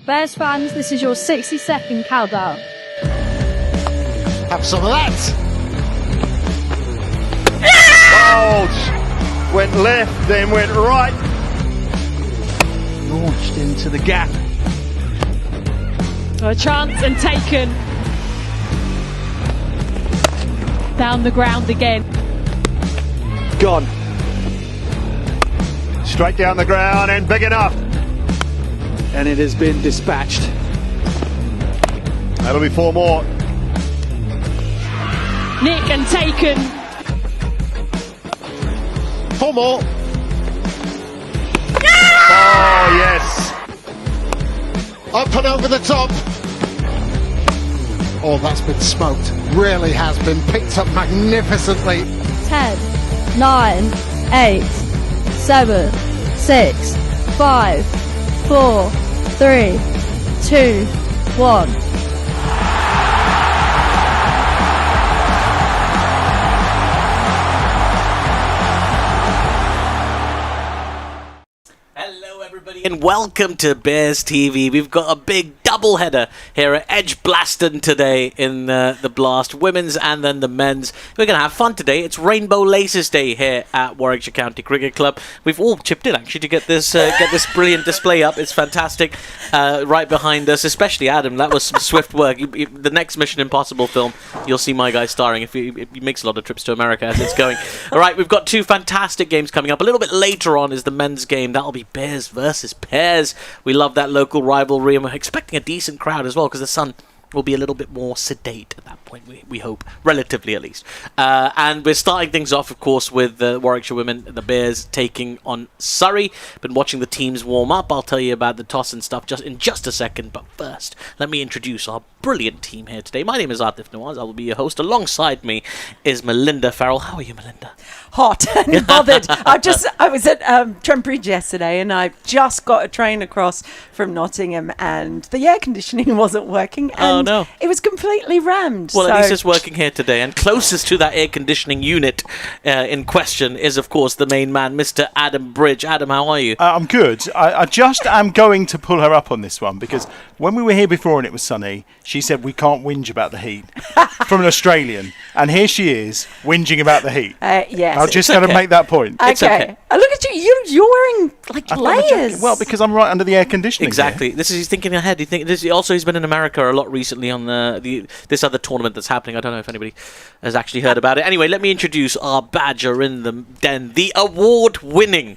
Bears fans, this is your 60-second countdown. Have some of that. Oh, went left, then went right. Launched into the gap. A chance and taken. Down the ground again. Gone. Straight down the ground and big enough. And it has been dispatched. That'll be 4 more. Nick and taken. 4 more. Oh, yes. Up and over the top. Oh, that's been smoked. Really has been picked up magnificently. 10, 9, 8, 7, 6, 5, 4, 3, 2, 1. And welcome to Bears TV. We've got a big double header here at EdgBLASTon today in the Blast, women's and then the men's. We're going to have fun today. It's Rainbow Laces Day here at Warwickshire County Cricket Club. We've all chipped in actually to get this brilliant display up. It's fantastic. Right behind us, especially Adam. That was some swift work. The next Mission Impossible film, you'll see my guy starring if he makes a lot of trips to America as it's going. All right, we've got 2 fantastic games coming up. A little bit later on is the men's game. That'll be Bears versus Pairs. We love that local rivalry, and we're expecting a decent crowd as well because the sun will be a little bit more sedate at that point, we hope, relatively at least. And we're starting things off, of course, with the Warwickshire women, the Bears, taking on Surrey. Been watching the teams warm up. I'll tell you about the toss and stuff in just a second, but first, let me introduce our brilliant team here today. My name is Atif Nawaz. I will be your host. Alongside me is Melinda Farrell. How are you, Melinda? Hot and bothered. I was at Trent Bridge yesterday, and I just got a train across from Nottingham, and the air conditioning wasn't working. And no. It was completely rammed. Well, at least it's working here today. And closest to that air conditioning unit in question is, of course, the main man, Mr. Adam Bridge. Adam, how are you? I'm good. I just am going to pull her up on this one because when we were here before and it was sunny, she said we can't whinge about the heat from an Australian. And here she is whinging about the heat. Yes. I'll just got to make that point. Okay. Look at you. You're wearing like layers. Well, because I'm right under the air conditioning. Exactly. Here. He's thinking ahead. He's been in America a lot recently on this other tournament that's happening. I don't know if anybody has actually heard about it. Anyway, let me introduce our badger in the den, the award-winning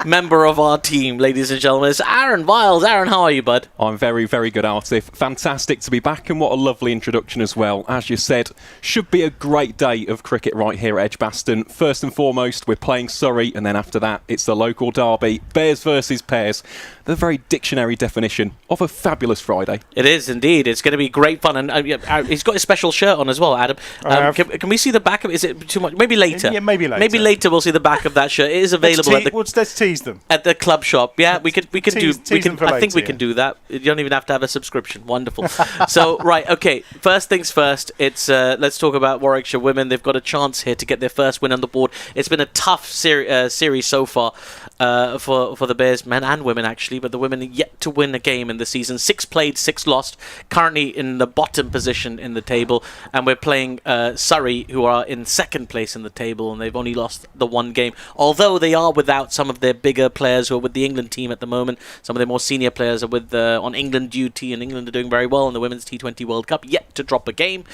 member of our team, ladies and gentlemen. It's Aaron Viles. Aaron, how are you, bud? I'm very, very good, Artif. Fantastic to be back, and what a lovely introduction as well. As you said, should be a great day of cricket right here at EdgBLASTon. First and foremost, we're playing Surrey, and then after that, it's the local derby, Bears versus Pairs. The very dictionary definition of a fabulous Friday. It is indeed. It's going to be great fun, and he's got his special shirt on as well, Adam. Can we see the back of it? Is it too much? Maybe later. Yeah, maybe later. Maybe later we'll see the back of that shirt. It is available let's tease them at the club shop. Yeah, we can tease them for I think later, we can do that. You don't even have to have a subscription. Wonderful. So right, okay. First things first. It's let's talk about Warwickshire women. They've got a chance here to get their first win on the board. It's been a tough series so far for the Bears, men and women actually, but the women yet to win a game in the season. 6 played, 6 lost. Currently in the bottom position in the table, and we're playing Surrey, who are in second place in the table, and they've only lost the 1 game. Although they are without some of their bigger players who are with the England team at the moment. Some of their more senior players are with on England duty, and England are doing very well in the Women's T20 World Cup, yet to drop a game.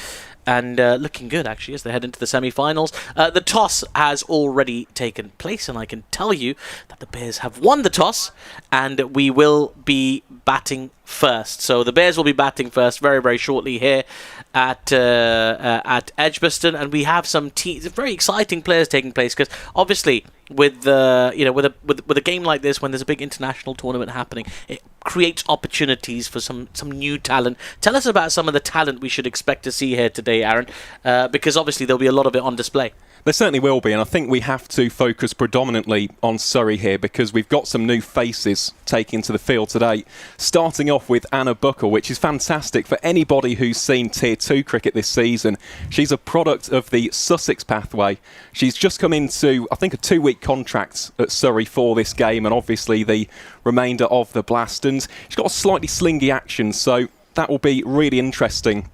And looking good, actually, as they head into the semi-finals. The toss has already taken place, and I can tell you that the Bears have won the toss, and we will be batting first. So the Bears will be batting first very, very shortly here at EdgBLASTon, and we have some very exciting players taking place because obviously with a game like this, when there's a big international tournament happening, it creates opportunities for some new talent. Tell us about some of the talent we should expect to see here today, Aaron, because obviously there'll be a lot of it on display. There certainly will be, and I think we have to focus predominantly on Surrey here because we've got some new faces taking to the field today. Starting off with Anna Buckle, which is fantastic for anybody who's seen Tier 2 cricket this season. She's a product of the Sussex pathway. She's just come into, I think, a 2-week contract at Surrey for this game, and obviously the remainder of the Blast. And she's got a slightly slingy action, so that will be really interesting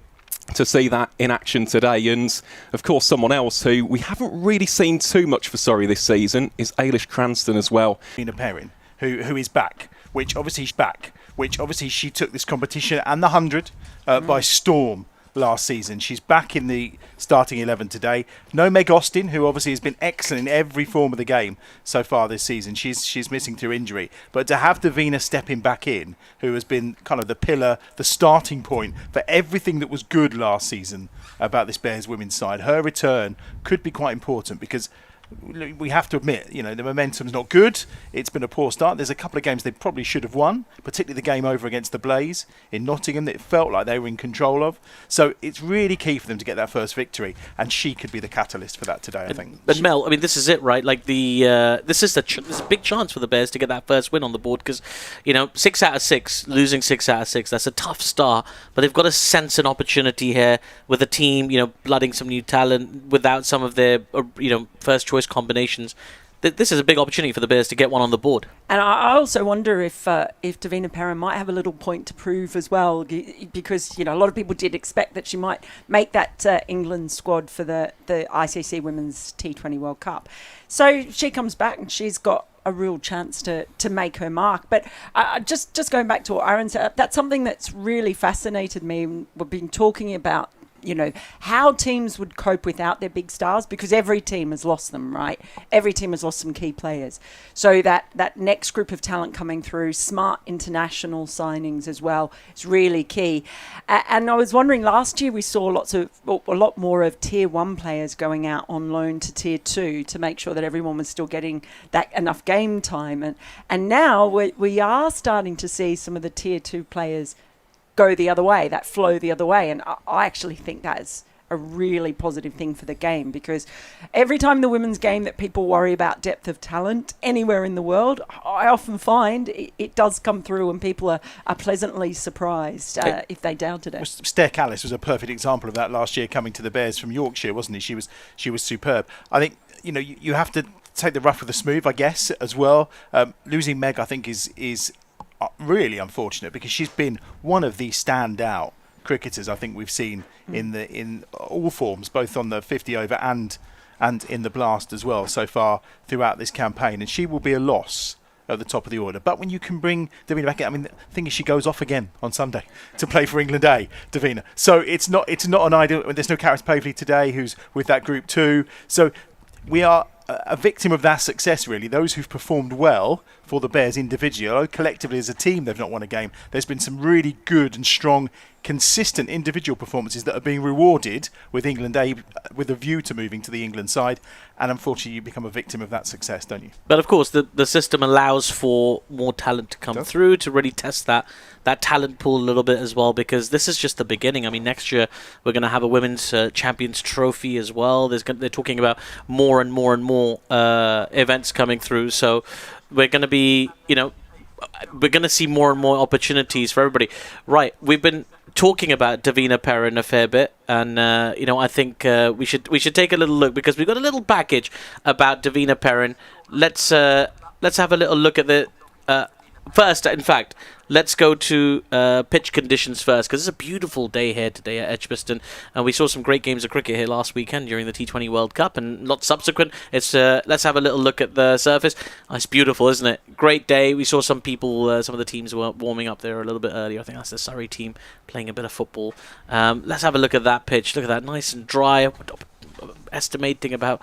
to see that in action today. And of course, someone else who we haven't really seen too much for Surrey this season is Ailish Cranston as well. Deina Perin, who is back, which obviously she took this competition and the 100 by storm last season. She's back in the starting 11 today. No Meg Austin, who obviously has been excellent in every form of the game so far this season. She's missing through injury. But to have Deina stepping back in, who has been kind of the pillar, the starting point for everything that was good last season about this Bears women's side, her return could be quite important because we have to admit, the momentum's not good. It's been a poor start. There's a couple of games they probably should have won, particularly the game over against the Blaze in Nottingham that it felt like they were in control of. So it's really key for them to get that first victory, and she could be the catalyst for that today, I think. But Mel, I mean, this is it, right? Like this is a big chance for the Bears to get that first win on the board because, 6 out of 6, losing 6 out of 6, that's a tough start. But they've got to sense an opportunity here with a team, blooding some new talent without some of their, first choice combinations. This is a big opportunity for the Bears to get one on the board. And I also wonder if Deina Perin might have a little point to prove as well, because a lot of people did expect that she might make that England squad for the ICC Women's T20 World Cup. So she comes back and she's got a real chance to make her mark. But just going back to what Aaron said, that's something that's really fascinated me. We've been talking about how teams would cope without their big stars, because every team has lost them, right? Every team has lost some key players. So that next group of talent coming through, smart international signings as well, is really key. And I was wondering, last year we saw a lot more of Tier 1 players going out on loan to Tier 2 to make sure that everyone was still getting that enough game time. And now we are starting to see some of the Tier 2 players go the other way, that flow the other way. And I actually think that is a really positive thing for the game, because every time the women's game that people worry about depth of talent anywhere in the world, I often find it does come through and people are pleasantly surprised if they doubted it. Stair Callis was a perfect example of that last year, coming to the Bears from Yorkshire, wasn't he? She was superb. I think you have to take the rough with the smooth, I guess, as well. Losing Meg, I think, is really unfortunate, because she's been one of the standout cricketers I think we've seen in all forms, both on the 50 over and in the Blast as well so far throughout this campaign, and she will be a loss at the top of the order. But when you can bring Deina back in, I mean, the thing is, she goes off again on Sunday to play for England A, Deina. So it's not an ideal. There's no Karis Pavley today, who's with that group too. So we are a victim of that success, really. Those who've performed well for the Bears individually, although collectively as a team they've not won a game, there's been some really good and strong, consistent individual performances that are being rewarded with England A, with a view to moving to the England side. And unfortunately, you become a victim of that success, don't you? But of course, the system allows for more talent to come through, to really test that talent pool a little bit as well, because this is just the beginning. I mean, next year we're going to have a Women's Champions Trophy as well. They're talking about more and more and more events coming through. So we're going to be, we're going to see more and more opportunities for everybody. Right, we've been talking about Deina Perin a fair bit, and I think we should take a little look, because we've got a little package about Deina Perin. Let's have a little look at the first. In fact, let's go to pitch conditions first, because it's a beautiful day here today at EdgBLASTon, and we saw some great games of cricket here last weekend during the T20 World Cup, and lots subsequent. It's let's have a little look at the surface. Oh, it's beautiful, isn't it? Great day. We saw some people, some of the teams were warming up there a little bit earlier. I think that's the Surrey team playing a bit of football. Let's have a look at that pitch. Look at that, nice and dry. Estimating about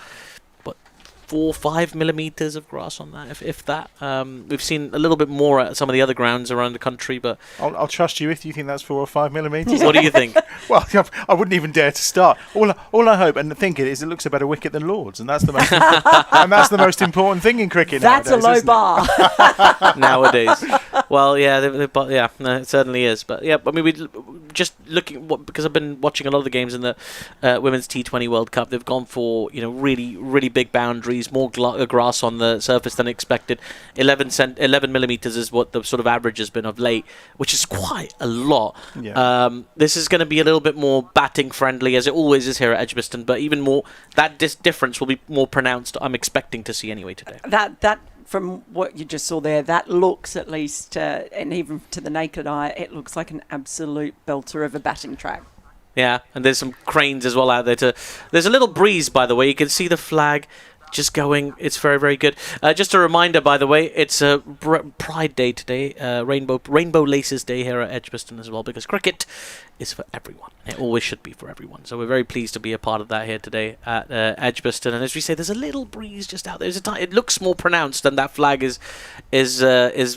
4-5 millimeters of grass on that, if that. We've seen a little bit more at some of the other grounds around the country, but I'll trust you if you think that's 4 or 5 millimetres. what do you think? Well, I wouldn't even dare to start. All I hope and think is it looks a better wicket than Lord's, and that's the most and that's the most important thing in cricket. That's nowadays, a low isn't bar. Nowadays. Well, yeah, but yeah, no, it certainly is. But yeah, I mean, we just looking because I've been watching a lot of the games in the Women's T20 World Cup. They've gone for really, really big boundaries, more grass on the surface than expected. 11 millimeters is what the sort of average has been of late, which is quite a lot. Yeah. This is going to be a little bit more batting friendly, as it always is here at EdgBLASTon, but even more that difference will be more pronounced. I'm expecting to see anyway today. That from what you just saw there, that looks at least, and even to the naked eye, it looks like an absolute belter of a batting track. Yeah, and there's some cranes as well out there. There's a little breeze, by the way. You can see the flag just going. It's very, very good. Just a reminder, by the way, it's a Pride Day today, Rainbow Laces Day here at EdgBLASTon as well, because cricket is for everyone. It always should be for everyone. So we're very pleased to be a part of that here today at EdgBLASTon. And as we say, there's a little breeze just out there. It looks more pronounced than that flag is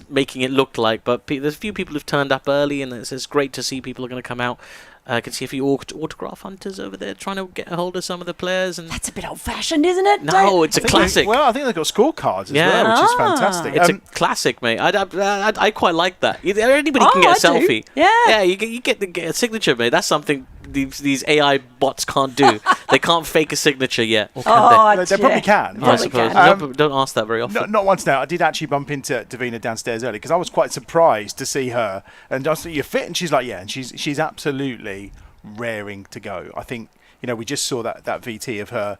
making it look like. But there's a few people who've turned up early, and it's great to see people are going to come out. I can see a few autograph hunters over there trying to get a hold of some of the players. And that's a bit old-fashioned, isn't it? No, it's a classic. I think they've got scorecards as well, which is fantastic. It's a classic, mate. I quite like that. Anybody can get a selfie. Do. Yeah, you get a signature, mate. That's something these AI bots can't do. They can't fake a signature yet. Or can they probably can. I suppose. Don't ask that very often. Not once now. I did actually bump into Deina downstairs early because I was quite surprised to see her. And I said, "You're fit," and she's like, "Yeah," and she's absolutely raring to go. I think we just saw that VT of her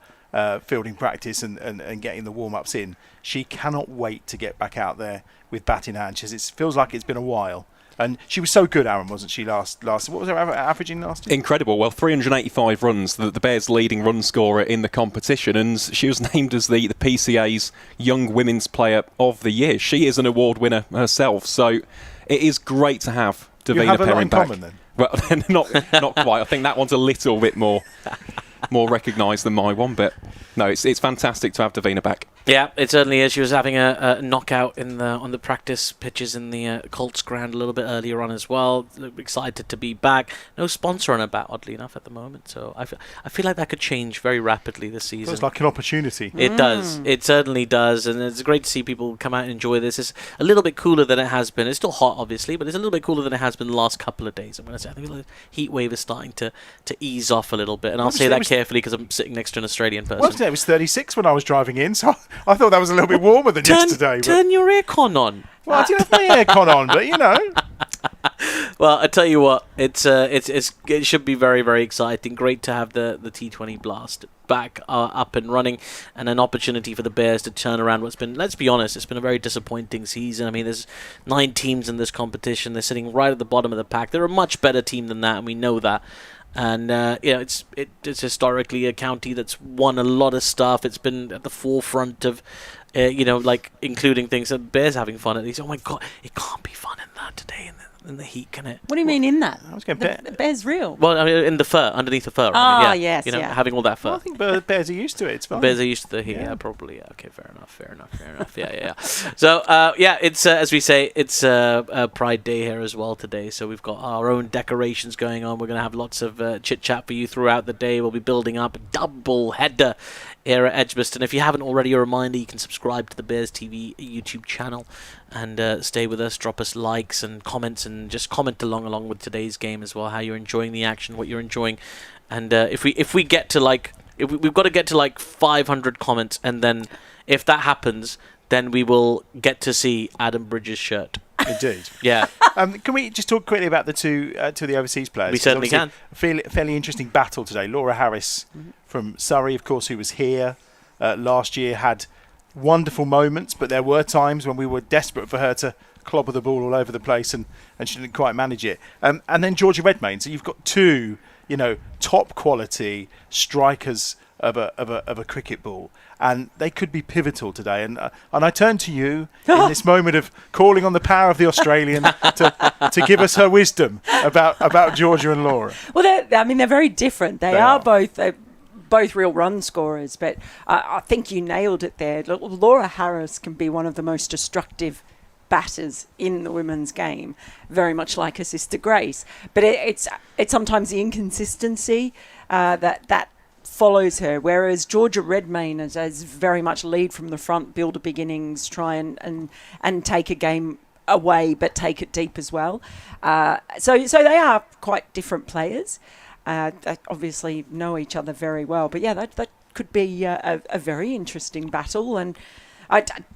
fielding practice and getting the warm-ups in. She cannot wait to get back out there with bat in hand. It feels like it's been a while. And she was so good, Aaron, wasn't she, last? What was her averaging last year? Incredible. Well, 385 runs, the Bears' leading run scorer in the competition, and she was named as the PCA's Young Women's Player of the Year. She is an award winner herself, so it is great to have Deina Perin back. Common, then? Well, not quite. I think that one's a little bit more recognised than my one, but no, it's fantastic to have Deina back. Yeah, it certainly is. She was having a knockout on the practice pitches in the Colts ground a little bit earlier on as well. Excited to be back. No sponsor on her bat, oddly enough, at the moment. So I feel like that could change very rapidly this season. It's like an opportunity. It does. It certainly does. And it's great to see people come out and enjoy this. It's a little bit cooler than it has been. It's still hot, obviously, but it's a little bit cooler than it has been the last couple of days. I'm going to say I think the heat wave is starting to ease off a little bit. And I'll say that carefully because I'm sitting next to an Australian person. Well, today it was 36 when I was driving in, so I thought that was a little bit warmer than yesterday. Turn your aircon on. Well, I didn't have my aircon on, but Well, I tell you what, it should be very, very exciting. Great to have the T20 Blast back up and running, and an opportunity for the Bears to turn around what's been, let's be honest, it's been a very disappointing season. I mean, there's 9 teams in this competition. They're sitting right at the bottom of the pack. They're a much better team than that, and we know that. And it's historically a county that's won a lot of stuff. It's been at the forefront of, including things that Bears having fun at least. Oh my God, it can't be fun in that today in the heat, can it? What do you mean in that? I was going the Bears real. Well, I mean in the fur, underneath the fur. Yes, having all that fur. Well, I think Bears are used to it. It's fine. Bears are used to the heat. Yeah, probably. Yeah. Okay, fair enough. Yeah. So it's as we say, it's Pride Day here as well today. So we've got our own decorations going on. We're going to have lots of chit chat for you throughout the day. We'll be building up a double header here at EdgBLASTon. If you haven't already, a reminder, you can subscribe to the Bears TV YouTube channel and stay with us, drop us likes and comments, and just comment along with today's game as well, how you're enjoying the action, what you're enjoying. And if we get to we've got to get to 500 comments, and then if that happens, then we will get to see Adam Bridges' shirt. Indeed. Yeah. Can we just talk quickly about the two of the overseas players? We certainly can. Fairly interesting battle today. Laura Harris from Surrey, of course, who was here last year, had wonderful moments, but there were times when we were desperate for her to clobber the ball all over the place, and she didn't quite manage it. And then Georgia Redmayne. So you've got two, top quality strikers of a cricket ball, and they could be pivotal today. And I turn to you in this moment of calling on the power of the Australian to give us her wisdom about Georgia and Laura. Well, they're very different. They are both both real run scorers, but I think you nailed it there. Laura Harris can be one of the most destructive batters in the women's game, very much like her sister Grace. But it's sometimes the inconsistency that follows her, whereas Georgia Redmayne is very much lead from the front, build a big innings, try and take a game away, but take it deep as well. So they are quite different players. They obviously know each other very well. But yeah, that could be a very interesting battle. And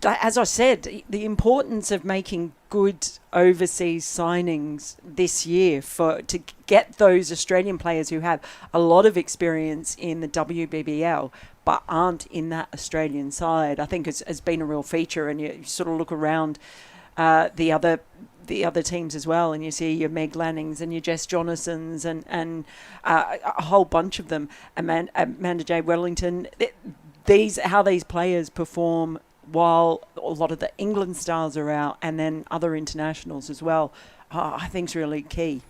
as I said, the importance of making good overseas signings this year to get those Australian players who have a lot of experience in the WBBL but aren't in that Australian side, I think has been a real feature. And you sort of look around the other teams as well, and you see your Meg Lannings and your Jess Jonasons and a whole bunch of them, Amanda J. Wellington. How these players perform while a lot of the England stars are out, and then other internationals as well, I think is really key.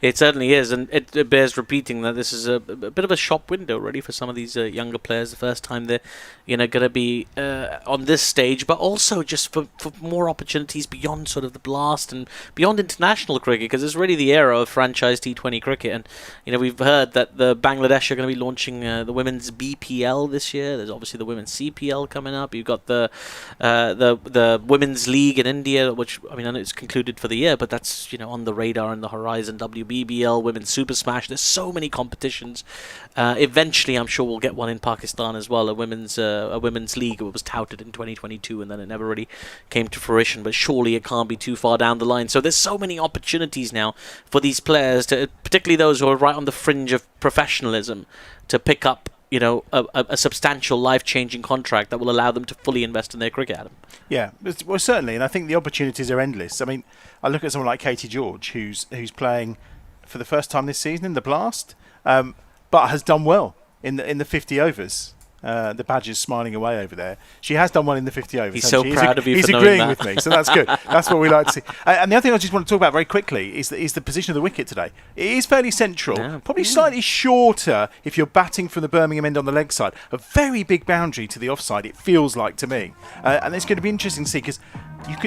It certainly is, and it bears repeating that this is a bit of a shop window, really, for some of these younger players. The first time they're, going to be on this stage, but also just for more opportunities beyond sort of the Blast and beyond international cricket, because it's really the era of franchise T20 cricket. And we've heard that the Bangladesh are going to be launching the women's BPL this year. There's obviously the women's CPL coming up. You've got the women's league in India, which I know it's concluded for the year, but that's on the radar and the horizon. WBBL, Women's Super Smash. There's so many competitions. Eventually, I'm sure we'll get one in Pakistan as well. A women's league. It was touted in 2022, and then it never really came to fruition. But surely it can't be too far down the line. So there's so many opportunities now for these players, particularly those who are right on the fringe of professionalism, to pick up a substantial life-changing contract that will allow them to fully invest in their cricket, Adam. Yeah, well, certainly, and I think the opportunities are endless. I mean, I look at someone like Katie George, who's playing for the first time this season in the Blast, but has done well in the 50 overs. The Badger's smiling away over there. She has done well in the 50 overs. He's so proud of you for knowing that. He's agreeing with me, so that's good. That's what we like to see. And the other thing I just want to talk about very quickly is the position of the wicket today. It is fairly central, probably slightly shorter if you're batting from the Birmingham end on the leg side. A very big boundary to the offside, it feels like to me. And it's going to be interesting to see, because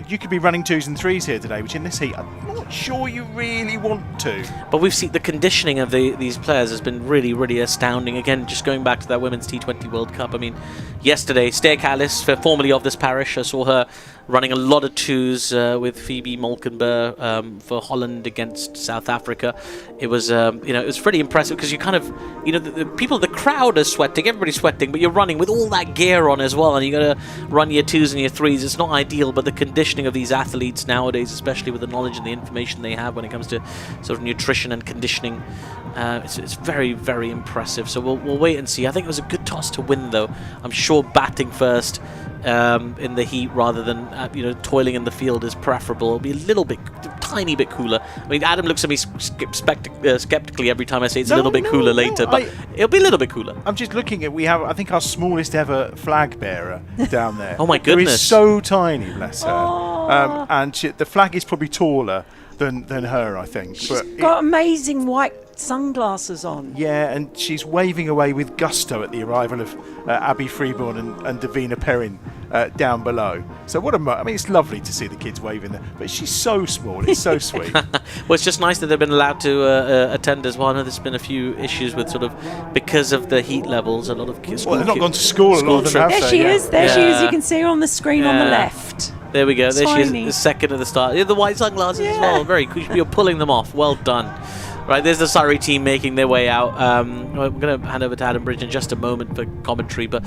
you could be running 2s and 3s here today, which in this heat I'm not sure you really want to. But we've seen the conditioning of these players has been really, really astounding. Again, just going back to that Women's T20 World Cup, I mean, yesterday, Stair Callis, formerly of this parish, I saw her running a lot of 2s with Phoebe Molkenberg for Holland against South Africa. It was, it was pretty impressive, because you kind of, the crowd are sweating, everybody's sweating, but you're running with all that gear on as well, and you got to run your 2s and your 3s. It's not ideal, but the conditioning of these athletes nowadays, especially with the knowledge and the information they have when it comes to sort of nutrition and conditioning, it's very, very impressive. So we'll wait and see. I think it was a good toss to win, though. I'm sure batting first in the heat rather than toiling in the field is preferable. It'll be a tiny bit cooler. I mean, Adam looks at me skeptically every time I say it's a little bit cooler later, but it'll be a little bit cooler. I'm just looking at, we have, I think, our smallest ever flag bearer down there. Oh my goodness. Who is so tiny, bless her. And the flag is probably taller than her, I think. She's got amazing white sunglasses on. Yeah, and she's waving away with gusto at the arrival of Abby Freeborn and Deina Perin down below. So it's lovely to see the kids waving there, but she's so small, it's so sweet. Well, it's just nice that they've been allowed to attend as well. I know there's been a few issues with because of the heat levels, a lot of kids. Well, they've not gone to school a lot of them, have There she is, you can see her on the screen on the left. There we go. There she is, the second of the start. The white sunglasses as well. Very cool. You're pulling them off. Well done. Right, there's the Surrey team making their way out. We're going to hand over to Adam Bridge in just a moment for commentary, but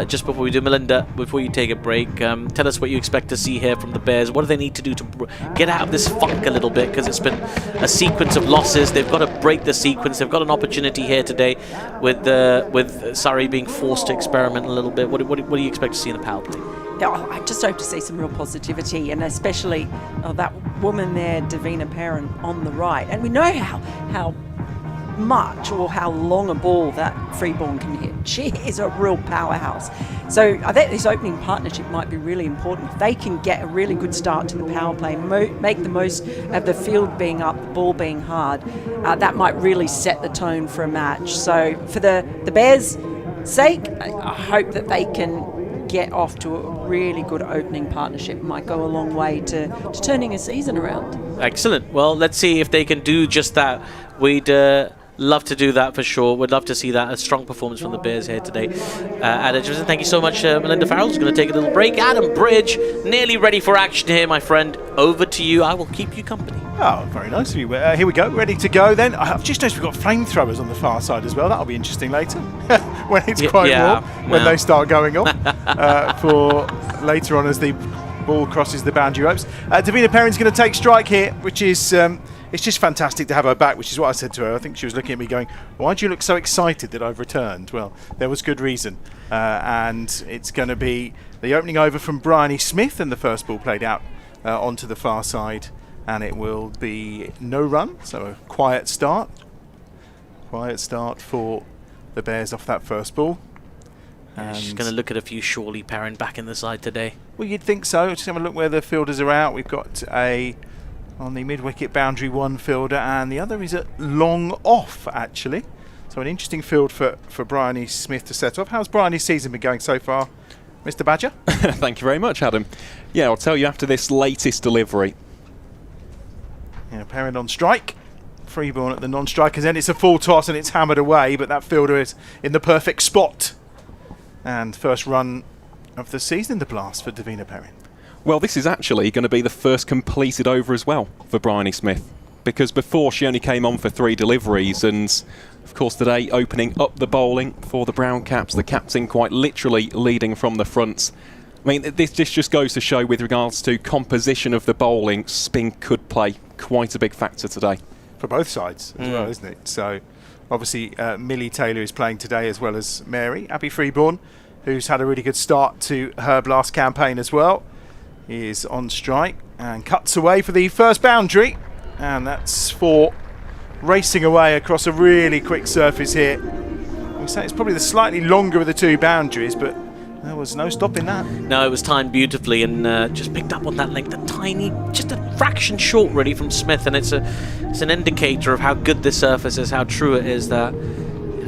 just before we do, Melinda, before you take a break, tell us what you expect to see here from the Bears. What do they need to do to get out of this funk a little bit? Because it's been a sequence of losses. They've got to break the sequence. They've got an opportunity here today with Surrey being forced to experiment a little bit. What do you expect to see in the power play? Yeah, I just hope to see some real positivity, and especially that woman there, Deina Perin, on the right. And we know how much or how long a ball that Freeborn can hit. She is a real powerhouse. So I think this opening partnership might be really important. If they can get a really good start to the power play, make the most of the field being up, the ball being hard, that might really set the tone for a match. So for the Bears, sake, I hope that they can get off to a really good opening partnership. Might go a long way to turning a season around. Excellent. Well, let's see if they can do just that. We'd love to do that for sure. We'd love to see that. A strong performance from the Bears here today at Edgbaston. Thank you so much, Melinda Farrell's going to take a little break. Adam Bridge, nearly ready for action here, my friend. Over to you. I will keep you company. Oh, very nice of you. Here we go, ready to go then. I've just noticed we've got flamethrowers on the far side as well. That'll be interesting later when it's quite warm, when they start going off for later on as the ball crosses the boundary ropes. Deina Perin's going to take strike here, which is... it's just fantastic to have her back, which is what I said to her. I think she was looking at me going, why do you look so excited that I've returned? Well, there was good reason. And it's going to be the opening over from Bryony Smith, and the first ball played out onto the far side. And it will be no run, so a quiet start. Quiet start for the Bears off that first ball. And she's going to look at a few surely, Perin back in the side today. Well, you'd think so. Just have a look where the fielders are out. We've got on the mid-wicket boundary one fielder, and the other is at long off, actually. So an interesting field for Bryony Smith to set off. How's Bryony's season been going so far, Mr. Badger? Thank you very much, Adam. Yeah, I'll tell you after this latest delivery. Yeah, Perin on strike. Freeborn at the non-strikers end. It's a full toss and it's hammered away, but that fielder is in the perfect spot. And first run of the season, the blast for Deina Perin. Well, this is actually going to be the first completed over as well for Bryony Smith, because before she only came on for 3 deliveries, and of course today opening up the bowling for the Brown Caps, the captain quite literally leading from the front. I mean, this just goes to show with regards to composition of the bowling, spin could play quite a big factor today. For both sides as well, isn't it? So obviously Millie Taylor is playing today as well as Mary. Abby Freeborn, who's had a really good start to her blast campaign as well, is on strike and cuts away for the first boundary, and that's for racing away across a really quick surface here. We say it's probably the slightly longer of the 2 boundaries, but there was no stopping that. No, it was timed beautifully and just picked up on that length, a tiny, just a fraction short really from Smith, and it's an indicator of how good this surface is, how true it is that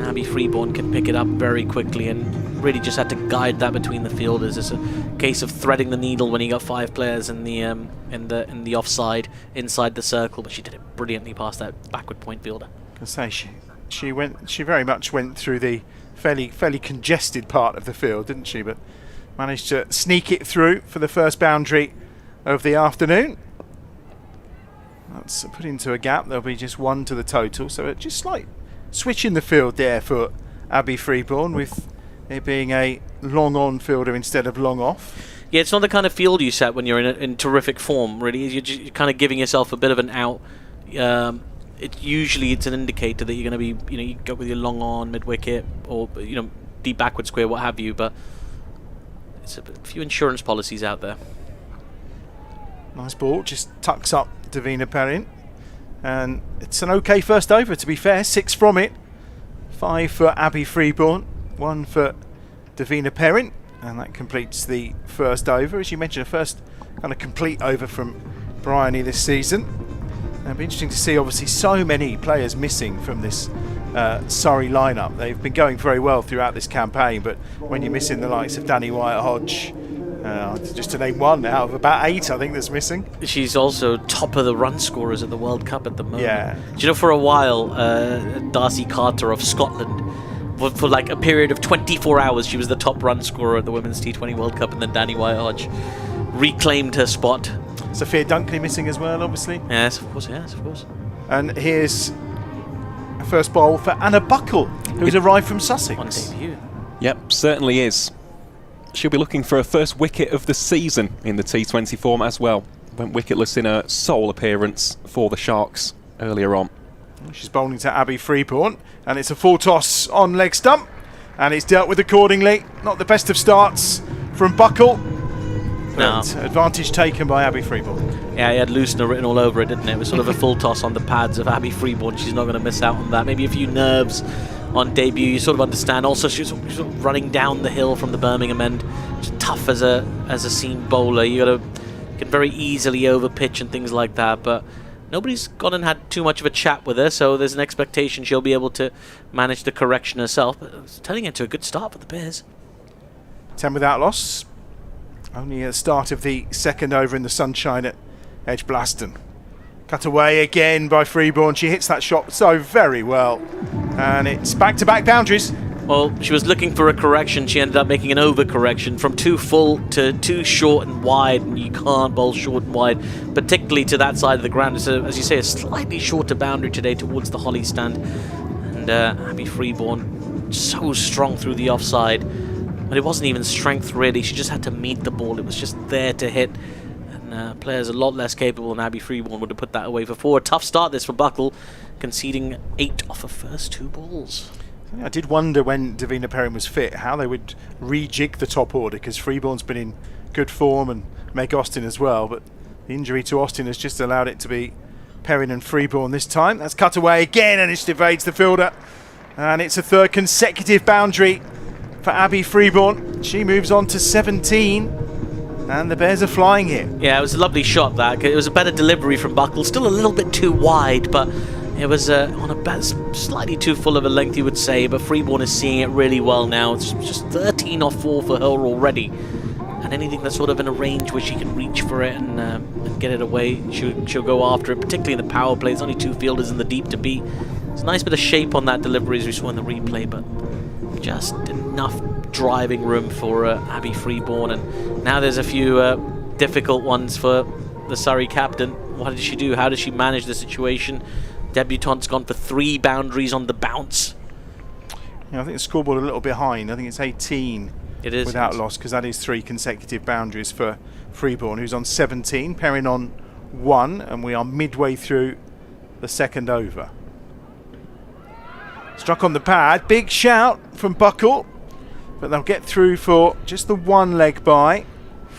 Abby Freeborn can pick it up very quickly, and really just had to guide that between the fielders. It's a case of threading the needle when you got 5 players in the offside inside the circle, but she did it brilliantly past that backward point fielder. I say she very much went through the fairly congested part of the field, didn't she? But managed to sneak it through for the first boundary of the afternoon. That's put into a gap. There'll be just 1 to the total. So just slight switch in the field there for Abby Freeborn, with it being a long-on fielder instead of long-off. Yeah, it's not the kind of field you set when you're in terrific form, really. You're kind of giving yourself a bit of an out. It's an indicator that you're going to be, you go with your long on, mid wicket, or deep backward square, what have you. But it's a few insurance policies out there. Nice ball, just tucks up Deina Perin, and it's an okay first over. To be fair, 6 from it, 5 for Abby Freeborn, 1 for Deina Perin, and that completes the first over. As you mentioned, a first kind of complete over from Bryony this season. It'll be interesting to see, obviously, so many players missing from this Surrey lineup. They've been going very well throughout this campaign, but when you're missing the likes of Danny Wyatt-Hodge, just to name 1 out of about 8, I think, that's missing. She's also top of the run scorers at the World Cup at the moment. Yeah. Do you know, for a while, Darcy Carter of Scotland, for like a period of 24 hours, she was the top run scorer at the Women's T20 World Cup, and then Danny Wyatt-Hodge reclaimed her spot. Sophia Dunkley missing as well, obviously. Yes, of course. And here's a first bowl for Anna Buckle, who's arrived from Sussex. On debut. Yep, certainly is. She'll be looking for her first wicket of the season in the T20 form as well. Went wicketless in her sole appearance for the Sharks earlier on. She's bowling to Abby Freeborn, and it's a full toss on leg stump, and it's dealt with accordingly. Not the best of starts from Buckle. No. Advantage taken by Abby Freeborn. Yeah, he had loosener written all over it, didn't it? It was sort of a full toss on the pads of Abby Freeborn. She's not going to miss out on that. Maybe a few nerves on debut, you sort of understand. Also, she's sort of running down the hill from the Birmingham end. She's tough as a seam bowler. You can very easily over pitch and things like that. But Nobody's gone and had too much of a chat with her, so there's an expectation she'll be able to manage the correction herself. But it's turning into a good start for the Bears. 10 without loss. Only at the start of the second over in the sunshine at EdgBLASTon. Cut away again by Freeborn. She hits that shot so very well. And it's back-to-back boundaries. Well, she was looking for a correction. She ended up making an overcorrection from too full to too short and wide, and you can't bowl short and wide, particularly to that side of the ground. It's, as you say, a slightly shorter boundary today towards the Holly stand. And Abby Freeborn so strong through the offside. But it wasn't even strength, really. She just had to meet the ball. It was just there to hit. And players a lot less capable than Abby Freeborn would have put that away for 4. A tough start this for Buckle, conceding 8 off her first 2 balls. I did wonder when Deina Perin was fit how they would rejig the top order, because Freeborn's been in good form and Meg Austin as well, but the injury to Austin has just allowed it to be Perin and Freeborn this time. That's cut away again and it evades the fielder, and it's a 3rd consecutive boundary for Abby Freeborn. She moves on to 17 and the Bears are flying here. Yeah, it was a lovely shot, that. It was a better delivery from Buckle, still a little bit too wide, but it was on a slightly too full of a length, you would say, but Freeborn is seeing it really well now. It's just 13 off 4 for her already. And anything that's sort of in a range where she can reach for it and get it away, she'll go after it, particularly in the power play. There's only 2 fielders in the deep to beat. It's a nice bit of shape on that delivery, as we saw in the replay, but just enough driving room for Abby Freeborn. And now there's a few difficult ones for the Surrey captain. What did she do? How did she manage the situation? Debutante's gone for 3 boundaries on the bounce. Yeah, I think the scoreboard a little behind. I think it's 18 without loss, because that is 3 consecutive boundaries for Freeborn, who's on 17, Perin on 1, and we are midway through the second over. Struck on the pad, big shout from Buckle, but they'll get through for just the 1 leg bye.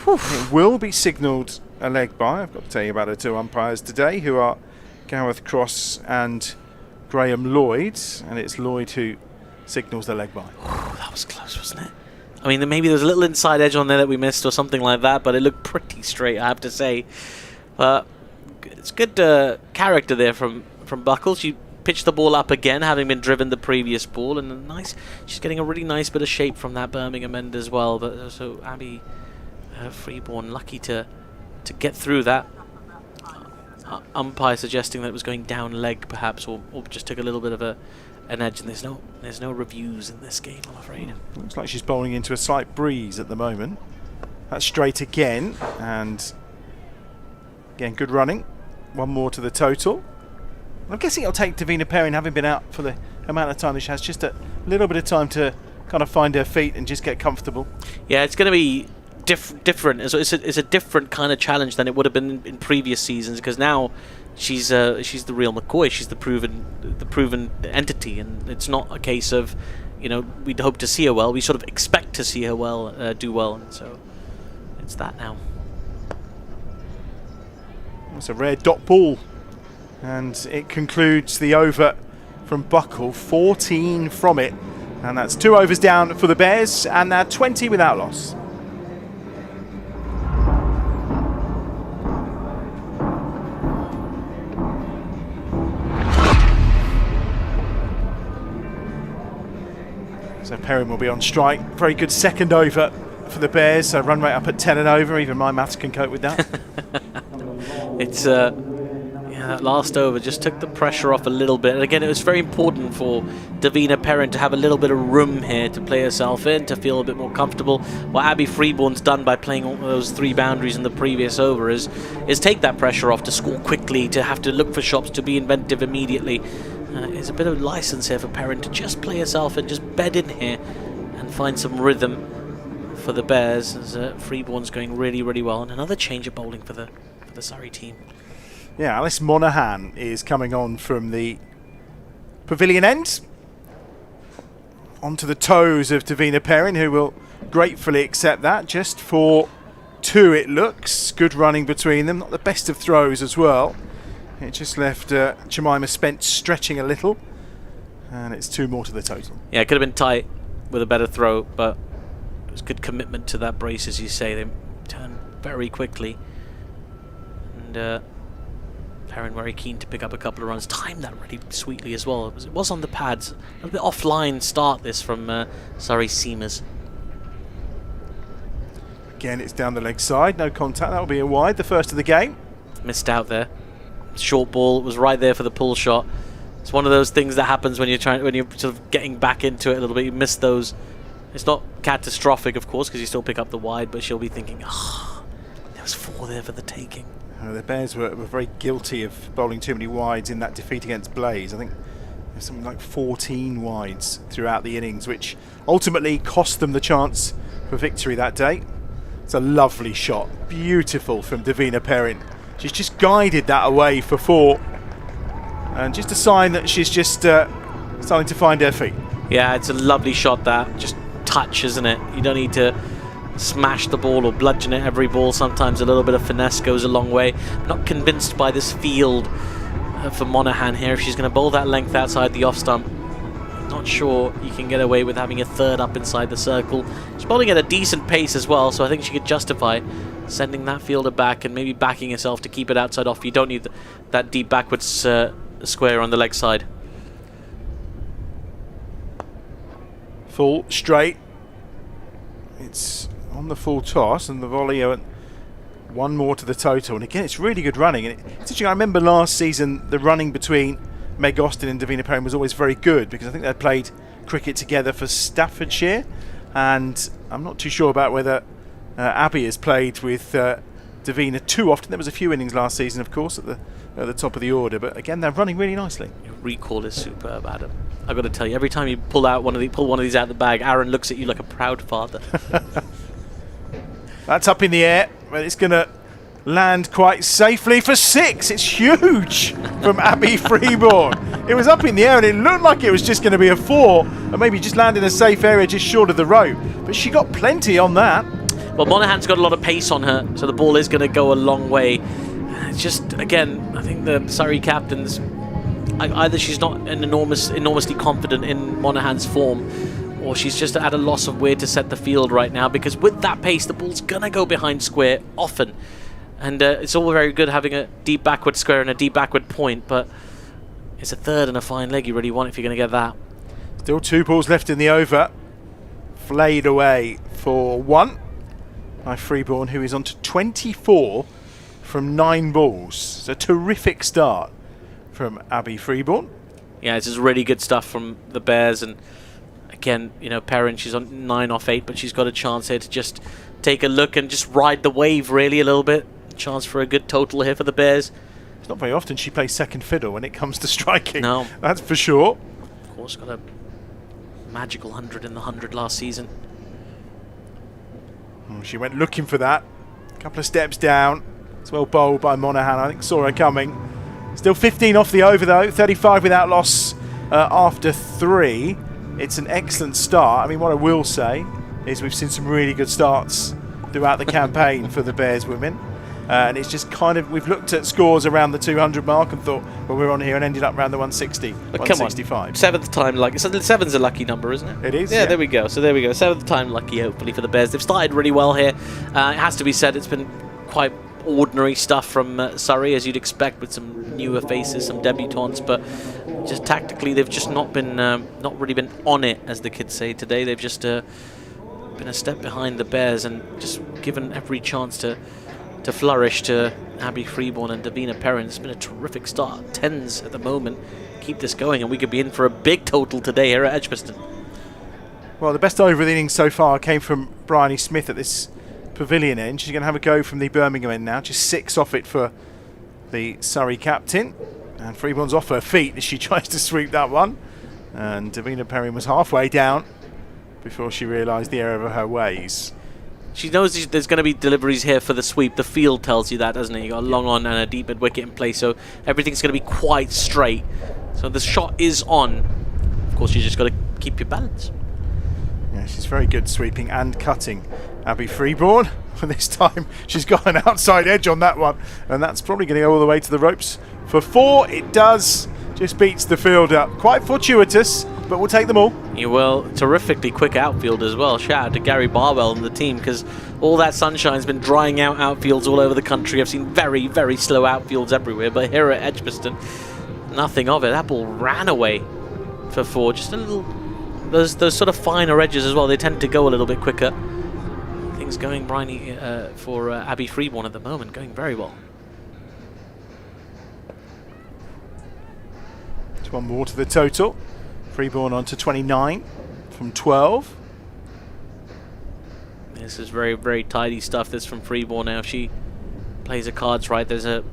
It will be signalled a leg bye. I've got to tell you about the 2 umpires today, who are Gareth Cross and Graham Lloyd, and it's Lloyd who signals the leg bye. That was close, wasn't it? I mean, maybe there's a little inside edge on there that we missed or something like that, but it looked pretty straight, I have to say. It's good character there from Buckle. She pitched the ball up again, having been driven the previous ball, and she's getting a really nice bit of shape from that Birmingham end as well. But so Abby Freeborn lucky to get through that. Umpire suggesting that it was going down leg, perhaps, or just took a little bit of an edge. And there's no reviews in this game, I'm afraid. Looks like she's bowling into a slight breeze at the moment. That's straight again, and again good running. 1 more to the total. I'm guessing it'll take Deina Perin, having been out for the amount of time that she has, just a little bit of time to kind of find her feet and just get comfortable. Yeah, it's going to be different. It's a different kind of challenge than it would have been in previous seasons, because now she's the real McCoy. She's the proven entity, and it's not a case of, we'd hope to see her well. We sort of expect to see her well, do well, and so it's that now. It's a rare dot ball, and it concludes the over from Buckle. 14 from it, and that's 2 overs down for the Bears, and they're 20 without loss. So Perin will be on strike. Very good second over for the Bears. So run rate up at 10 and over. Even my maths can cope with that. It's that last over just took the pressure off a little bit. And again, it was very important for Deina Perin to have a little bit of room here to play herself in, to feel a bit more comfortable. What Abby Freeborn's done by playing all those 3 boundaries in the previous over is take that pressure off, to score quickly, to have to look for shots, to be inventive immediately. There's a bit of license here for Perin to just play herself and just bed in here and find some rhythm for the Bears, as Freeborn's going really, really well. And another change of bowling for the Surrey team. Yeah, Alice Monaghan is coming on from the pavilion end. Onto the toes of Deina Perin, who will gratefully accept that. Just for 2 it looks. Good running between them. Not the best of throws as well. It just left Jemima Spence stretching a little. And it's 2 more to the total. Yeah, it could have been tight with a better throw, but it was good commitment to that brace, as you say. They turn very quickly. And Perin very keen to pick up a couple of runs. Timed that really sweetly as well. It was on the pads. A little bit offline start this from Surrey seamers. Again, it's down the leg side. No contact. That'll be a wide. The first of the game. Missed out there. Short ball was right there for the pull shot. It's one of those things that happens when you're sort of getting back into it a little bit. You miss those. It's not catastrophic, of course, because you still pick up the wide, but she'll be thinking, oh, there was 4 there for the taking. The Bears were very guilty of bowling too many wides in that defeat against Blaze. I think there's something like 14 wides throughout the innings, which ultimately cost them the chance for victory that day. It's a lovely shot. Beautiful from Deina Perin. She's just guided that away for 4. And just a sign that she's just starting to find her feet. Yeah, it's a lovely shot, that. Just touch, isn't it? You don't need to smash the ball or bludgeon it every ball. Sometimes a little bit of finesse goes a long way. I'm not convinced by this field for Monaghan here. If she's going to bowl that length outside the off stump, not sure you can get away with having a third up inside the circle. She's bowling at a decent pace as well, so I think she could justify sending that fielder back and maybe backing herself to keep it outside off. You don't need that deep backwards square on the leg side. Full straight. It's on the full toss, and the volley at 1 more to the total. And again, it's really good running. And it's interesting, I remember last season the running between Meg Austin and Deina Perin was always very good, because I think they played cricket together for Staffordshire, and I'm not too sure about whether Abby has played with Deina too often. There was a few innings last season, of course, at the top of the order, but again, they're running really nicely. Your recall is superb, Adam. I've got to tell you, every time you pull one of these out of the bag, Aaron looks at you like a proud father. That's up in the air, but it's going to land quite safely for 6. It's huge from Abby Freeborn. It was up in the air and it looked like it was just going to be a 4, and maybe just land in a safe area just short of the rope, but she got plenty on that. Well, Monaghan's got a lot of pace on her, so the ball is going to go a long way. It's just, again, I think the Surrey captains, either she's not enormously confident in Monaghan's form, or she's just at a loss of where to set the field right now, because with that pace, the ball's going to go behind square often. And it's all very good having a deep backward square and a deep backward point, but it's a third and a fine leg you really want if you're going to get that. Still 2 balls left in the over. Flayed away for 1 by Freeborn, who is on to 24 from 9 balls. It's a terrific start from Abby Freeborn. Yeah, this is really good stuff from the Bears, and again, you know, Perin, she's on 9 off 8, but she's got a chance here to just take a look and just ride the wave really a little bit. Chance for a good total here for the Bears. It's not very often she plays second fiddle when it comes to striking. No. That's for sure. Of course, got a magical 100 in the 100 last season. She went looking for that. A couple of steps down. It's well bowled by Monaghan. I think saw her coming. Still 15 off the over though. 35 without loss after 3. It's an excellent start. I mean, what I will say is we've seen some really good starts throughout the campaign for the Bears women. And it's just kind of, we've looked at scores around the 200 mark and thought, well, we're on here, and ended up around the 160, But 165. Come on. 7th time lucky. So 7's a lucky number, isn't it? It is. Yeah, there we go. So there we go. 7th time lucky, hopefully, for the Bears. They've started really well here. It has to be said, it's been quite ordinary stuff from Surrey, as you'd expect, with some newer faces, some debutantes, but just tactically, they've just not really been on it, as the kids say today. They've just been a step behind the Bears and just given every chance to flourish to Abby Freeborn and Deina Perin. It's been a terrific start. 10s at the moment. Keep this going, and we could be in for a big total today here at EdgBLASTon. Well, the best over the innings so far came from Bryony Smith at this pavilion end. She's going to have a go from the Birmingham end now. Just 6 off it for the Surrey captain. And Freeborn's off her feet as she tries to sweep that one. And Deina Perin was halfway down before she realised the error of her ways. She knows there's going to be deliveries here for the sweep. The field tells you that, doesn't it? You've got a long on and a deep mid wicket in place, so everything's going to be quite straight. So the shot is on. Of course, you just got to keep your balance. Yeah, she's very good sweeping and cutting, Abby Freeborn. For this time, she's got an outside edge on that one, and that's probably going to go all the way to the ropes. For 4, it does. Just beats the fielder. Quite fortuitous, but we'll take them all. You will. Terrifically quick outfield as well. Shout out to Gary Barwell and the team, because all that sunshine's been drying out outfields all over the country. I've seen very, very slow outfields everywhere, but here at EdgBLASTon, nothing of it. That ball ran away for 4. Just a little... Those sort of finer edges as well, they tend to go a little bit quicker. Things going briny for Abby Freeborn at the moment, going very well. It's 1 more to the total. Freeborn on to 29 from 12. This is very, very tidy stuff. This from Freeborn now. If she plays her cards right, there's a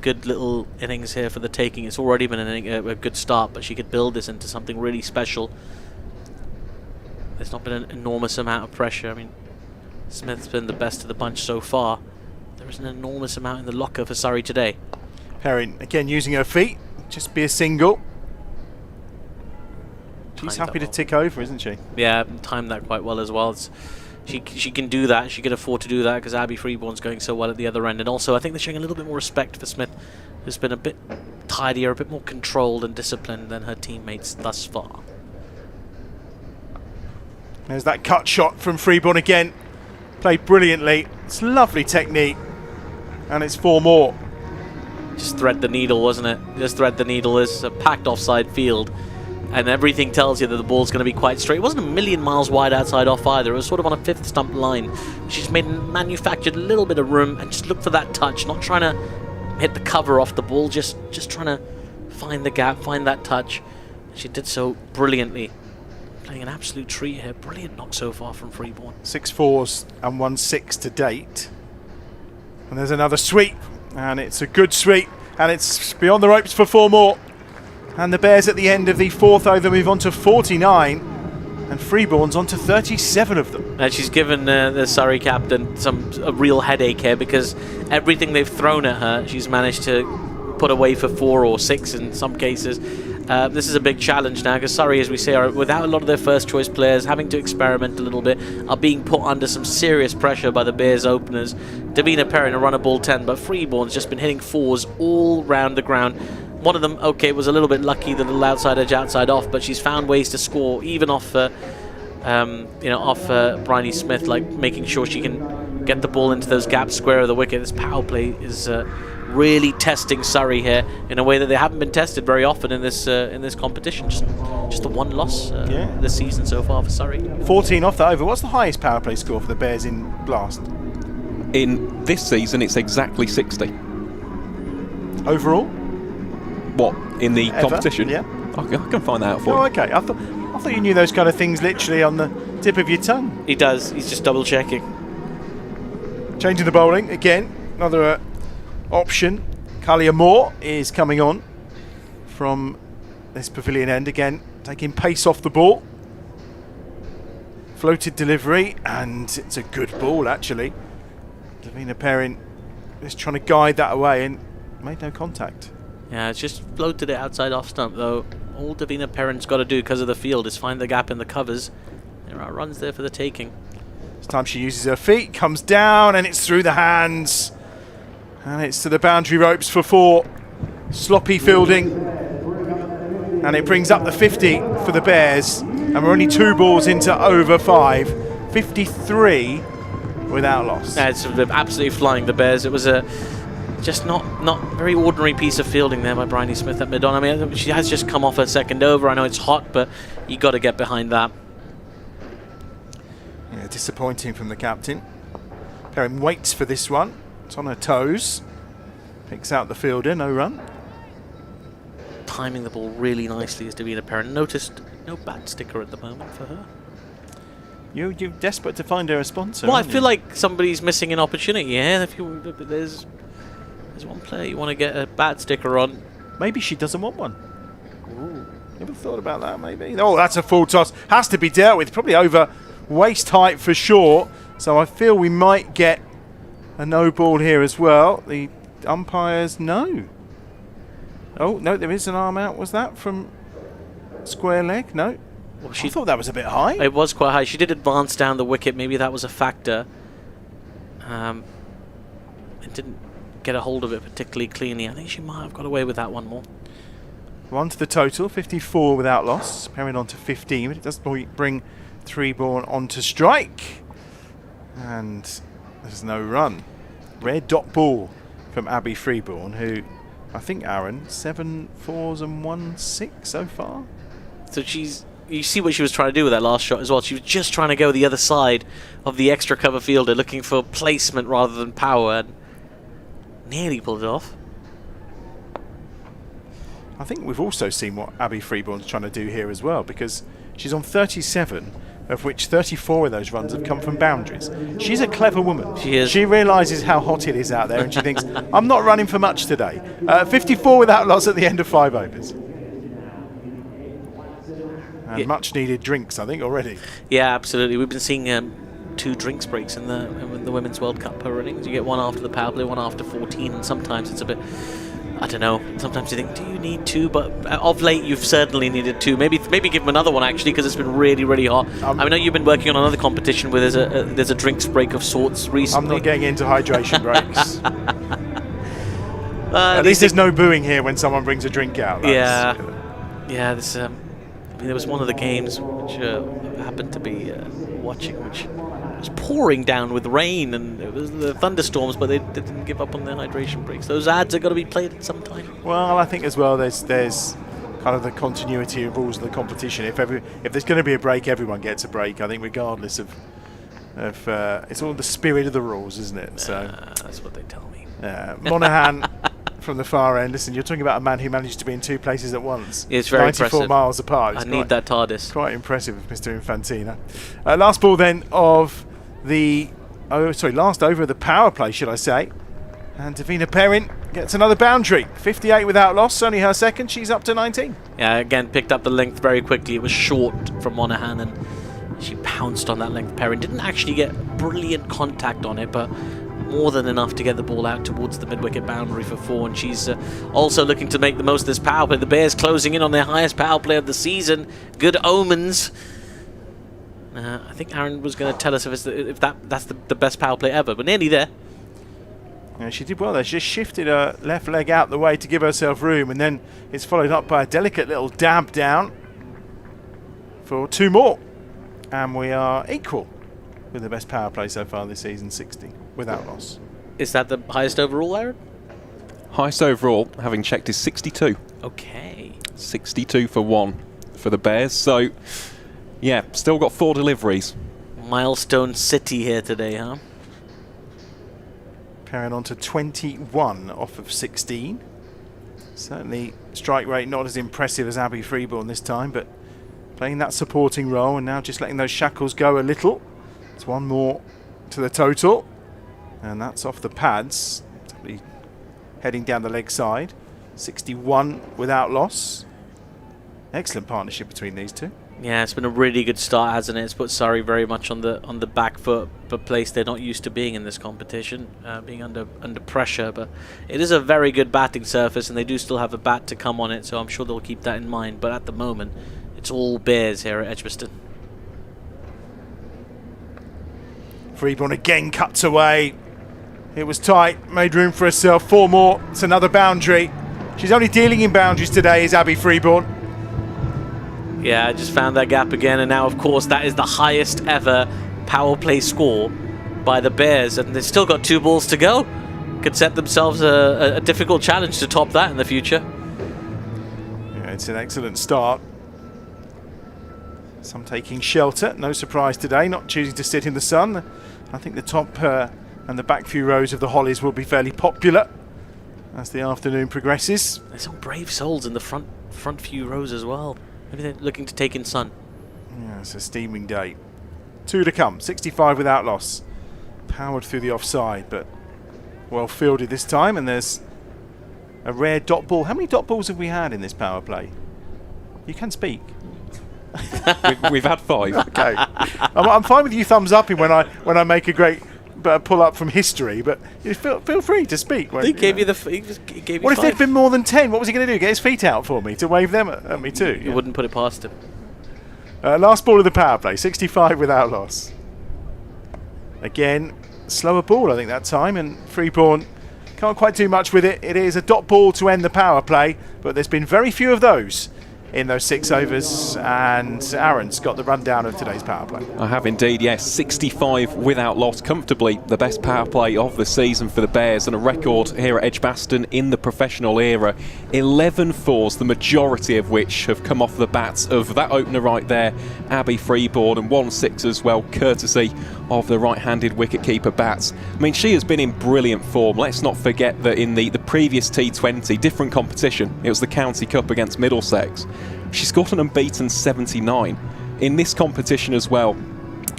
good little innings here for the taking. It's already been a good start, but she could build this into something really special. There's not been an enormous amount of pressure. I mean, Smith's been the best of the bunch so far. There is an enormous amount in the locker for Surrey today. Perin again using her feet. Just be a single. She's happy to tick over, isn't she? Yeah, timed that quite well as well. She can do that. She can afford to do that because Abby Freeborn's going so well at the other end. And also, I think they're showing a little bit more respect for Smith, who's been a bit tidier, a bit more controlled and disciplined than her teammates thus far. There's that cut shot from Freeborn again. Played brilliantly. It's lovely technique. And it's 4 more. Just thread the needle, wasn't it? Just thread the needle. It's a packed offside field. And everything tells you that the ball's going to be quite straight. It wasn't a million miles wide outside off either. It was sort of on a 5th stump line. She's manufactured a little bit of room and just look for that touch. Not trying to hit the cover off the ball. Just trying to find the gap, find that touch. She did so brilliantly. Playing an absolute treat here. Brilliant knock so far from Freeborn. 6 4s and 1 6 to date. And there's another sweep. And it's a good sweep. And it's beyond the ropes for 4 more. And the Bears at the end of the 4th over move on to 49. And Freeborn's on to 37 of them. And she's given the Surrey captain a real headache here, because everything they've thrown at her, she's managed to put away for 4 or 6 in some cases. This is a big challenge now, because Surrey, as we say, are without a lot of their first choice players, having to experiment a little bit, are being put under some serious pressure by the Bears openers. Deina Perin, a run a ball 10, but Freeborn's just been hitting 4s all round the ground. One of them, okay, was a little bit lucky, the little outside edge, outside off, but she's found ways to score, even off Bryony Smith, like making sure she can get the ball into those gaps square of the wicket. This power play is really testing Surrey here in a way that they haven't been tested very often in this competition. Just the 1 loss this season so far for Surrey. 14 off that over. What's the highest power play score for the Bears in Blast? In this season, it's exactly 60. Overall? What, in the competition? Yeah. I can find that out for you. Oh, okay. I thought you knew those kind of things literally on the tip of your tongue. He does. He's just double checking. Changing the bowling again. Another option. Kalia Moore is coming on from this pavilion end again, taking pace off the ball. Floated delivery, and it's a good ball actually. Deina Perin is trying to guide that away and made no contact. Yeah, it's just floated it outside off stump though. All Deina Perin's got to do because of the field is find the gap in the covers. There are runs there for the taking. This time she uses her feet, comes down, and it's through the hands. And it's to the boundary ropes for 4. Sloppy fielding. And it brings up the 50 for the Bears. And we're only 2 balls into over 5. 53 without loss. Yeah, it's absolutely flying the Bears. It was a just not very ordinary piece of fielding there by Bryony Smith at mid-on. I mean, she has just come off her second over. I know it's hot, but you got to get behind that. Yeah, disappointing from the captain. Perin waits for this one. It's on her toes. Picks out the fielder, no run. Timing the ball really nicely is Deina Perin. Noticed no bat sticker at the moment for her. You're desperate to find her a sponsor. Well, I feel like somebody's missing an opportunity here. If there's one player you want to get a bat sticker on. Maybe she doesn't want one. Ooh. Never thought about that, maybe. Oh, that's a full toss. Has to be dealt with. Probably over waist height for sure. So I feel we might get a no ball here as well. The umpires, no. Oh, no, there is an arm out. Was that from square leg? No. Well, I thought that was a bit high. It was quite high. She did advance down the wicket. Maybe that was a factor. It didn't get a hold of it particularly cleanly. I think she might have got away with that one more. 1 to the total, 54 without loss. Perin on to 15, but it does bring Freeborn onto strike. And there's no run. Rare dot ball from Abby Freeborn, who, I think, Aaron, 7 fours and 1 6 so far. So you see what she was trying to do with that last shot as well. She was just trying to go the other side of the extra cover fielder, looking for placement rather than power, and nearly pulled it off. I think we've also seen what Abby Freeborn's trying to do here as well, because she's on 37, of which 34 of those runs have come from boundaries. She's a clever woman. She is. She realises how hot it is out there, and she thinks, I'm not running for much today. 54 without loss at the end of 5 overs. And much needed drinks, I think, already. Yeah, absolutely. We've been seeing 2 drinks breaks in the Women's World Cup per innings. You get one after the power play, one after 14, and sometimes it's a bit, I don't know, sometimes you think, do you need 2? But of late, you've certainly needed 2. Maybe give them another one, actually, because it's been really, really hot. I know you've been working on another competition where there's a drinks break of sorts recently. I'm not getting into hydration breaks. At least there's no booing here when someone brings a drink out. Yeah. This, there was one of the games which happened to be watching, which was pouring down with rain, and it was the thunderstorms, but they didn't give up on their hydration breaks. Those ads are going to be played at some time. Well, I think as well there's kind of the continuity of rules of the competition. If there's going to be a break, everyone gets a break. I think regardless of it's all the spirit of the rules, isn't it? So that's what they tell me. Monaghan from the far end. Listen, you're talking about a man who managed to be in 2 places at once. It's very 94 impressive. miles apart. I need that TARDIS. Quite impressive, Mr. Infantino. Last ball then of the last over of the power play, should I say? And Deina Perin gets another boundary. 58 without loss, only her second. She's up to 19. Yeah, again, picked up the length very quickly. It was short from Monaghan, and she pounced on that length. Perin didn't actually get brilliant contact on it, but more than enough to get the ball out towards the mid-wicket boundary for 4, and she's also looking to make the most of this power play. The Bears closing in on their highest power play of the season. Good omens. I think Aaron was going to tell us if that's the best power play ever, but nearly there. Yeah, she did well there. She just shifted her left leg out the way to give herself room, and then it's followed up by a delicate little dab down for 2 more. And we are equal with the best power play so far this season, 60 without loss. Is that the highest overall, Aaron? Highest overall, having checked, is 62. Okay. 62 for 1 for the Bears. So, yeah, still got 4 deliveries. Milestone City here today, huh? Perin on to 21 off of 16. Certainly strike rate not as impressive as Abby Freeborn this time, but playing that supporting role and now just letting those shackles go a little. It's 1 more to the total, and that's off the pads. Heading down the leg side. 61 without loss. Excellent partnership between these 2. Yeah, it's been a really good start, hasn't it? It's put Surrey very much on the back foot, a place they're not used to being in this competition, being under pressure. But it is a very good batting surface, and they do still have a bat to come on it, so I'm sure they'll keep that in mind. But at the moment, it's all Bears here at EdgBLASTon. Freeborn again cuts away. It was tight, made room for herself. 4 more. It's another boundary. She's only dealing in boundaries today, is Abby Freeborn. Yeah, I just found that gap again, and now, of course, that is the highest ever power play score by the Bears, and they've still got 2 balls to go. Could set themselves a difficult challenge to top that in the future. Yeah, it's an excellent start. Some taking shelter, no surprise today, not choosing to sit in the sun. I think the top and the back few rows of the Hollies will be fairly popular as the afternoon progresses. There's some brave souls in the front few rows as well. Maybe they're looking to take in sun. Yeah, it's a steaming day. 2 to come, 65 without loss. Powered through the offside, but well fielded this time, and there's a rare dot ball. How many dot balls have we had in this power play? You can speak. We've had 5. Okay, I'm fine with you thumbs upping when I make a great pull up from history, but you feel free to speak. He gave you 5. What if there'd been more than 10? What was he going to do? Get his feet out for me to wave them at me too? You wouldn't put it past him. Last ball of the power play, 65 without loss. Again, slower ball I think that time, and Freeborn can't quite do much with it. It is a dot ball to end the power play, but there's been very few of those in those 6 overs, and Aaron's got the rundown of today's power play. I have indeed, yes. 65 without loss, comfortably the best power play of the season for the Bears, and a record here at EdgBLASTon in the professional era. 11 fours, the majority of which have come off the bats of that opener right there, Abby Freeborn, and 1 6 as well, courtesy of the right-handed wicketkeeper bats. I mean, she has been in brilliant form. Let's not forget that in the previous T20, different competition, it was the County Cup against Middlesex. She scored an unbeaten 79. In this competition as well,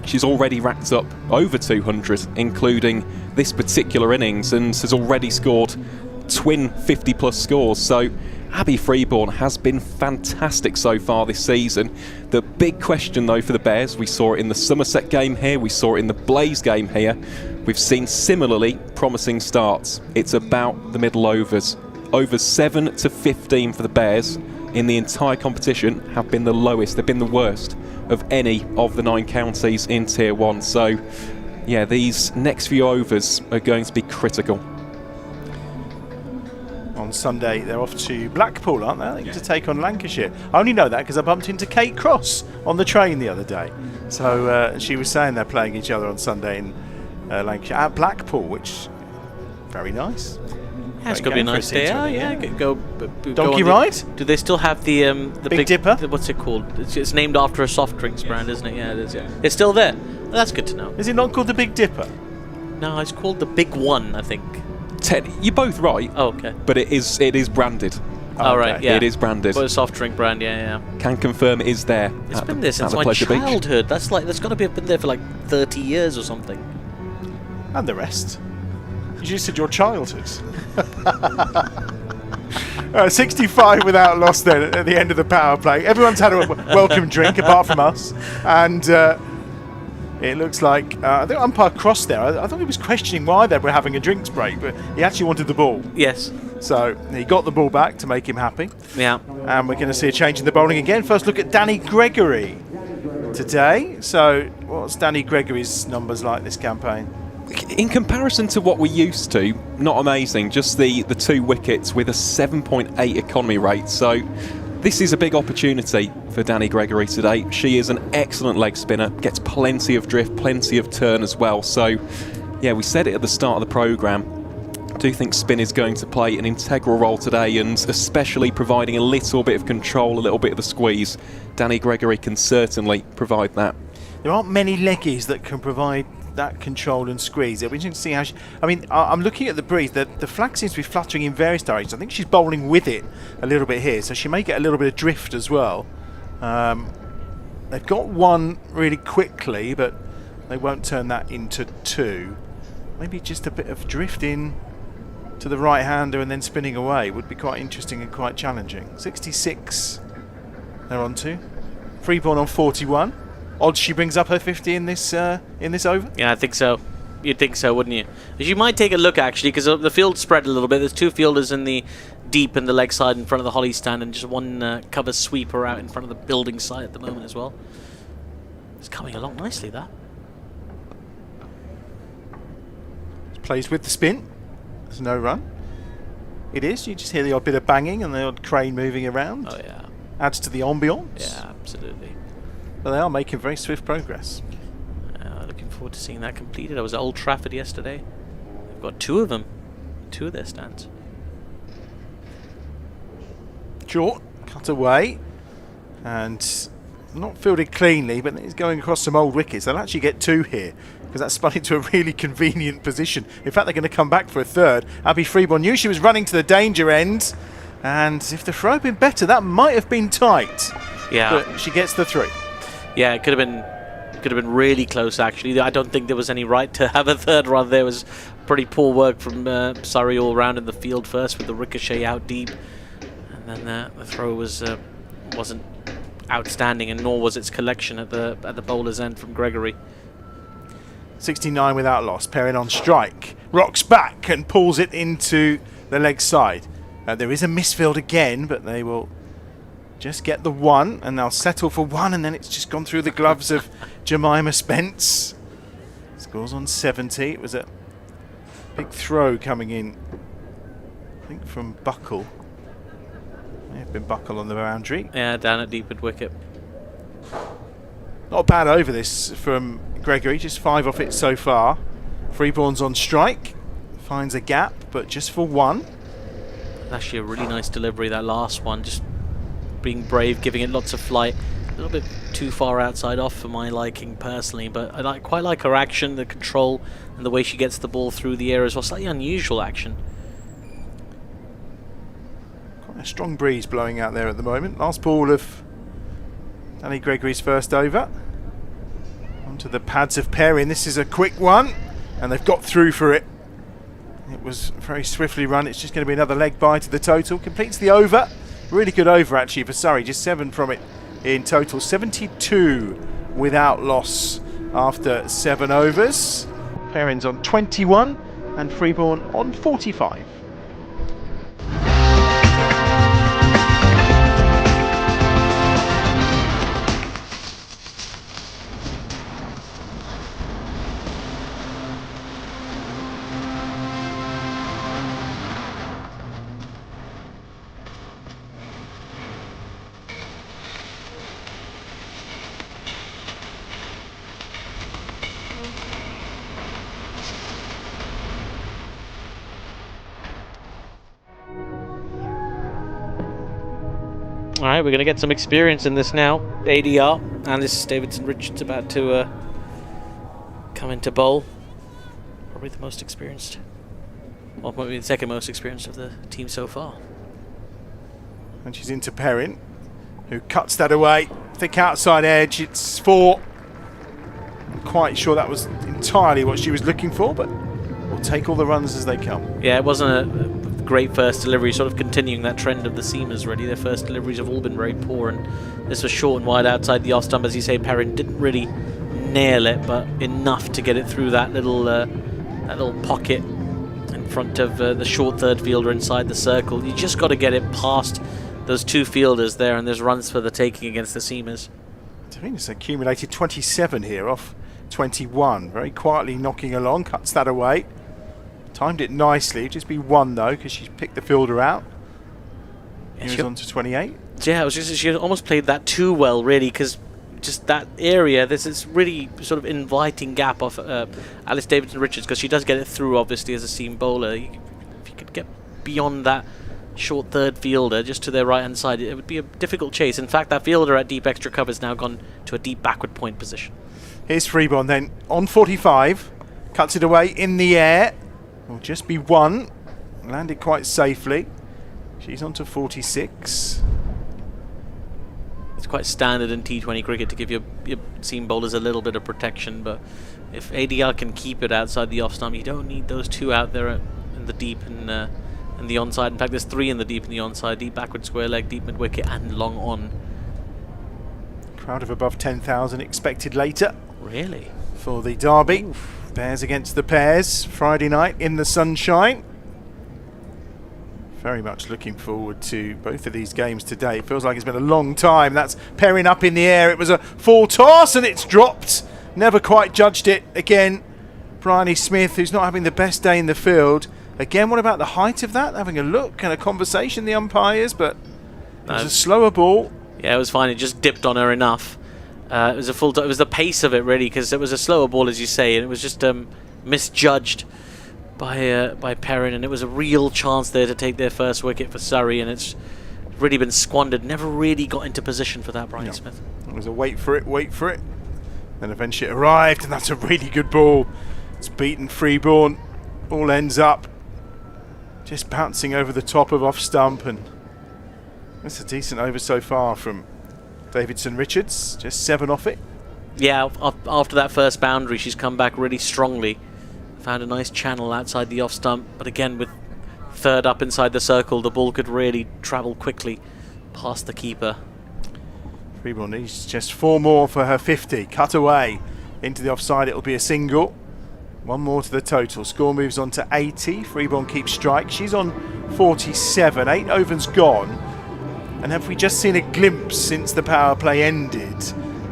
she's already racked up over 200, including this particular innings, and has already scored twin 50-plus scores. So Abby Freeborn has been fantastic so far this season. The big question, though, for the Bears, we saw it in the Somerset game here, we saw it in the Blaze game here. We've seen similarly promising starts. It's about the middle overs. Overs 7 to 15 for the Bears in the entire competition have been the lowest. They've been the worst of any of the 9 counties in Tier 1. So, yeah, these next few overs are going to be critical. On Sunday, they're off to Blackpool, aren't they? I think to take on Lancashire. I only know that because I bumped into Kate Cross on the train the other day. So she was saying they're playing each other on Sunday in Lancashire at Blackpool, which very nice. Yeah, it's going to be a nice day. Oh, yeah. Go Donkey ride? Do they still have the Big Dipper? What's it called? It's named after a soft drinks brand, isn't it? Yeah, it is. Yeah. It's still there. Well, that's good to know. Is it not called the Big Dipper? No, it's called the Big One, I think. Ted, you're both right. Oh, okay. But it is branded. Oh, right, yeah. It is branded. But a soft drink brand, yeah. Can confirm it is there. It's been there since my childhood. That's got to be been there for like 30 years or something. And the rest. You just said your childhood. 65 without loss then at the end of the power play. Everyone's had a welcome drink apart from us. And it looks like I think umpire crossed there. I thought he was questioning why they were having a drinks break, but he actually wanted the ball. Yes. So he got the ball back to make him happy. Yeah. And we're going to see a change in the bowling again. First look at Danny Gregory today. So what's Danny Gregory's numbers like this campaign? In comparison to what we're used to, not amazing. Just the 2 wickets with a 7.8 economy rate. So this is a big opportunity for Danny Gregory today. She is an excellent leg spinner, gets plenty of drift, plenty of turn as well. So, yeah, we said it at the start of the programme. I do think spin is going to play an integral role today, and especially providing a little bit of control, a little bit of the squeeze. Danny Gregory can certainly provide that. There aren't many leggies that can provide that control and squeeze. It'll be interesting to see how she... I mean, I'm looking at the breeze. The flag seems to be fluttering in various directions. I think she's bowling with it a little bit here, so she may get a little bit of drift as well. They've got 1 really quickly, but they won't turn that into 2. Maybe just a bit of drift in to the right-hander and then spinning away would be quite interesting and quite challenging. 66 they're on to. Freeborn on 41. Odds she brings up her 50 in this over? Yeah, I think so. You'd think so, wouldn't you? But you might take a look, actually, because the field spread a little bit. There's 2 fielders in the deep in the leg side in front of the Holly stand, and just 1 cover sweeper out in front of the building side at the moment as well. It's coming along nicely, that. Plays with the spin. There's no run. It is. You just hear the odd bit of banging and the odd crane moving around. Oh, yeah. Adds to the ambience. Yeah, absolutely. But they are making very swift progress. Looking forward to seeing that completed. I was at Old Trafford yesterday. They've got 2 of them. 2 of their stands. Short, cut away. And not fielded cleanly, but he's going across some old wickets. They'll actually get 2 here, because that's spun into a really convenient position. In fact, they're going to come back for a 3rd. Abby Freeborn knew she was running to the danger end. And if the throw had been better, that might have been tight. Yeah. But she gets the 3. Yeah, it could have been really close, actually. I don't think there was any right to have a 3rd run. There was pretty poor work from Surrey all round in the field first, with the ricochet out deep, and then the throw wasn't outstanding, and nor was its collection at the bowler's end from Gregory. 69 without loss. Perin on strike, rocks back and pulls it into the leg side. There is a misfield again, but they will just get the 1, and they'll settle for 1, and then it's just gone through the gloves of Jemima Spence. Scores on 70. It was a big throw coming in I think from Buckle. May have been Buckle on the boundary. Yeah, down at deep mid-wicket. Not a bad over this from Gregory, just 5 off it so far. Freeborn's on strike, finds a gap, but just for 1. Actually a really nice delivery, that last one, just being brave, giving it lots of flight. A little bit too far outside off for my liking personally, but I quite like her action, the control, and the way she gets the ball through the air as well. Slightly unusual action. Quite a strong breeze blowing out there at the moment. Last ball of Danny Gregory's first over. Onto the pads of Perin. This is a quick one, and they've got through for it. It was very swiftly run. It's just going to be another leg bye to the total. Completes the over. Really good over actually for Surrey. Just 7 from it in total. 72 without loss after 7 overs. Perin's on 21 and Freeborn on 45. Alright, we're going to get some experience in this now. ADR, and this is Davidson Richards about to come into bowl. Probably the most experienced. Well, probably the second most experienced of the team so far. And she's into Perin, who cuts that away. Thick outside edge, it's 4. I'm quite sure that was entirely what she was looking for, but we'll take all the runs as they come. Yeah, it wasn't a great first delivery, sort of continuing that trend of the seamers really. Their first deliveries have all been very poor, and this was short and wide outside the off stump. As you say, Perin didn't really nail it, but enough to get it through that little pocket in front of the short third fielder inside the circle. You just got to get it past those 2 fielders there, and there's runs for the taking against the seamers. Davina's accumulated 27 here off 21. Very quietly knocking along, cuts that away. Timed it nicely, just be 1 though, because she picked the fielder out. He was on to 28. Yeah, it was just, she almost played that too well, really, because just that area, there's this really sort of inviting gap off Alice Davidson Richards, because she does get it through, obviously, as a seam bowler. If you could get beyond that short third fielder, just to their right-hand side, it would be a difficult chase. In fact, that fielder at deep extra cover has now gone to a deep backward point position. Here's Freeborn then, on 45. Cuts it away in the air. Will just be 1. Landed quite safely. She's on to 46. It's quite standard in T20 cricket to give your seam bowlers a little bit of protection, but if ADR can keep it outside the off stump, you don't need those 2 out there in the deep and the onside. In fact, there's 3 in the deep and the onside: deep backward square leg, deep mid wicket, and long on. Crowd of above 10,000 expected later. Really? For the derby. Oof. Pairs against the pairs, Friday night in the sunshine. Very much looking forward to both of these games today. It feels like it's been a long time. That's Perin up in the air. It was a full toss and it's dropped. Never quite judged it. Again, Bryony Smith, who's not having the best day in the field. Again, what about the height of that? Having a look and a conversation, the umpires, but it was a slower ball. Yeah, it was fine. It just dipped on her enough. It was a full. It was the pace of it really, because it was a slower ball, as you say, and it was just misjudged by Perin, and it was a real chance there to take their first wicket for Surrey, and it's really been squandered. Never really got into position for that, Bryony Smith. It was a wait for it. Then eventually it arrived, and that's a really good ball. It's beaten Freeborn. All ends up just bouncing over the top of off stump, and that's a decent over so far from Davidson Richards, just 7 off it. Yeah, after that first boundary, she's come back really strongly. Found a nice channel outside the off stump, but again, with 3rd up inside the circle, the ball could really travel quickly past the keeper. Freeborn needs just 4 more for her 50. Cut away into the offside, it'll be a single. 1 more to the total. Score moves on to 80. Freeborn keeps strike. She's on 47. 8 overs gone. And have we just seen a glimpse since the power play ended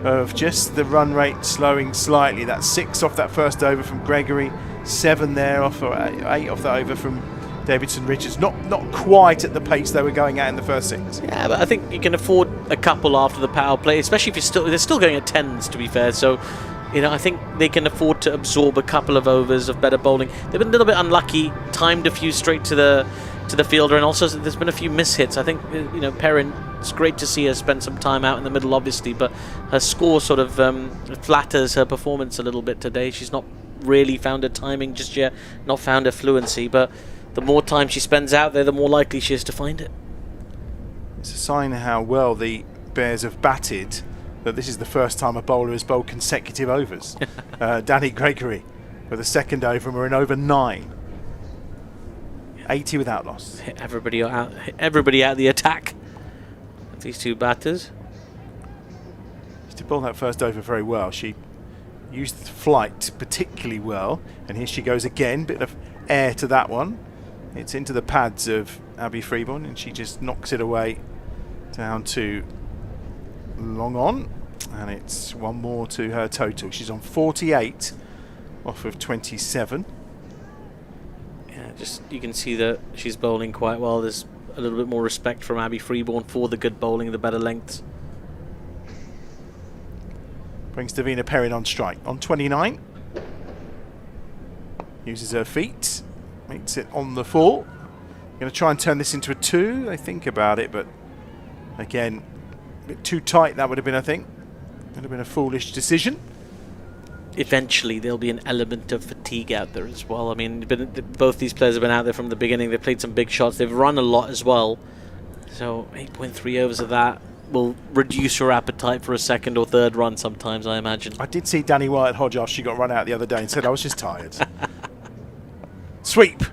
of just the run rate slowing slightly? That's 6 off that first over from Gregory, 7 there off, or 8 off that over from Davidson Richards. Not quite at the pace they were going at in the first 6. Yeah, but I think you can afford a couple after the power play, especially if they're still going at 10s, to be fair. So, I think they can afford to absorb a couple of overs of better bowling. They've been a little bit unlucky, timed a few straight to the fielder, and also there's been a few mishits. I think Perin, it's great to see her spend some time out in the middle, obviously, but her score sort of flatters her performance a little bit today. She's not really found her timing just yet, not found her fluency, but the more time she spends out there, the more likely she is to find it. It's a sign of how well the Bears have batted that this is the first time a bowler has bowled consecutive overs. Danny Gregory with a second over, and we're in over 9. 80 without loss. Hit everybody out the attack. These two batters. She did bowl that first over very well. She used the flight particularly well, and here she goes again. Bit of air to that one. It's into the pads of Abby Freeborn, and she just knocks it away down to long on, and it's 1 more to her total. She's on 48 off of 27. Yeah, just you can see that she's bowling quite well. There's a little bit more respect from Abby Freeborn for the good bowling, the better lengths. Brings Deina Perin on strike on 29. Uses her feet. Makes it on the fall. Going to try and turn this into a 2. They think about it, but again, a bit too tight. That would have been, I think, would have been a foolish decision. Eventually, there'll be an element of fatigue out there as well. I mean, both these players have been out there from the beginning. They've played some big shots. They've run a lot as well. So 8.3 overs of that will reduce your appetite for a second or third run sometimes, I imagine. I did see Danny Wyatt-Hodge after she got run out the other day and said, I was just tired. Sweep.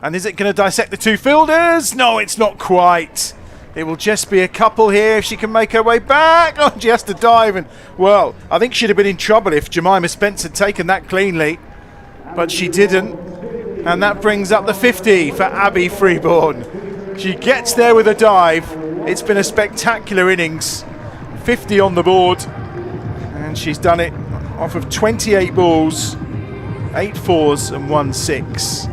And is it going to dissect the 2 fielders? No, it's not quite. It will just be a couple here if she can make her way back. Oh, she has to dive. And, well, I think she'd have been in trouble if Jemima Spence had taken that cleanly. But she didn't. And that brings up the 50 for Abby Freeborn. She gets there with a dive. It's been a spectacular innings. 50 on the board. And she's done it off of 28 balls. 8 4s and 1 6.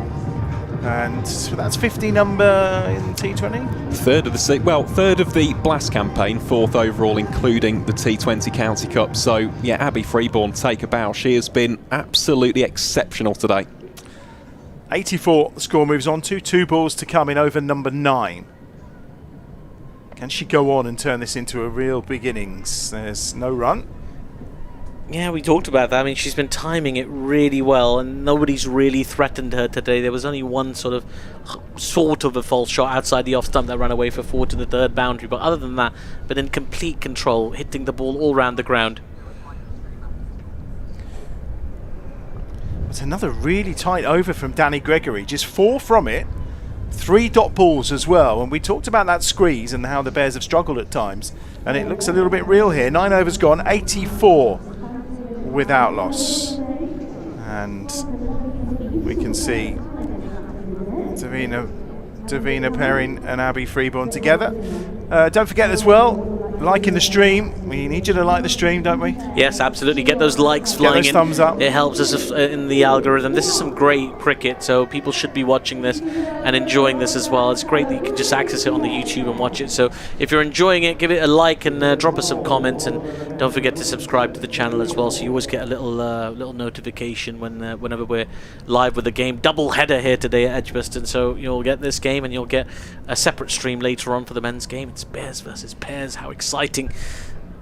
And so that's 50 number in T20. Third of the Blast campaign, 4th overall, including the T20 County Cup. So yeah, Abby Freeborn, take a bow. She has been absolutely exceptional today. 84 the score moves on to. 2 balls to come in over number 9. Can she go on and turn this into a real big innings? There's no run. Yeah, we talked about that. I mean, she's been timing it really well, and nobody's really threatened her today. There was only one sort of a false shot outside the off stump that ran away for 4 to the 3rd boundary. But other than that, been in complete control, hitting the ball all round the ground. It's another really tight over from Danny Gregory. Just 4 from it. 3 dot balls as well. And we talked about that squeeze and how the Bears have struggled at times. And it looks a little bit real here. 9 overs gone, 84 without loss. And we can see Deina Perin and Abby Freeborn together. Don't forget as well, liking the stream. We need you to like the stream, don't we? Yes, absolutely. Get those likes flying those in. Thumbs up. It helps us in the algorithm. This is some great cricket, so people should be watching this and enjoying this as well. It's great that you can just access it on the YouTube and watch it. So if you're enjoying it, give it a like and drop us some comments, and don't forget to subscribe to the channel as well, so you always get a little notification whenever we're live with the game. Double header here today at EdgBLASTon, so you'll get this game and you'll get a separate stream later on for the men's game. It's Bears versus Pairs. How exciting.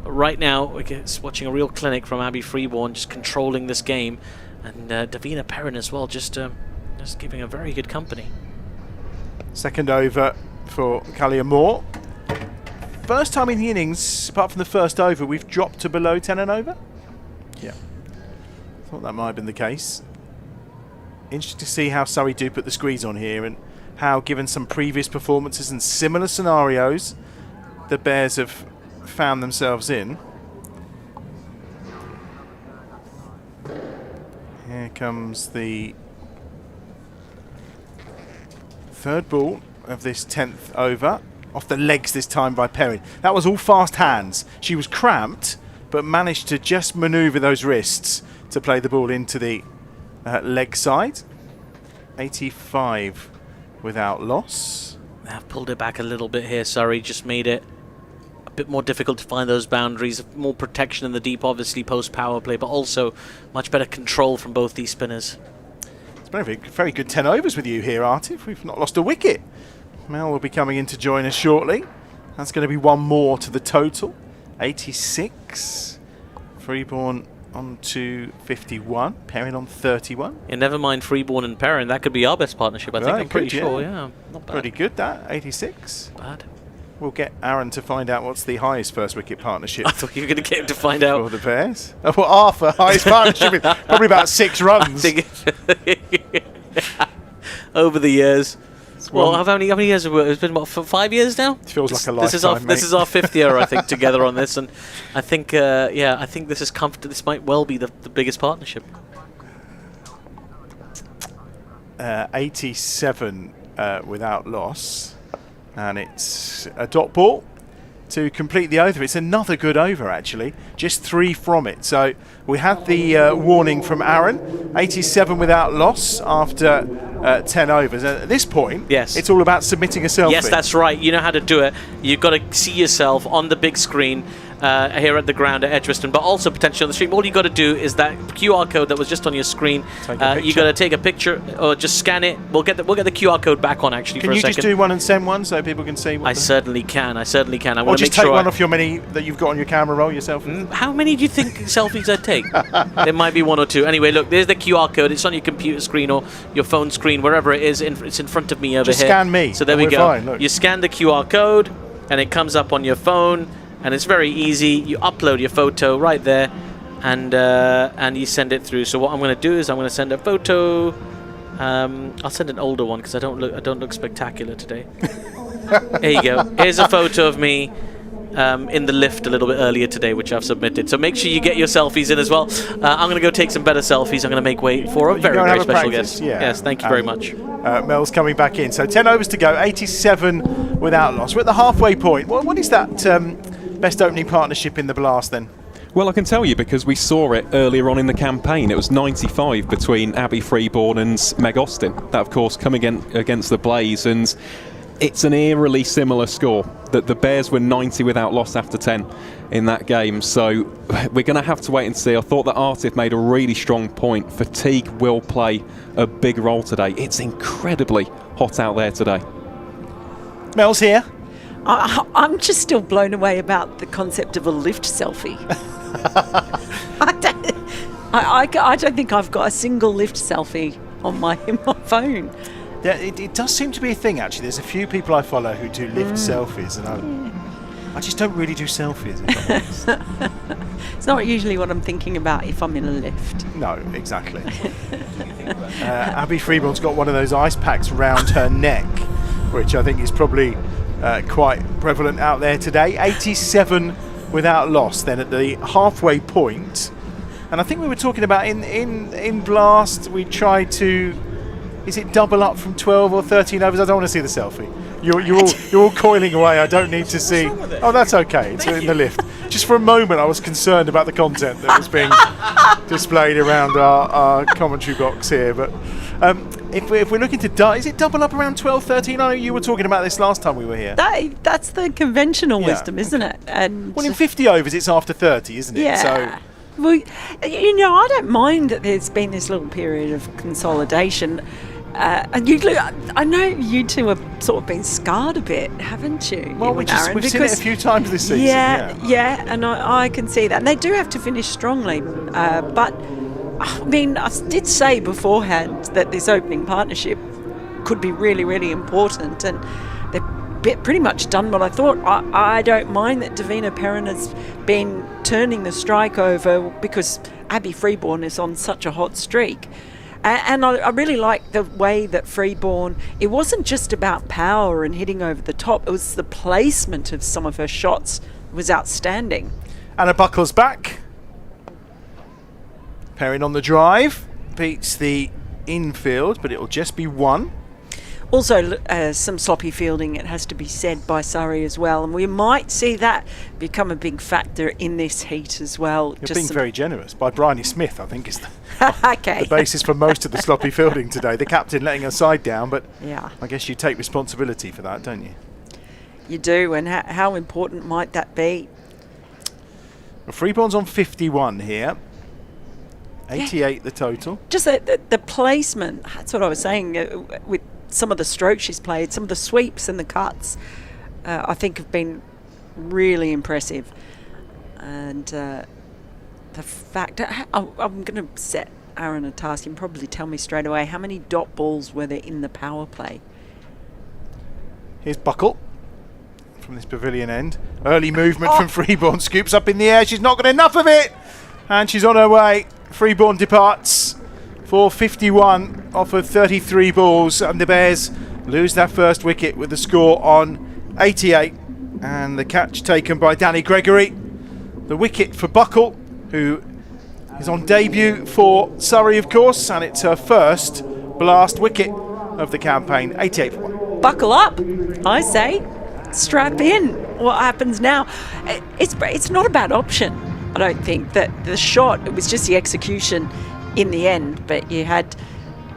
But right now we're watching a real clinic from Abby Freeborn, just controlling this game, and Deina Perin as well, just giving a very good company. Second over for Callia Moore. First time in the innings, apart from the first over, we've dropped to below 10 and over. Yeah, thought that might have been the case. Interesting to see how Surrey do put the squeeze on here, and how, given some previous performances and similar scenarios, the Bears have found themselves in. Here comes the 3rd ball of this 10th over. Off the legs this time by Perin. That was all fast hands. She was cramped, but managed to just manoeuvre those wrists to play the ball into the leg side. 85 without loss. I've pulled it back a little bit here, Surrey. Just made it a bit more difficult to find those boundaries. More protection in the deep, obviously, post-power play, but also much better control from both these spinners. It's been a very good 10 overs with you here, Artif. We've not lost a wicket. Mel will be coming in to join us shortly. That's going to be one more to the total. 86. Freeborn on to 51. Perin on 31. Yeah, never mind Freeborn and Perin. That could be our best partnership, I think. I'm pretty sure, yeah. Not bad. Pretty good, that. 86. Bad. We'll get Aaron to find out what's the highest first wicket partnership. I thought you were going to get him to find out. For the pairs. Oh, well, Arthur, highest partnership, probably about 6 runs. Over the years. Well, how many years have it's been? About 5 years now. It feels like a lifetime. This is our 5th year, I think, together on this, and I think, I think this is This might well be the biggest partnership. 87 without loss, and it's a dot ball to complete the over. It's another good over, actually. Just 3 from it. So we had the warning from Aaron. 87 without loss after 10 overs. And at this point, yes, it's all about submitting a selfie. Yes, that's right. You know how to do it. You've got to see yourself on the big screen here at the ground at EdgBLASTon, but also potentially on the stream. All you got to do is that QR code that was just on your screen. You got to take a picture or just scan it. We'll get the QR code back on actually. Can for a you second. just do one and send one so people can see? I certainly can. I certainly can. I or want to just make take sure one off your many that you've got on your camera roll yourself. How many do you think selfies I'd take? There might be 1 or 2. Anyway, look, there's the QR code. It's on your computer screen or your phone screen, wherever it is. It's in front of me over just here. Scan me. So there we go. Fine, you scan the QR code, and it comes up on your phone. And it's very easy. You upload your photo right there, and you send it through. So what I'm going to do is I'm going to send a photo. I'll send an older one because I don't look spectacular today. There you go. Here's a photo of me in the lift a little bit earlier today, which I've submitted. So make sure you get your selfies in as well. I'm going to go take some better selfies. I'm going to make way for a very, very special guest. Yeah. Yes, thank you very much. Mel's coming back in. So 10 overs to go. 87 without loss. We're at the halfway point. What is that best opening partnership in the Blast then? Well, I can tell you because we saw it earlier on in the campaign. It was 95 between Abby Freeborn and Meg Austin. That, of course, come against the Blaze, and it's an eerily similar score. That the Bears were 90 without loss after 10 in that game. So we're going to have to wait and see. I thought that Artif made a really strong point. Fatigue will play a big role today. It's incredibly hot out there today. Mel's here. I'm just still blown away about the concept of a lift selfie. I don't think I've got a single lift selfie on my phone. Yeah, it does seem to be a thing, actually. There's a few people I follow who do lift selfies, and I just don't really do selfies. It's not usually what I'm thinking about if I'm in a lift. No, exactly. Abby Freeborn's got one of those ice packs round her neck, which I think is probably quite prevalent out there today. 87 without loss then at the halfway point. And I think we were talking about in Blast, we tried to, is it double up from 12 or 13 overs? I don't want to see the selfie. You're all coiling away. I don't need to see. Oh, that's okay. It's in the lift. Just for a moment, I was concerned about the content that was being displayed around our commentary box here. But if we're looking to is it double up around 12, 13? I know you were talking about this last time we were here. That's the conventional wisdom, isn't it? And well, in 50 overs, it's after 30, isn't it? Yeah. So. Well, I don't mind that there's been this little period of consolidation. And I know you two have sort of been scarred a bit, haven't you? Well, we've seen it a few times this season. Yeah, and I can see that. And they do have to finish strongly. But, I mean, I did say beforehand that this opening partnership could be really, really important. And they've pretty much done what I thought. I don't mind that Deina Perin has been turning the strike over because Abby Freeborn is on such a hot streak. And I really like the way that Freeborn, it wasn't just about power and hitting over the top, it was the placement of some of her shots was outstanding. Anna Buckle's back. Perin on the drive, beats the infield, but it'll just be 1. Also, some sloppy fielding, it has to be said, by Surrey as well. And we might see that become a big factor in this heat as well. You're being very generous. By Bryony Smith, I think, is the okay. basis for most of the sloppy fielding today. The captain letting her side down, but yeah, I guess you take responsibility for that, don't you? You do, and how important might that be? Well, Freeborn's on 51 here. 88 the total. Just the placement, that's what I was saying, with some of the strokes she's played, some of the sweeps and the cuts, I think have been really impressive. And the fact, I'm going to set Aaron a task. You can probably tell me straight away, how many dot balls were there in the power play? Here's Buckle from this pavilion end. Early movement from Freeborn, scoops up in the air. She's not got enough of it, and she's on her way. Freeborn departs for 51 off of 33 balls, and the Bears lose that first wicket with the score on 88, and the catch taken by Danny Gregory. The wicket for Buckle, who is on debut for Surrey, of course, and it's her first blast wicket of the campaign. 88 for 1. Buckle up, I say. Strap in. What happens now? It's not a bad option. I don't think that the shot, it was just the execution in the end, but you had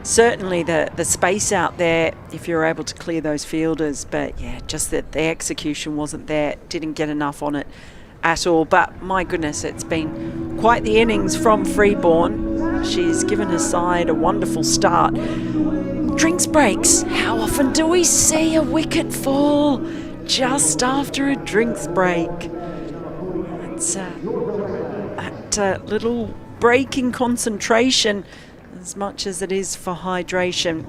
certainly the space out there if you're able to clear those fielders, but yeah, just that the execution wasn't there, didn't get enough on it at all. But my goodness, it's been quite the innings from Freeborn. She's given her side a wonderful start. Drinks breaks. How often do we see a wicket fall just after a drinks break? It's that little break in concentration as much as it is for hydration.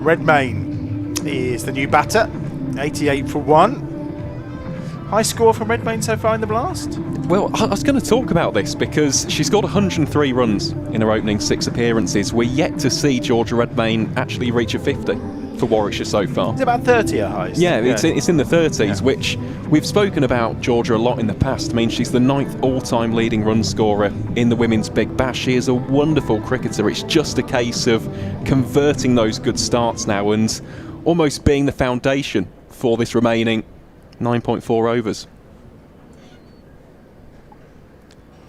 Redmayne is the new batter. 88 for 1. High score from Redmayne so far in the blast? Well, I was going to talk about this because she's got 103 runs in her opening 6 appearances. We're yet to see Georgia Redmayne actually reach a 50 for Warwickshire so far. It's about 30 her highest. Yeah, it's in the 30s, which we've spoken about Georgia a lot in the past. I mean, she's the 9th all-time leading run scorer in the Women's Big Bash. She is a wonderful cricketer. It's just a case of converting those good starts now and almost being the foundation for this remaining 9.4 overs.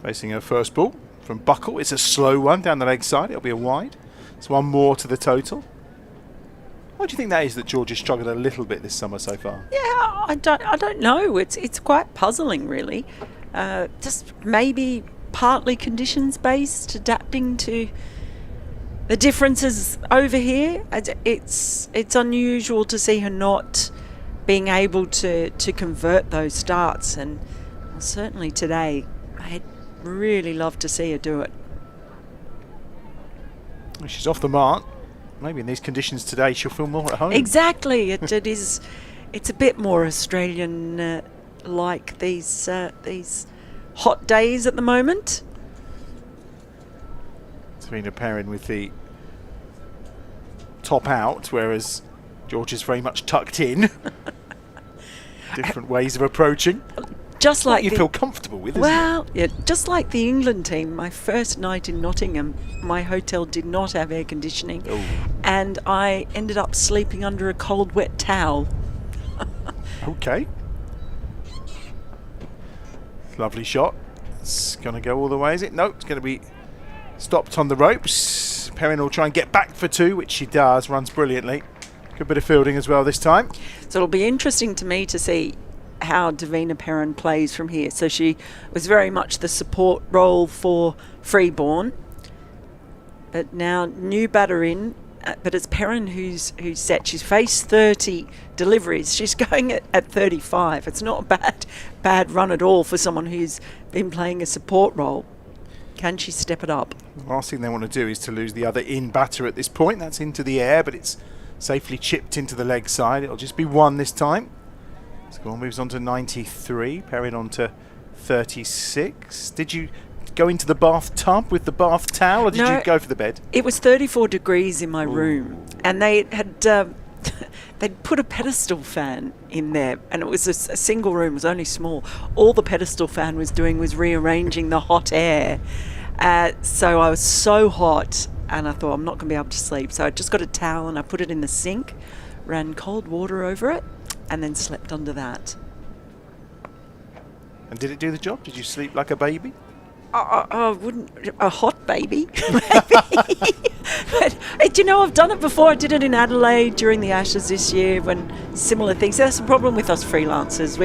Facing her first ball from Buckle. It's a slow one down the leg side. It'll be a wide. It's one more to the total. Why do you think that is that Georgia struggled a little bit this summer so far? Yeah, I don't know. It's quite puzzling, really. Just maybe partly conditions based, adapting to the differences over here. It's unusual to see her not being able to convert those starts, and certainly today I'd really love to see her do it. She's off the mark. Maybe in these conditions today she'll feel more at home. Exactly. It is. It's a bit more Australian like these hot days at the moment. Deina Perin with the top out, whereas Georgia's very much tucked in. Different ways of approaching. Just like you feel comfortable with, isn't well, yeah, just like the England team. My first night in Nottingham, my hotel did not have air conditioning, and I ended up sleeping under a cold, wet towel. Okay. Lovely shot. It's going to go all the way, is it? No, it's going to be stopped on the ropes. Perin will try and get back for 2, which she does. Runs brilliantly. Good bit of fielding as well this time. So it'll be interesting to me to see how Deina Perin plays from here. So she was very much the support role for Freeborn, but now new batter in, but it's Perin who's set. She's faced 30 deliveries. She's going at 35. It's not a bad run at all for someone who's been playing a support role. Can she step it up? The last thing they want to do is to lose the other in batter at this point. That's into the air, but it's safely chipped into the leg side. It'll just be 1 this time. Score moves on to 93. Perin on to 36. Did you go into the bathtub with the bath towel, or did you go for the bed? It was 34 degrees in my room, and they had they'd put a pedestal fan in there, and it was a single room. It was only small. All the pedestal fan was doing was rearranging the hot air. So I was so hot, and I thought I'm not going to be able to sleep. So I just got a towel and I put it in the sink, ran cold water over it, and then slept under that. And did it do the job? Did you sleep like a baby? I wouldn't, a hot baby, maybe. But, do you know, I've done it before. I did it in Adelaide during the Ashes this year when similar things. That's the problem with us freelancers.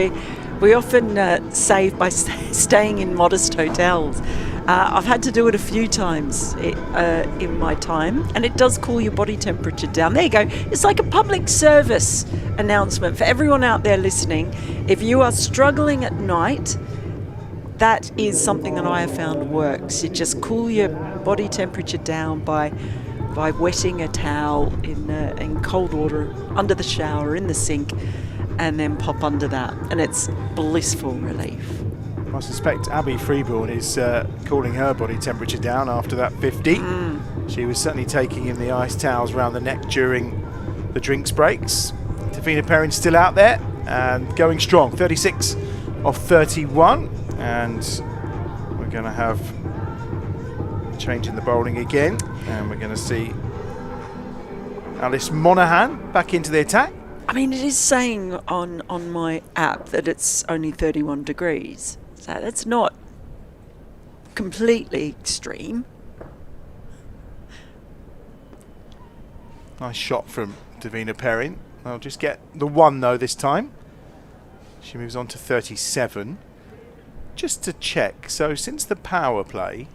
We often save by staying in modest hotels. I've had to do it a few times in my time, and it does cool your body temperature down. There you go. It's like a public service announcement for everyone out there listening. If you are struggling at night, that is something that I have found works. You just cool your body temperature down by wetting a towel in cold water under the shower in the sink, and then pop under that, and it's blissful relief. I suspect Abby Freeborn is cooling her body temperature down after that 50. She was certainly taking in the ice towels around the neck during the drinks breaks. Deina Perin still out there and going strong, 36 of 31. And we're going to have a change in the bowling again, and we're going to see Alice Monaghan back into the attack. I mean, it is saying on my app that it's only 31 degrees, so that's not completely extreme. Nice shot from Deina Perin. I'll just get the one though this time. She moves on to 37. Just to check, so since the power play,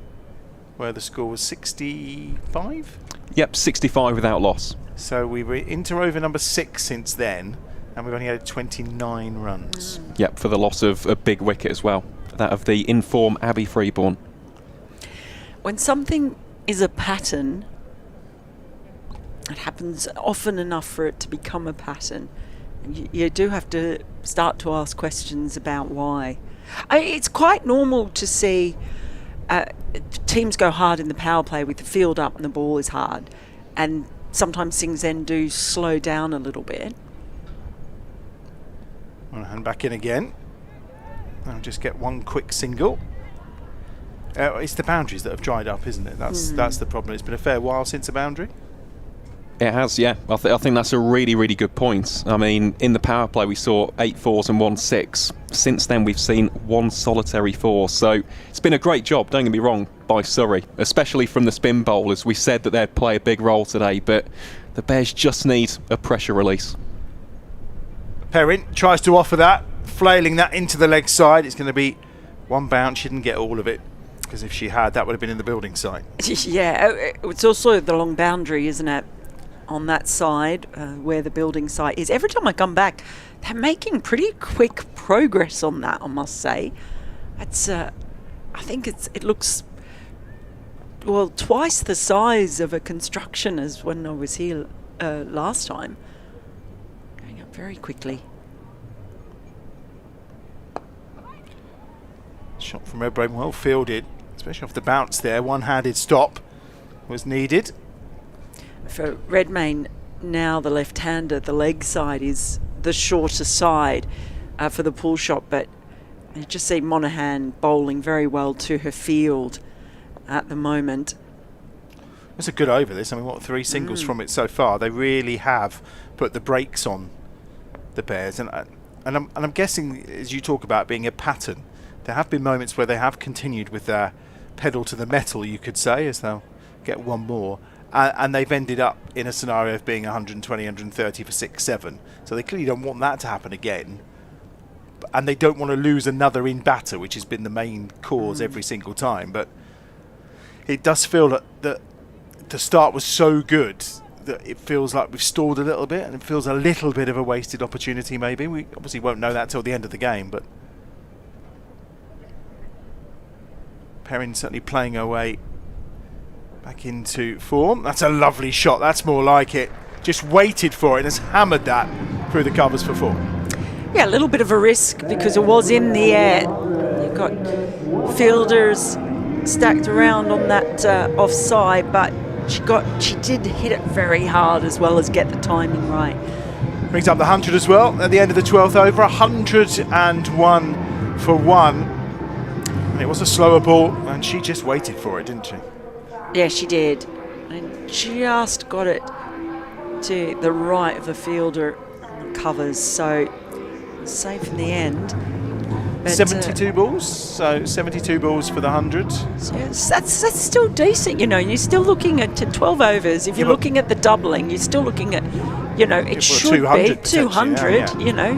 where the score was 65? Yep, 65 without loss. So we were into over number 6 since then, and we've only had 29 runs. Yep, for the loss of a big wicket as well. That of the in-form Abby Freeborn. When something is a pattern, it happens often enough for it to become a pattern. You do have to start to ask questions about why. It's quite normal to see teams go hard in the power play with the field up and the ball is hard, and sometimes things then do slow down a little bit. I'll hand back in again. I'll just get one quick single. It's the boundaries that have dried up, isn't it? That's the problem. It's been a fair while since a boundary. It has, yeah. I think that's a really, really good point. I mean, in the power play we saw 8 fours and 1 6. Since then we've seen 1 solitary 4. So it's been a great job, don't get me wrong, by Surrey, especially from the spin bowlers. We said that they'd play a big role today, but the Bears just need a pressure release. Perin tries to offer that, flailing that into the leg side. It's going to be one bounce. She didn't get all of it, because if she had, that would have been in the building side. Yeah, it's also the long boundary, isn't it? On that side where the building site is. Every time I come back, they're making pretty quick progress on that, I must say. It's I think it looks, well, twice the size of a construction as when I was here last time. Going up very quickly. Shot from Redbrain, well fielded, especially off the bounce there. One-handed stop was needed. For Redmayne, now the left-hander, the leg side is the shorter side for the pull shot, but you just see Monaghan bowling very well to her field at the moment. It's a good over this. I mean, what, 3 singles from it so far? They really have put the brakes on the Bears, and I'm guessing, as you talk about being a pattern, there have been moments where they have continued with their pedal to the metal, you could say, as they'll get one more. And they've ended up in a scenario of being 120, 130 for 6-7. So they clearly don't want that to happen again. And they don't want to lose another in batter, which has been the main cause every single time. But it does feel that the start was so good that it feels like we've stalled a little bit, and it feels a little bit of a wasted opportunity maybe. We obviously won't know that till the end of the game, but Perin certainly playing her way back into form. That's a lovely shot. That's more like it. Just waited for it and has hammered that through the covers for 4. Yeah, a little bit of a risk because it was in the air. You've got fielders stacked around on that offside, but she did hit it very hard as well as get the timing right. Brings up the 100 as well at the end of the 12th over. 101 for 1. And it was a slower ball, and she just waited for it, didn't she? Yeah, she did. and just got it to the right of the fielder on the covers, so safe in the end. But, 72 balls, so 72 balls for the 100. Yes, that's still decent, you know. You're still looking at 12 overs. If you're looking at the doubling, you're still looking at, you know, it should be 200. You know.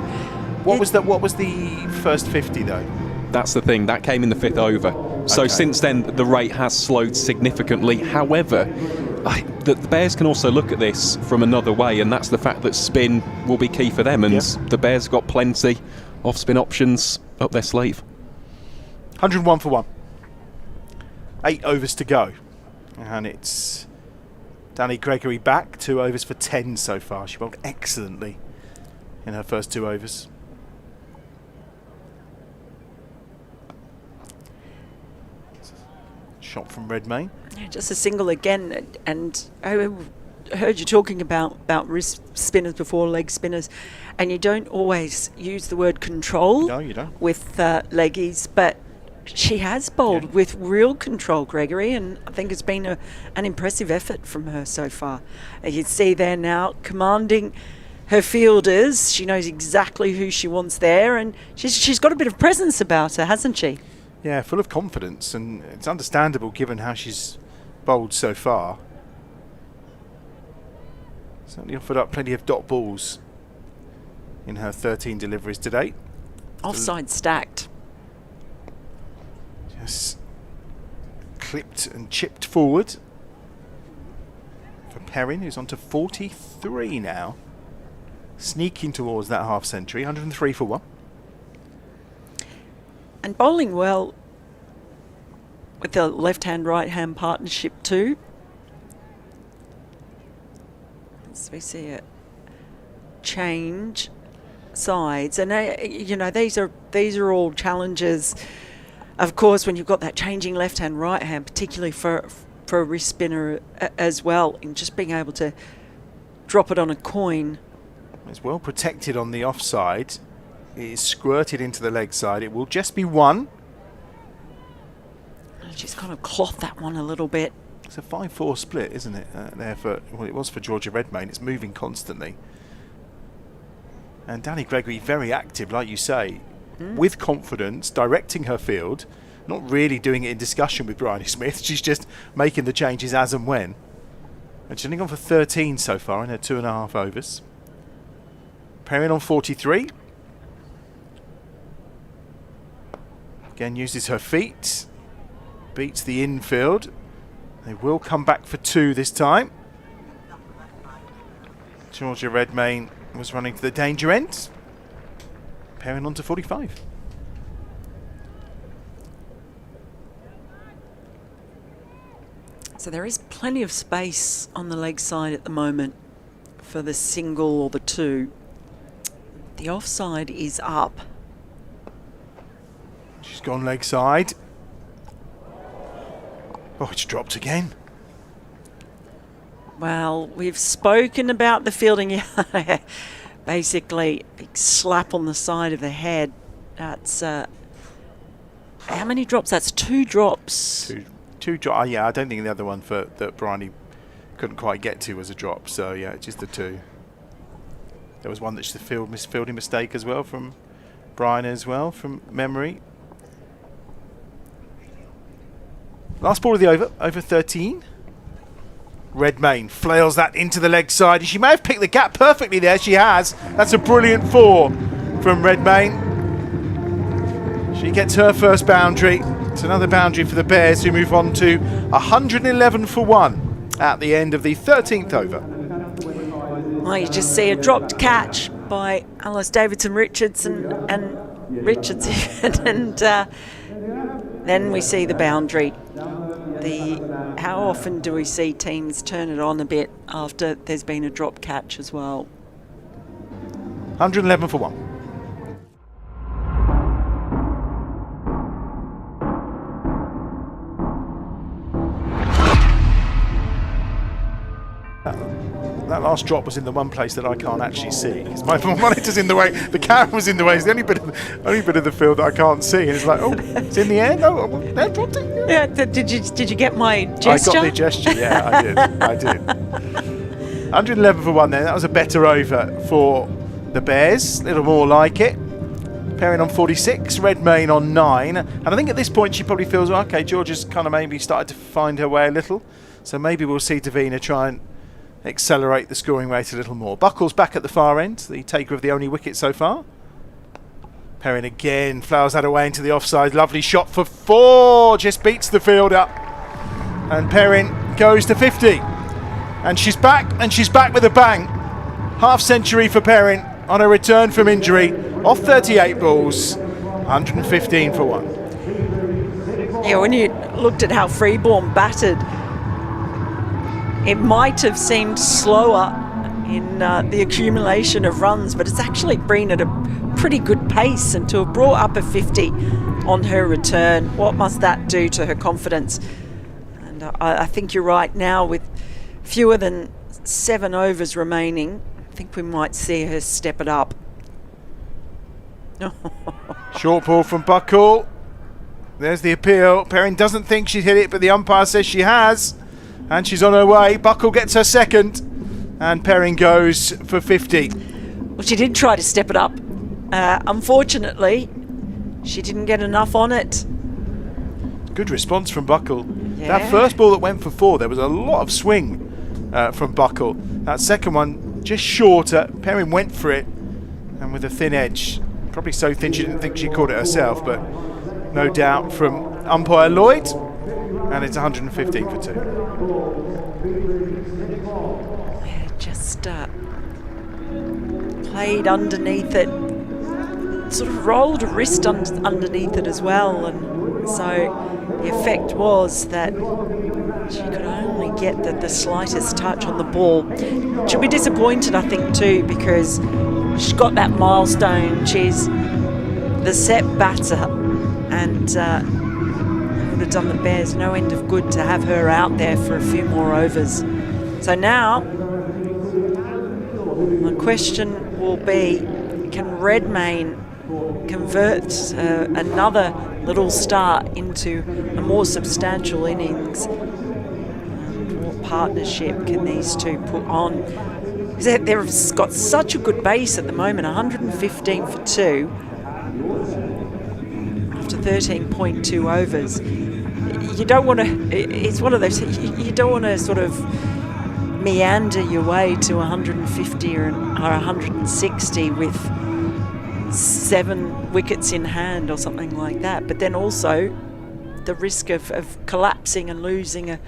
What was the first 50 though? That's the thing. That came in the 5th over. So since then, the rate has slowed significantly. However, the Bears can also look at this from another way, and that's the fact that spin will be key for them, and the Bears got plenty of spin options up their sleeve. 101 for 1. 8 overs to go. And it's Danny Gregory back. 2 overs for 10 so far. She bowled excellently in her first 2 overs. Shot from Redmayne. Yeah, just a single again, and I heard you talking about wrist spinners before, leg spinners, and you don't always use the word control. No, you don't. With leggies, but she has bowled with real control, Gregory, and I think it's been an impressive effort from her so far. You see there now, commanding her fielders. She knows exactly who she wants there, and she's got a bit of presence about her, hasn't she? Yeah, full of confidence, and it's understandable given how she's bowled so far. Certainly offered up plenty of dot balls in her 13 deliveries to date. Offside stacked. Just clipped and chipped forward for Perin, who's on to 43 now. Sneaking towards that half century, 103 for 1. And bowling well with the left-hand, right-hand partnership too. So we see it change sides, and you know, these are all challenges. Of course, when you've got that changing left-hand, right-hand, particularly for a wrist spinner as well, in just being able to drop it on a coin. It's well protected on the offside. It is squirted into the leg side. It will just be 1. She's kind of cloth that one a little bit. It's a 5-4 split, isn't it? There for it was for Georgia Redmayne. It's moving constantly. And Danny Gregory very active, like you say, with confidence, directing her field, not really doing it in discussion with Bryony Smith. She's just making the changes as and when. And she's only gone for 13 so far in her 2.5 overs. Perin on 43. Again, uses her feet. Beats the infield. They will come back for 2 this time. Georgia Redmayne was running to the danger end. Perin on to 45. So there is plenty of space on the leg side at the moment for the single or the 2. The offside is up. She's gone leg side. Oh, it's dropped again. Well, we've spoken about the fielding. Basically, big slap on the side of the head. That's how many drops? That's 2 drops. Two drop. Yeah, I don't think the other one that Bryony couldn't quite get to was a drop. So yeah, just the 2. There was one that's the fielding mistake as well from Brian as well from memory. Last ball of the over 13. Redmayne flails that into the leg side, and she may have picked the gap perfectly there. She has. That's a brilliant 4 from Redmayne. She gets her first boundary. It's another boundary for the Bears, who move on to 111 for 1 at the end of the 13th over. Well, you just see a dropped catch by Alice Davidson Richardson and then we see the boundary. How often do we see teams turn it on a bit after there's been a drop catch as well? 111 for 1. That That last drop was in the one place that I can't actually see. My monitor's in the way, the camera's in the way. It's the only bit of the field that I can't see. And it's like, oh, it's in the air. No, dropped it. Yeah. Did you get my gesture? I got the gesture. Yeah, I did. I did. 111 for 1 there. That was a better over for the Bears. A little more like it. Perin on 46, Redmayne on 9. And I think at this point she probably feels, well, okay, Georgia's kind of maybe started to find her way a little. So maybe we'll see Deina try and accelerate the scoring rate a little more. Buckle's back at the far end, the taker of the only wicket so far. Perin again flowers that away into the offside. Lovely shot for 4. Just beats the fielder. And Perin goes to 50. And she's back with a bang. Half century for Perin on a return from injury. Off 38 balls, 115 for 1. Yeah, when you looked at how Freeborn batted, it might have seemed slower in the accumulation of runs, but it's actually been at a pretty good pace, and to have brought up a 50 on her return, what must that do to her confidence? And I think you're right, now with fewer than 7 overs remaining, I think we might see her step it up. Short ball from Buckle. There's the appeal. Perin doesn't think she's hit it, but the umpire says she has. And she's on her way. Buckle gets her second. And Perin goes for 50. Well, she did try to step it up. Unfortunately, she didn't get enough on it. Good response from Buckle. Yeah. That first ball that went for 4, there was a lot of swing from Buckle. That second one, just shorter. Perin went for it. And with a thin edge. Probably so thin she didn't think she caught it herself, but no doubt from umpire Lloyd. And it's 115 for 2. Yeah, just played underneath it. Sort of rolled a wrist underneath it as well. And so the effect was that she could only get the slightest touch on the ball. She'll be disappointed, I think, too, because she's got that milestone. She's the set batter, and it would have done the Bears no end of good to have her out there for a few more overs. So now, my question will be, can Redmayne convert another little start into a more substantial innings? And what partnership can these two put on? They've got such a good base at the moment, 115 for 2 after 13.2 overs. You don't want to, it's one of those, you don't want to sort of meander your way to 150 or 160 with 7 wickets in hand or something like that. But then also the risk of collapsing and losing a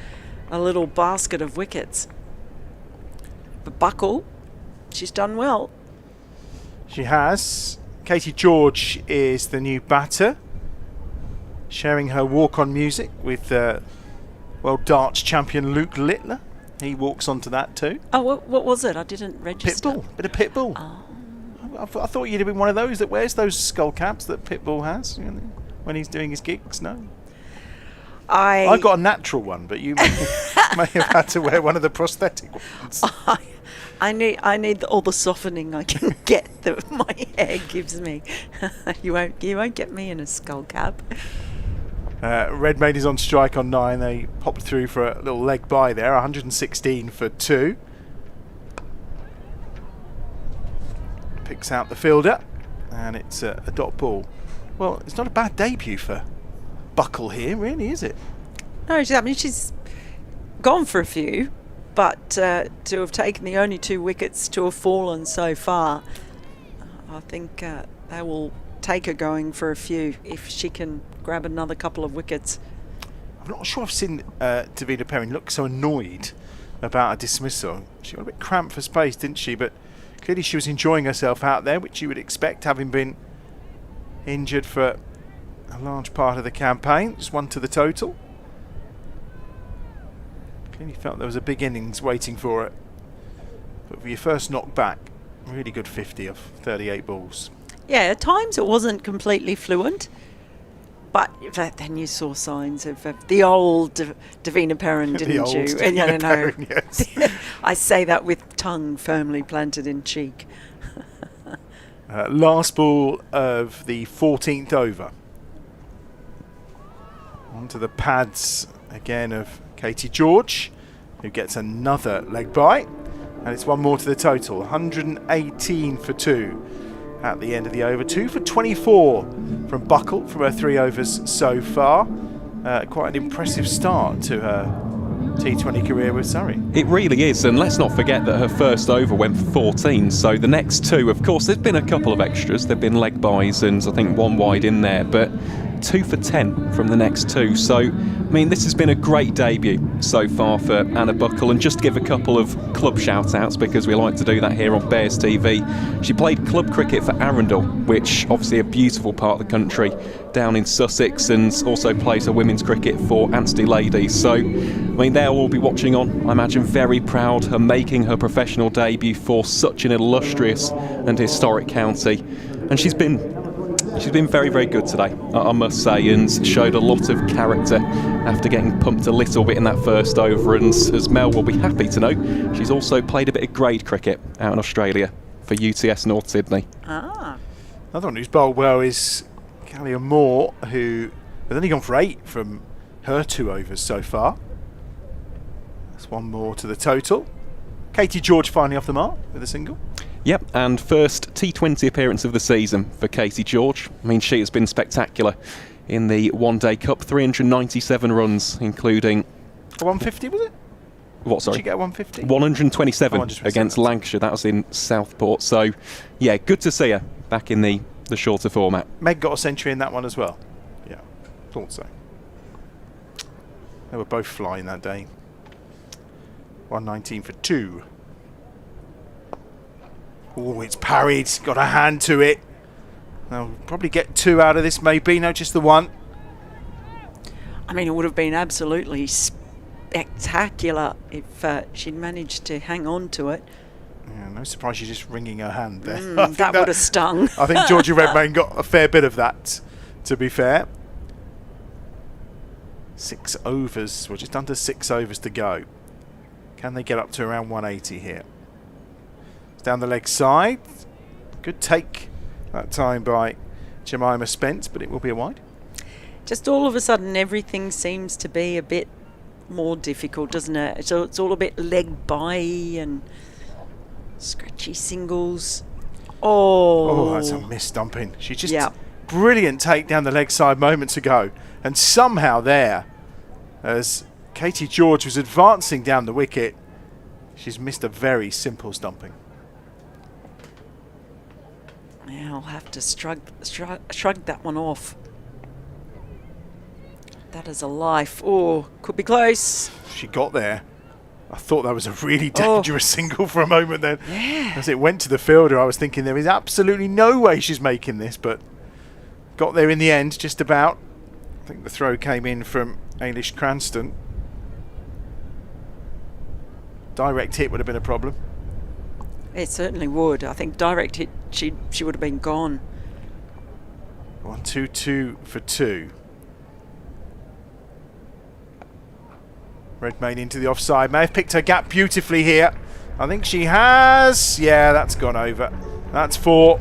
little basket of wickets. But Buckle, she's done well. She has. Katie George is the new batter, sharing her walk-on music with World Darts champion Luke Littler. He walks onto that too. Oh, what was it? I didn't register. Pitbull, bit of Pitbull. Oh. I thought you'd have been one of those that wears those skull caps that Pitbull has when he's doing his gigs. No. I got a natural one, but you may have had to wear one of the prosthetic ones. I need all the softening I can get that my hair gives me. You won't get me in a skull cap. Redmayne is on strike on 9. They popped through for a little leg by there. 116 for 2. Picks out the fielder, and it's a dot ball. Well, it's not a bad debut for Buckle here, really, is it? No, I mean, she's gone for a few, but to have taken the only 2 wickets to have fallen so far, I think they will take her going for a few if she can grab another couple of wickets. I'm not sure I've seen Deina Perin look so annoyed about a dismissal. She got a bit cramped for space, didn't she? But clearly she was enjoying herself out there, which you would expect, having been injured for a large part of the campaign. Just 1 to the total. Clearly felt there was a big innings waiting for her. But for your first knock back, really good 50 of 38 balls. Yeah, at times it wasn't completely fluent, But then you saw signs of the old Deina Perin, didn't The old you? Deina Perin, yes. I say that with tongue firmly planted in cheek. Last ball of the 14th over. Onto the pads again of Katie George, who gets another leg bye. And it's one more to the total. 118 for 2 at the end of the over. 2 for 24 from Buckle from her 3 overs so far. Quite an impressive start to her T20 career with Surrey. It really is, and let's not forget that her first over went for 14, so the next 2, of course, there's been a couple of extras. There've been leg byes and I think 1 wide in there, but 2 for 10 from the next 2. So, I mean, this has been a great debut so far for Anna Buckle. And just to give a couple of club shout-outs, because we like to do that here on Bears TV, she played club cricket for Arundel, which obviously a beautiful part of the country down in Sussex, and also plays her women's cricket for Anstey Ladies. So, I mean, they'll all be watching on, I imagine, very proud of making her professional debut for such an illustrious and historic county. And she's been very, very good today, I must say, and showed a lot of character after getting pumped a little bit in that first over. And as Mel will be happy to know, she's also played a bit of grade cricket out in Australia for UTS North Sydney. Ah. Another one who's bowled well is Callie Moore, who has only gone for 8 from her 2 overs so far. That's 1 more to the total. Katie George finally off the mark with a single. Yep, and first T20 appearance of the season for Katie George. I mean, she has been spectacular in the One Day Cup. 397 runs, including... 150, was it? What, sorry? Did she get 150? 127 against Lancashire. That was in Southport. So, yeah, good to see her back in the shorter format. Meg got a century in that one as well. Yeah, thought so. They were both flying that day. 119 for 2. Oh, it's parried. Got a hand to it. They'll probably get 2 out of this, maybe. No, just the 1. I mean, it would have been absolutely spectacular if she'd managed to hang on to it. Yeah, no surprise she's just wringing her hand there. That would have stung. I think Georgia Redmayne got a fair bit of that, to be fair. 6 overs. Well, just under 6 overs to go. Can they get up to around 180 here? Down the leg side. Good take that time by Jemima Spence, but it will be a wide. Just all of a sudden, everything seems to be a bit more difficult, doesn't it? So it's all a bit leg by and scratchy singles. Oh, that's a missed dumping. She just brilliant take down the leg side moments ago, and somehow there, as Katie George was advancing down the wicket, she's missed a very simple stumping. Yeah, I'll have to shrug that one off. That is a life. Oh, could be close. She got there. I thought that was a really dangerous single for a moment then. Yeah. As it went to the fielder, I was thinking there is absolutely no way she's making this, but got there in the end, just about. I think the throw came in from Ailish Cranston. Direct hit would have been a problem. It certainly would. I think direct hit, she would have been gone. 1-2-2 for 2. Redmayne into the offside. May have picked her gap beautifully here. I think she has. Yeah, that's gone over. That's 4.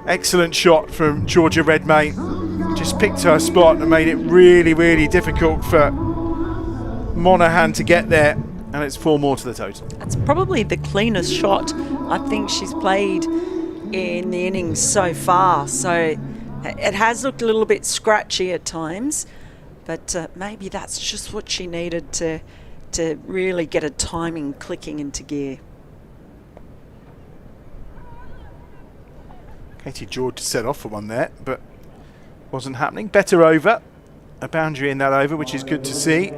Excellent shot from Georgia Redmayne. Just picked her spot and made it really, really difficult for Monaghan to get there. And it's 4 more to the total. That's probably the cleanest shot I think she's played in the innings so far. So it has looked a little bit scratchy at times, but maybe that's just what she needed to really get her timing clicking into gear. Katie George set off for one there, but wasn't happening. Better over. A boundary in that over, which is good to see.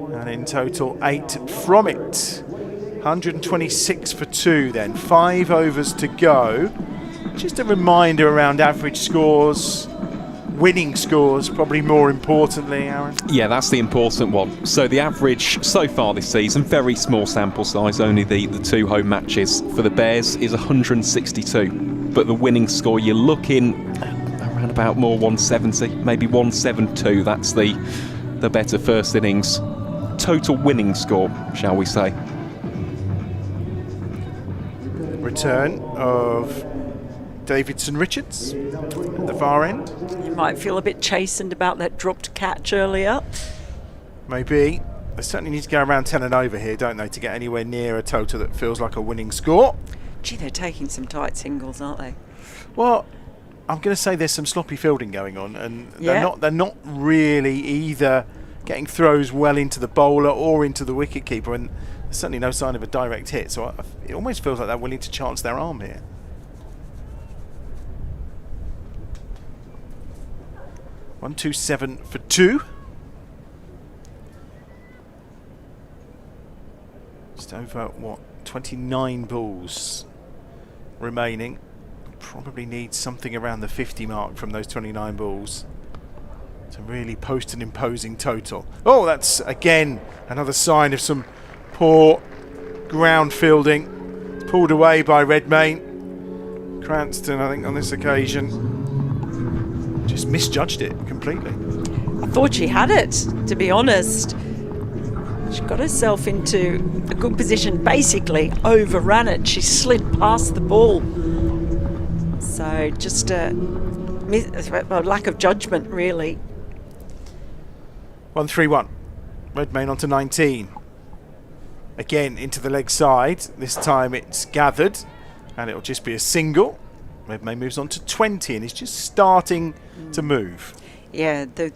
And in total, 8 from it. 126 for 2 then. 5 overs to go. Just a reminder around average scores, winning scores, probably more importantly, Aaron. Yeah, that's the important one. So the average so far this season, very small sample size, only the 2 home matches for the Bears, is 162. But the winning score, you're looking around about more 170, maybe 172. That's the better first innings total winning score, shall we say. Return of Davidson Richards at the far end. You might feel a bit chastened about that dropped catch earlier. Maybe. They certainly need to go around 10 and over here, don't they, to get anywhere near a total that feels like a winning score. Gee, they're taking some tight singles, aren't they? Well, I'm going to say there's some sloppy fielding going on, and Yeah. they're not really either getting throws well into the bowler or into the wicket keeper, and there's certainly no sign of a direct hit. So it almost feels like they're willing to chance their arm here. One, 2, 7 for 2. Just over, 29 balls remaining. Probably need something around the 50 mark from those 29 balls to really post an imposing total. Oh, that's again another sign of some poor ground fielding. It's pulled away by Redmayne. Cranston, I think, on this occasion just misjudged it completely. I thought she had it, to be honest. She got herself into a good position, basically overran it. She slid past the ball. So just a lack of judgment, really. 1-3-1. Redmayne onto 19. Again into the leg side. This time it's gathered and it'll just be a single. Redmayne moves on to 20 and he's just starting to move. Yeah, the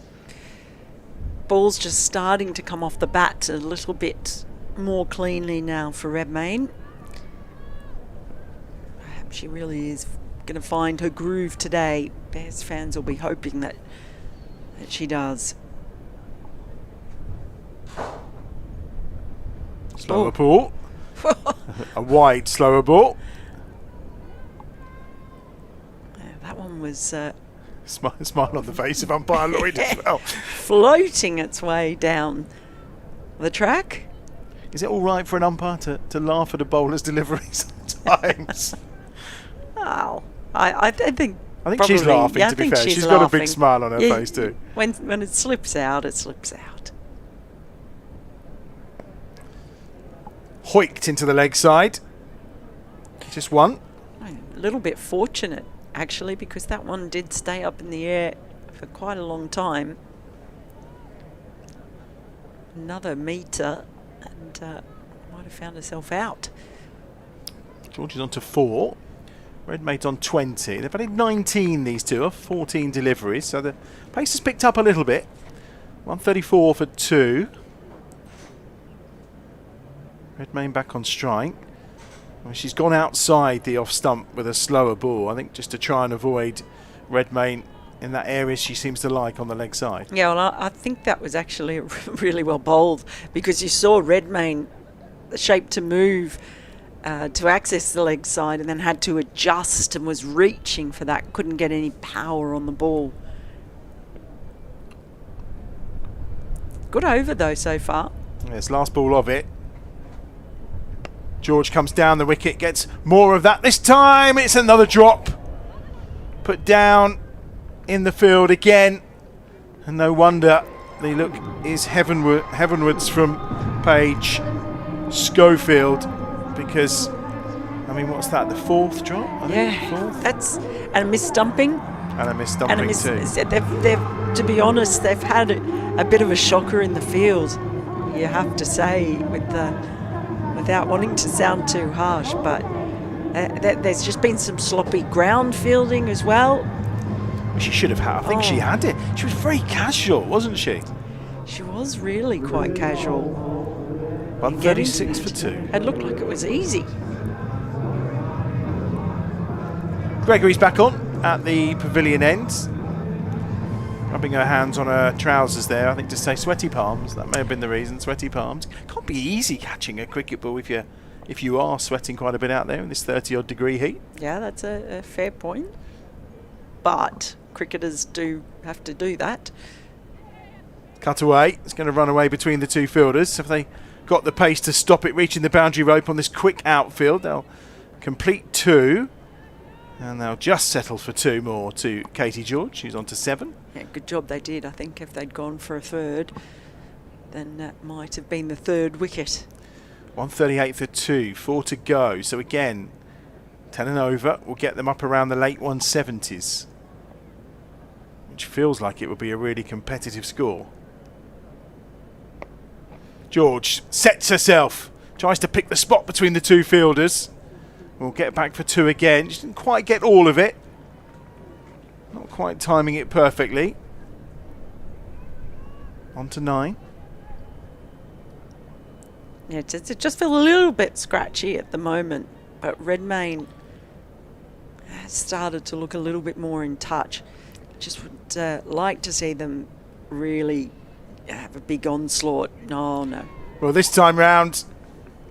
ball's just starting to come off the bat a little bit more cleanly now for Redmayne. Perhaps she really is going to find her groove today. Bears fans will be hoping that she does. Slower ball. A wide slower ball. That one was Smile on the face of umpire Lloyd as well. floating its way down the track. Is it all right for an umpire to laugh at a bowler's delivery sometimes? Oh, I think she's probably, laughing, yeah, to be I think fair. she's She's got a big laughing. smile on her Yeah, face too. When it slips out, it slips out. Hoiked into the leg side. Just one. A little bit fortunate, actually, because that one did stay up in the air for quite a long time. Another metre, and might have found herself out. George is on to 4. Redmayne's on 20. They've had 19, these two, of 14 deliveries, so the pace has picked up a little bit. 134 for 2. Redmayne back on strike. Well, she's gone outside the off stump with a slower ball, I think, just to try and avoid Redmayne in that area she seems to like on the leg side. Yeah, well, I think that was actually really well bowled, because you saw Redmayne shape to move to access the leg side and then had to adjust and was reaching for that, couldn't get any power on the ball. Good over though so far. Yes, last ball of it. George comes down the wicket, gets more of that. This time it's another drop. Put down in the field again. And no wonder the look is heavenwards from Paige Schofield, because, I mean, what's that, the 4th drop? I think, fourth? That's, and a missed stumping. And a missed stumping too. They've, to be honest, they've had a bit of a shocker in the field, you have to say, without wanting to sound too harsh, but there's just been some sloppy ground fielding as well. She should have had. I think she had it. She was very casual, wasn't she? She was really quite casual. 136 for 2. It looked like it was easy. Gregory's back on at the pavilion end, rubbing her hands on her trousers there, I think, to say sweaty palms. That may have been the reason. Sweaty palms. Can't be easy catching a cricket ball if you are sweating quite a bit out there in this 30-odd degree heat. Yeah, that's a fair point. But cricketers do have to do that. Cut away. It's going to run away between the two fielders. If they got the pace to stop it reaching the boundary rope on this quick outfield, they'll complete 2. And they'll just settle for 2 more to Katie George, who's on to 7. Yeah, good job they did. I think if they'd gone for a third, then that might have been the 3rd wicket. 138 for 2, 4 to go. So again, 10 and over will get them up around the late 170s, which feels like it would be a really competitive score. George sets herself, tries to pick the spot between the 2 fielders. We'll get back for 2 again. She didn't quite get all of it. Not quite timing it perfectly. On to 9. Yeah, it just feel a little bit scratchy at the moment, but Redmayne has started to look a little bit more in touch. Just would like to see them really have a big onslaught. No. Well, this time round,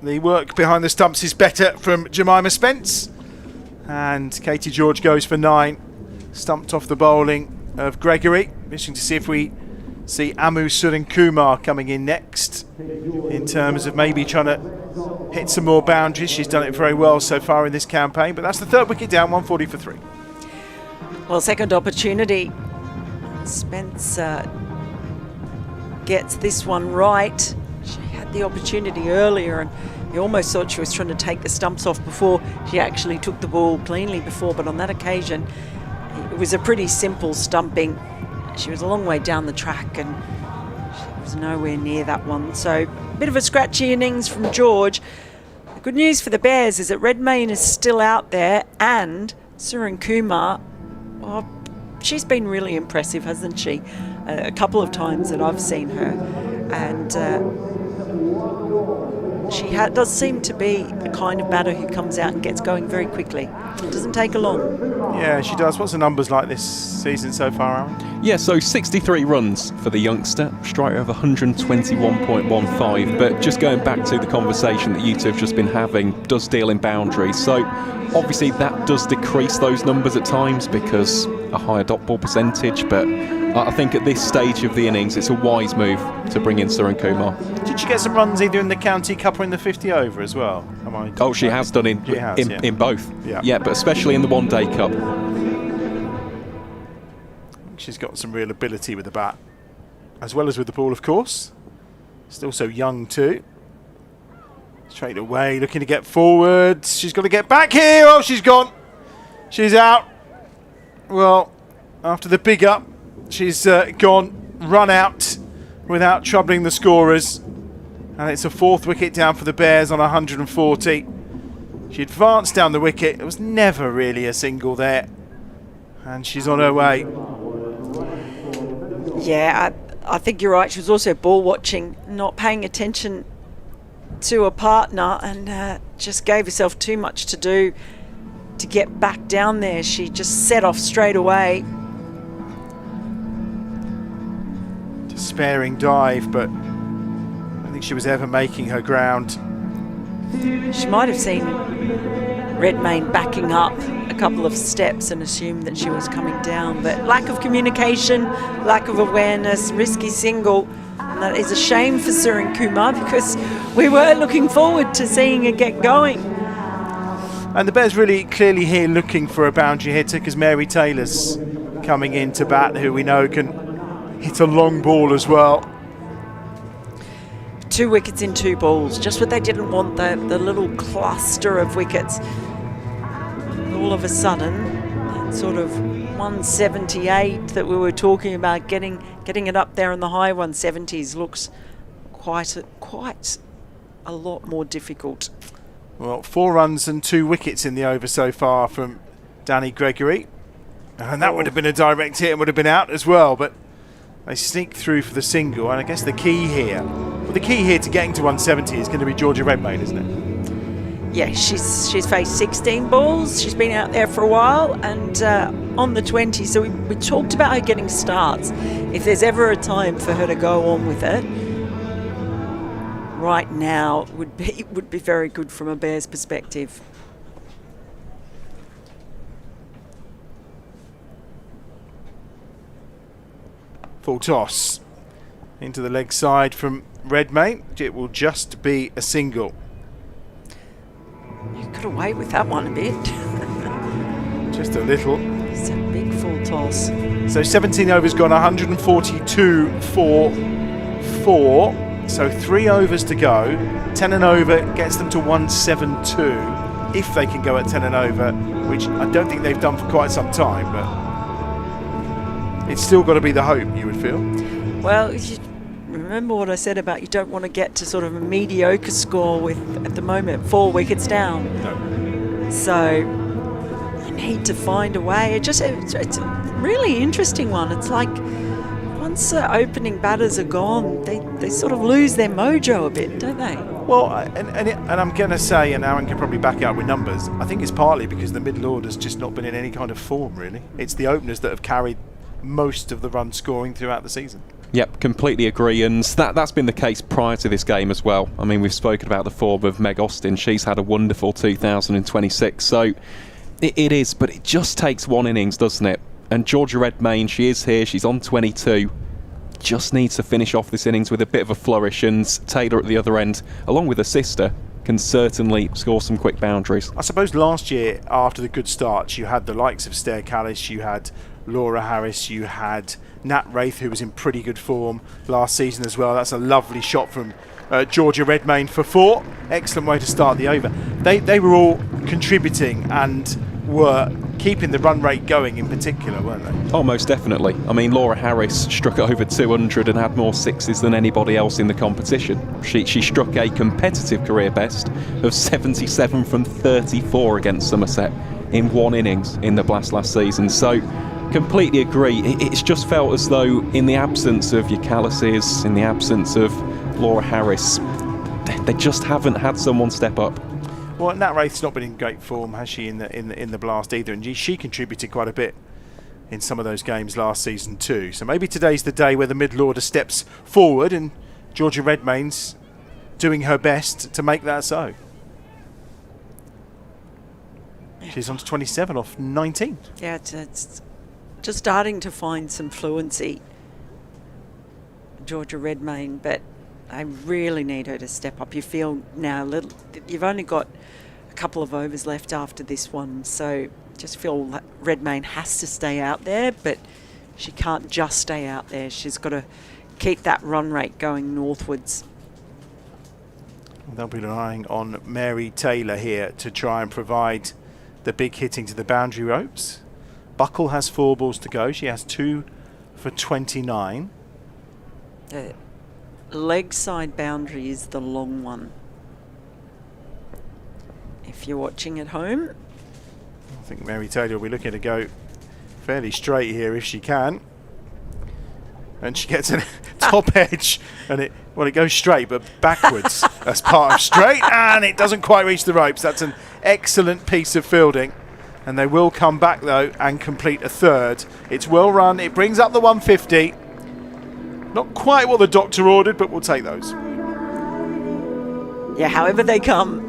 the work behind the stumps is better from Jemima Spence. And Katie George goes for 9. Stumped off the bowling of Gregory. Wishing to see if we see Amu Surinkumar coming in next, in terms of maybe trying to hit some more boundaries. She's done it very well so far in this campaign. But that's the 3rd wicket down, 140 for 3. Well, second opportunity. Spence gets this one right. She had the opportunity earlier, and you almost thought she was trying to take the stumps off before she actually took the ball cleanly before. But on that occasion, it was a pretty simple stumping. She was a long way down the track, and she was nowhere near that one. So, a bit of a scratchy innings from George. The good news for the Bears is that Redmayne is still out there, and Surinkumar, well, she's been really impressive, hasn't she? A couple of times that I've seen her, and she does seem to be the kind of batter who comes out and gets going very quickly. It doesn't take long. Yeah, she does. What's the numbers like this season so far, Aaron? Yeah, so 63 runs for the youngster, strike rate of 121.15. But just going back to the conversation that you two have just been having, does deal in boundaries. So obviously that does decrease those numbers at times because a higher dot ball percentage. But I think at this stage of the innings, it's a wise move to bring in Surinkumar. Did she get some runs either in the County Cup or in the 50 over as well? Oh, she has done in both. Yeah, but especially in the One Day Cup. She's got some real ability with the bat, as well as with the ball, of course. Still so young too. Straight away, looking to get forward. She's got to get back here. Oh, she's gone. She's out. Well, after the big up, she's gone, run out without troubling the scorers. And it's a 4th wicket down for the Bears on 140. She advanced down the wicket. It was never really a single there. And she's on her way. Yeah, I think you're right. She was also ball watching, not paying attention to a partner, and just gave herself too much to do to get back down there. She just set off straight away. Despairing dive, but I don't think she was ever making her ground. She might have seen Redmayne backing up a couple of steps and assumed that she was coming down, but lack of communication, lack of awareness, risky single, and that is a shame for Surinkumar because we were looking forward to seeing her get going. And the Bears really clearly here looking for a boundary hitter because Mary Taylor's coming in to bat, who we know can hit a long ball as well. 2 wickets in 2 balls, just what they didn't want, the little cluster of wickets. All of a sudden, that sort of 178 that we were talking about, getting it up there in the high 170s looks quite a lot more difficult. Well, 4 runs and 2 wickets in the over so far from Danny Gregory. And that would have been a direct hit and would have been out as well, but they sneak through for the single. And I guess the key here to getting to 170 is going to be Georgia Redmayne, isn't it? Yeah, she's faced 16 balls. She's been out there for a while and on the 20. So we talked about her getting starts. If there's ever a time for her to go on with it, right now would be very good from a Bears perspective. Full toss into the leg side from Redmayne. It will just be a single. You got away with that one a bit. Just a little. It's a big full toss. So 17 overs gone, 142 for 4. So 3 overs to go. 10 and over gets them to 172 if they can go at 10 and over, which I don't think they've done for quite some time, but it's still got to be the hope, you would feel. Well, you remember what I said about you don't want to get to sort of a mediocre score with, at the moment, 4 wickets down. No. So you need to find a way. It's a really interesting one. It's like once the opening batters are gone, they sort of lose their mojo a bit, don't they? Well, and I'm going to say, and Aaron can probably back out with numbers, I think it's partly because the middle order's just not been in any kind of form, really. It's the openers that have carried most of the run scoring throughout the season. Yep, completely agree, and that's been the case prior to this game as well. I mean, we've spoken about the form of Meg Austin. She's had a wonderful 2026, so it is, but it just takes one innings, doesn't it? And Georgia Redmayne, she is here, she's on 22, just needs to finish off this innings with a bit of a flourish, and Taylor at the other end, along with her sister, can certainly score some quick boundaries. I suppose last year, after the good starts, you had the likes of Stair Callis, you had Laura Harris, you had Nat Wraith, who was in pretty good form last season as well. That's a lovely shot from Georgia Redmayne for 4. Excellent way to start the over. They were all contributing and were keeping the run rate going in particular, weren't they? Oh, most definitely. I mean, Laura Harris struck over 200 and had more sixes than anybody else in the competition. She struck a competitive career best of 77 from 34 against Somerset in one innings in the Blast last season. So completely agree. It's just felt as though in the absence of your Callises, in the absence of Laura Harris, they just haven't had someone step up. Well, Nat Wraith's not been in great form, has she, in the Blast either, and she contributed quite a bit in some of those games last season too. So maybe today's the day where the middle order steps forward and Georgia Redmayne's doing her best to make that so. She's on to 27 off 19. Yeah, it's just starting to find some fluency, Georgia Redmayne, but I really need her to step up. You feel now you've only got a couple of overs left after this one, so just feel like Redmayne has to stay out there, but she can't just stay out there. She's got to keep that run rate going northwards. They'll be relying on Mary Taylor here to try and provide the big hitting to the boundary ropes. Buckle has 4 balls to go. She has 2 for 29. The leg side boundary is the long one. If you're watching at home, I think Mary Taylor will be looking to go fairly straight here if she can. And she gets a top edge, and it goes straight but backwards as part of straight, and it doesn't quite reach the ropes. That's an excellent piece of fielding, and they will come back though and complete a third. It's well run. It brings up the 150. Not quite what the doctor ordered, but we'll take those. yeah, however they come.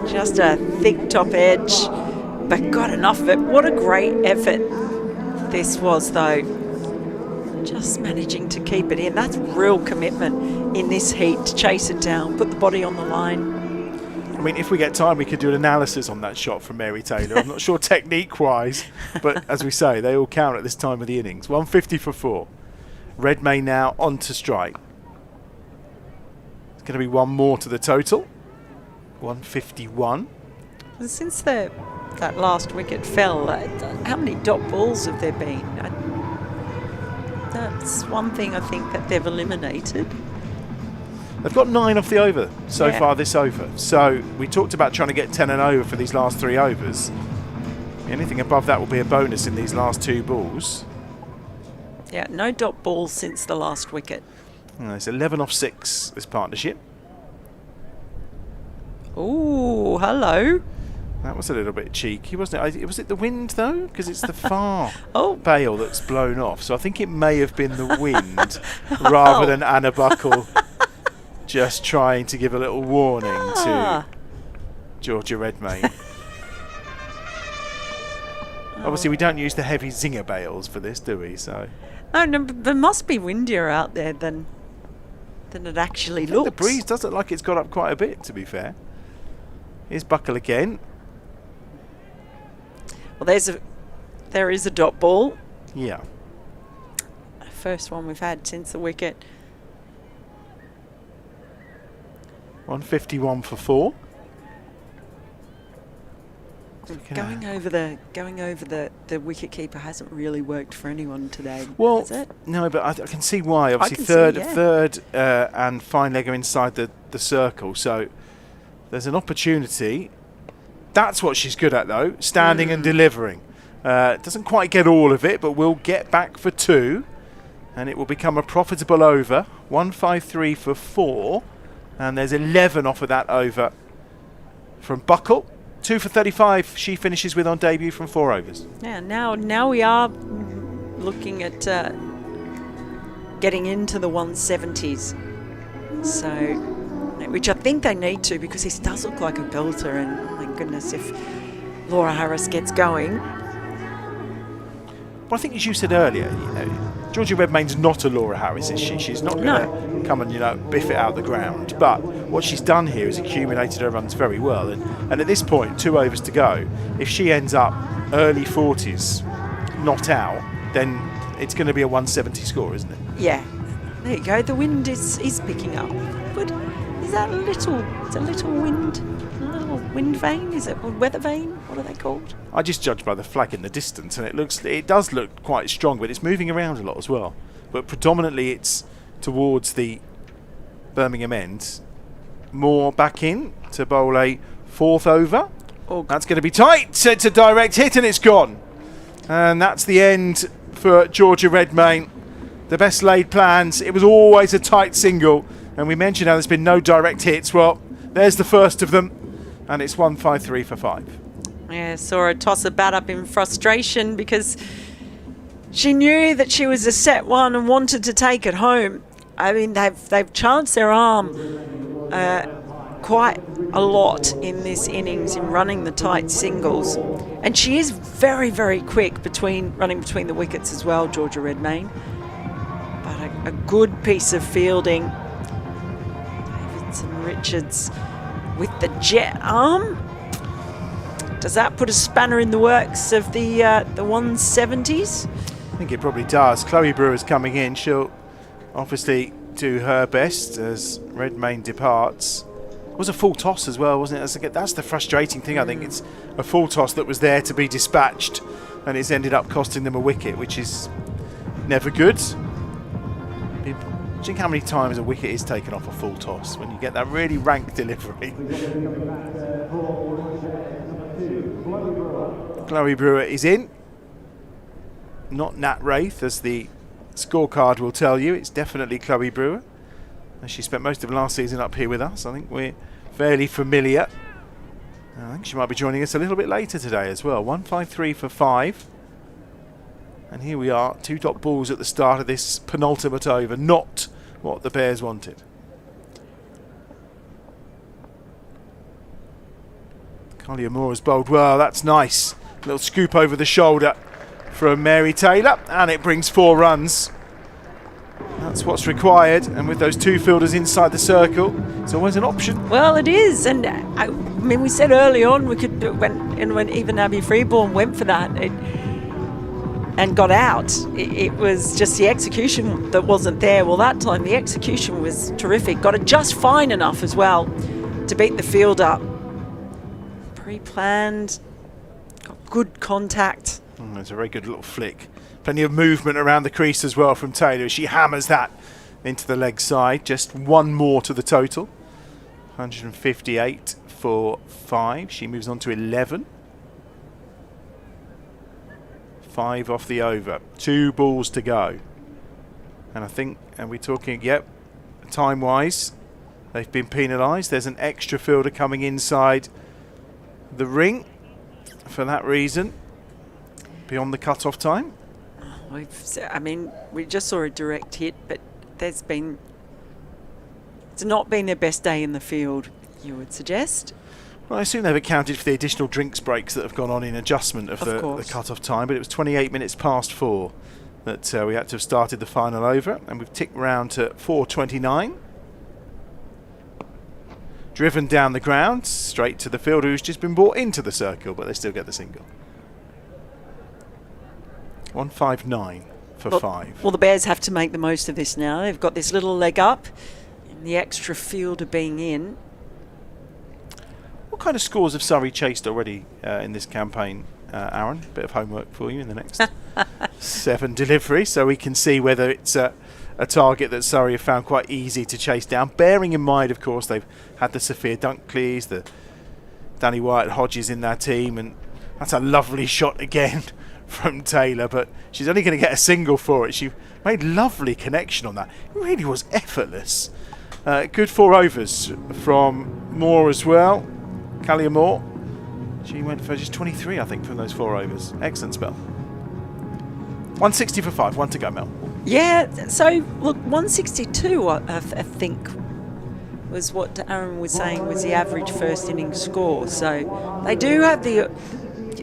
Just a thick top edge, but got enough of it. What a great effort this was, though. Just managing to keep it in. That's real commitment in this heat to chase it down, put the body on the line. I mean, if we get time, we could do an analysis on that shot from Mary Taylor. I'm not sure technique-wise, but as we say, they all count at this time of the innings. 150 for 4. Redmayne now on to strike. It's going to be one more to the total. 151. Since that last wicket fell, how many dot balls have there been? That's one thing I think that they've eliminated. They've got 9 off the over so far this over. So we talked about trying to get 10 and over for these last 3 overs. Anything above that will be a bonus in these last 2 balls. Yeah, no dot balls since the last wicket. It's 11 off 6, this partnership. Ooh, hello. That was a little bit cheeky, wasn't it? Was it the wind, though? Because it's the far Oh. bail that's blown off. So I think it may have been the wind rather than Anna Buckle just trying to give a little warning to Georgia Redmayne. Obviously, we don't use the heavy zinger bails for this, do we? So No, but there must be windier out there than it actually looks. the breeze does look like it's got up quite a bit, to be fair. Here's Buckle again. Well, there is a dot ball. Yeah. First one we've had since the wicket. 151 for 4. Going over the wicketkeeper hasn't really worked for anyone today, Well, has it? no, but I can see why. Obviously, can see, third, and fine legger inside the circle. So there's an opportunity. That's what she's good at, though, standing and delivering. Doesn't quite get all of it, but will get back for 2, and it will become a profitable over. 153 for 4, and there's 11 off of that over from Buckle. 2 for 35 she finishes with on debut from 4 overs. Yeah, now we are looking at getting into the 170s. So, which I think they need to, because this does look like a belter, and oh my goodness, if Laura Harris gets going. Well, I think as you said earlier, Georgia Redmayne's not a Laura Harris, is she? She's not going to come and, biff it out the ground. But what she's done here is accumulated her runs very well. And at this point, 2 overs to go, if she ends up early 40s, not out, then it's going to be a 170 score, isn't it? Yeah. There you go. The wind is picking up. But is that a little wind? A little wind vane? Is it a weather vane? What are they called? I just judge by the flag in the distance, and it does look quite strong, but it's moving around a lot as well. But predominantly it's towards the Birmingham end. Moore back in to bowl a 4th over. Oh, that's going to be tight. It's a direct hit, and it's gone. And that's the end for Georgia Redmayne. The best laid plans. It was always a tight single, and we mentioned how there's been no direct hits. Well, there's the first of them, and it's 153 for 5. Yeah, saw her toss a bat up in frustration because she knew that she was a set one and wanted to take it home. I mean, they've chanced their arm quite a lot in this innings in running the tight singles, and she is very, very quick running between the wickets as well, Georgia Redmayne. But a good piece of fielding. Davidson Richards with the jet arm. Does that put a spanner in the works of the 170s? I think it probably does. Chloe Brewer's coming in. She'll obviously do her best as Redmayne departs. It was a full toss as well, wasn't it? That's the frustrating thing. I think it's a full toss that was there to be dispatched, and it's ended up costing them a wicket, which is never good. Do you think how many times a wicket is taken off a full toss when you get that really rank delivery? Chloe Brewer is in. Not Nat Wraith, as the scorecard will tell you. It's definitely Chloe Brewer. And she spent most of last season up here with us. I think we're fairly familiar. I think she might be joining us a little bit later today as well. 153 for 5. And here we are, 2 dot balls at the start of this penultimate over. Not what the Bears wanted. Collier Moore has bowled well. That's nice. Little scoop over the shoulder from Mary Taylor, and it brings 4 runs. That's what's required, and with those 2 fielders inside the circle, it's always an option. Well, it is, and I mean, we said early on we could when even Abby Freeborn went for that and got out. It was just the execution that wasn't there. Well, that time the execution was terrific. Got it just fine enough as well to beat the fielder. Pre-planned. Good contact. It's a very good little flick. Plenty of movement around the crease as well from Taylor. She hammers that into the leg side. Just 1 more to the total. 158 for 5. She moves on to 11. 5 off the over. 2 balls to go. And I think, and we're talking, time-wise, they've been penalised. There's an extra fielder coming inside the ring. For that reason, beyond the cut-off time. We just saw a direct hit, but it's not been their best day in the field, you would suggest. Well, I assume they've accounted for the additional drinks breaks that have gone on in adjustment of the cut-off time, but it was 28 minutes past 4 that we had to have started the final over, and we've ticked round to 4:29. Driven down the ground, straight to the fielder who's just been brought into the circle, but they still get the single. 159 for 5. Well, the Bears have to make the most of this now. They've got this little leg up, and the extra fielder being in. What kind of scores have Surrey chased already in this campaign, Aaron? Bit of homework for you in the next 7 deliveries, so we can see whether it's a target that Surrey have found quite easy to chase down. Bearing in mind, of course, they've had the Sophia Dunkleys, the Danny Wyatt Hodges in their team, and that's a lovely shot again from Taylor, but she's only going to get a single for it. She made lovely connection on that. It really was effortless. Good 4 overs from Moore as well. Callia Moore. She went for just 23, I think, from those 4 overs. Excellent spell. 160 for 5. 1 to go, Mel. Yeah, so look, 162, I think, was what Aaron was saying was the average first innings score. So they do have the...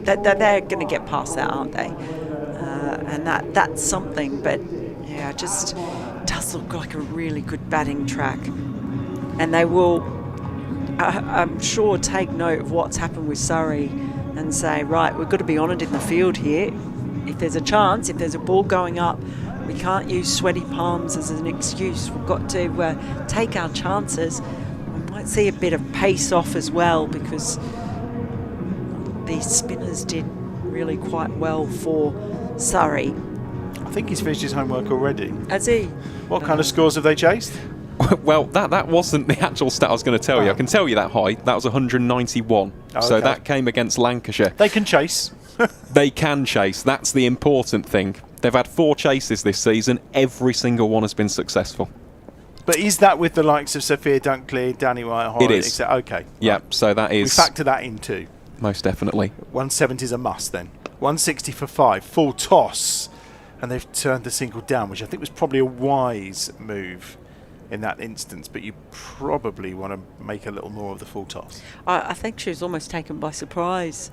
They're going to get past that, aren't they? And that's something. But, yeah, just does look like a really good batting track. And they will, I'm sure, take note of what's happened with Surrey and say, right, we've got to be honoured in the field here. If there's a chance, if there's a ball going up, we can't use sweaty palms as an excuse. We've got to take our chances. We might see a bit of pace off as well, because the spinners did really quite well for Surrey. I think he's finished his homework already. Has he? What kind of scores have they chased? Well, that wasn't the actual stat I was going to tell you. I can tell you that high. That was 191. Oh, so okay. that came against Lancashire. They can chase. They can chase. That's the important thing. They've had 4 chases this season. Every single one has been successful. But is that with the likes of Sophia Dunkley, Danny Wyatt Hodges? It is. Okay. Yeah, right. so that is... We factor that in too. Most definitely. 170 is a must then. 160 for 5. Full toss. And they've turned the single down, which I think was probably a wise move in that instance. But you probably want to make a little more of the full toss. I think she was almost taken by surprise.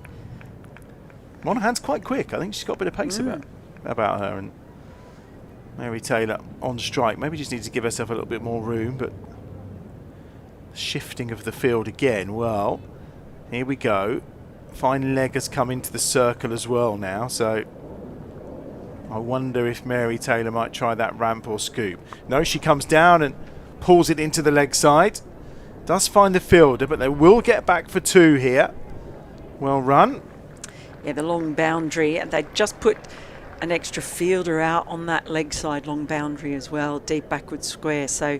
Monahan's quite quick. I think she's got a bit of pace about her. And Mary Taylor on strike. Maybe just needs to give herself a little bit more room. But shifting of the field again. Well, here we go. Fine leg has come into the circle as well now. So I wonder if Mary Taylor might try that ramp or scoop. No, she comes down and pulls it into the leg side. Does find the fielder, but they will get back for 2 here. Well run. Yeah, the long boundary. And they just put an extra fielder out on that leg side long boundary as well. Deep backward square. So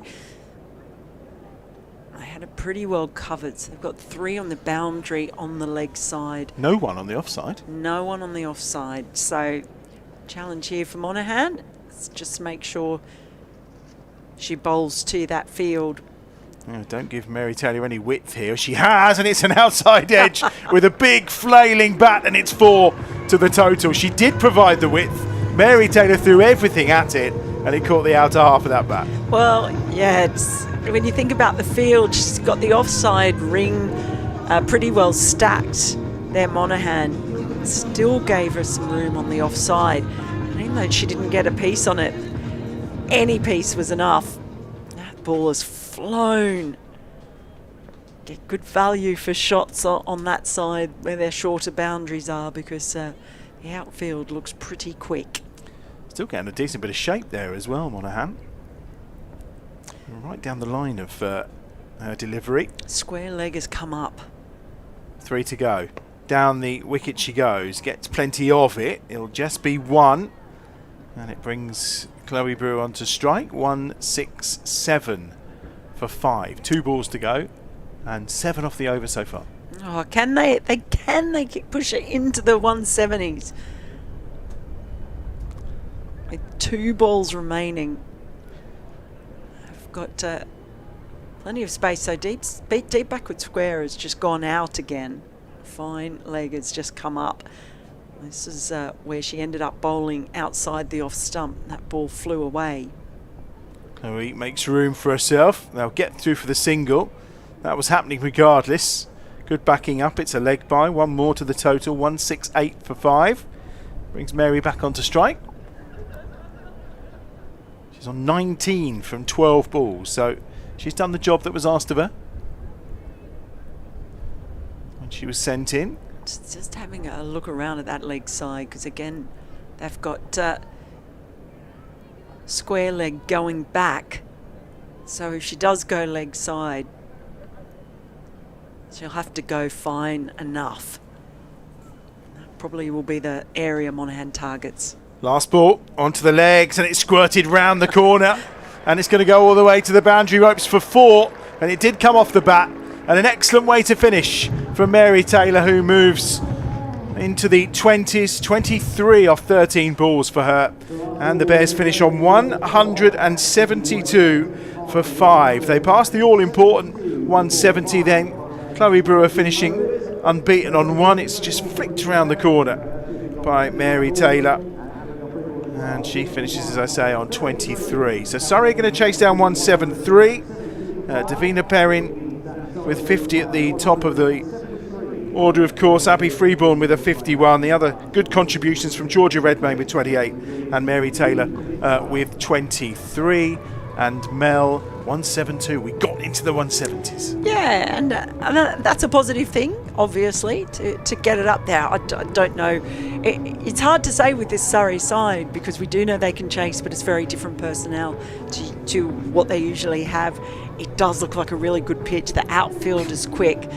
they had it pretty well covered. So they've got 3 on the boundary on the leg side. No one on the offside. No one on the offside. So challenge here for Monahan. Let's just make sure she bowls to that field. Oh, don't give Mary Taylor any width here. She has, and it's an outside edge with a big flailing bat, and it's 4 to the total. She did provide the width. Mary Taylor threw everything at it, and it caught the outer half of that bat. Well, yeah, it's, when you think about the field, she's got the offside ring pretty well stacked there. Monahan still gave her some room on the offside, and even though she didn't get a piece on it, any piece was enough. That ball has flown. Get good value for shots on that side where their shorter boundaries are, because the outfield looks pretty quick. Still getting a decent bit of shape there as well, Monahan. Right down the line of her delivery. Square leg has come up. 3 to go. Down the wicket she goes. Gets plenty of it. It'll just be 1. And it brings Chloe Brewer onto strike. 167 for 5. 2 balls to go. And 7 off the over so far. Oh, can they push it into the 170s? With 2 balls remaining. I've got plenty of space. So deep backward square has just gone out again. Fine leg has just come up. This is where she ended up bowling outside the off stump. That ball flew away. Chloe makes room for herself. They'll get through for the single. That was happening regardless. Good backing up. It's a leg by. 1 more to the total. 168 for 5. Brings Mary back onto strike. She's on 19 from 12 balls. So she's done the job that was asked of her when she was sent in. Just having a look around at that leg side, because again, They've got square leg going back. So if she does go leg side, she'll have to go fine enough. That probably will be the area Monaghan targets. Last ball onto the legs, and it's squirted round the corner, and it's going to go all the way to the boundary ropes for 4, and it did come off the bat, and an excellent way to finish from Mary Taylor, who moves into the 20s, 23 off 13 balls for her, and the Bears finish on 172 for 5. They passed the all-important 170 then. Chloe Brewer finishing unbeaten on 1. It's just flicked around the corner by Mary Taylor, and she finishes, as I say, on 23. So Surrey are going to chase down 173. Deina Perin with 50 at the top of the order, of course. Abby Freeborn with a 51. The other good contributions from Georgia Redmayne with 28 and Mary Taylor with 23. And Mel, 172. We got into the 170s. Yeah, and that's a positive thing, obviously, to get it up there. I don't know. It's hard to say with this Surrey side, because we do know they can chase, but it's very different personnel to what they usually have. It does look like a really good pitch. The outfield is quick.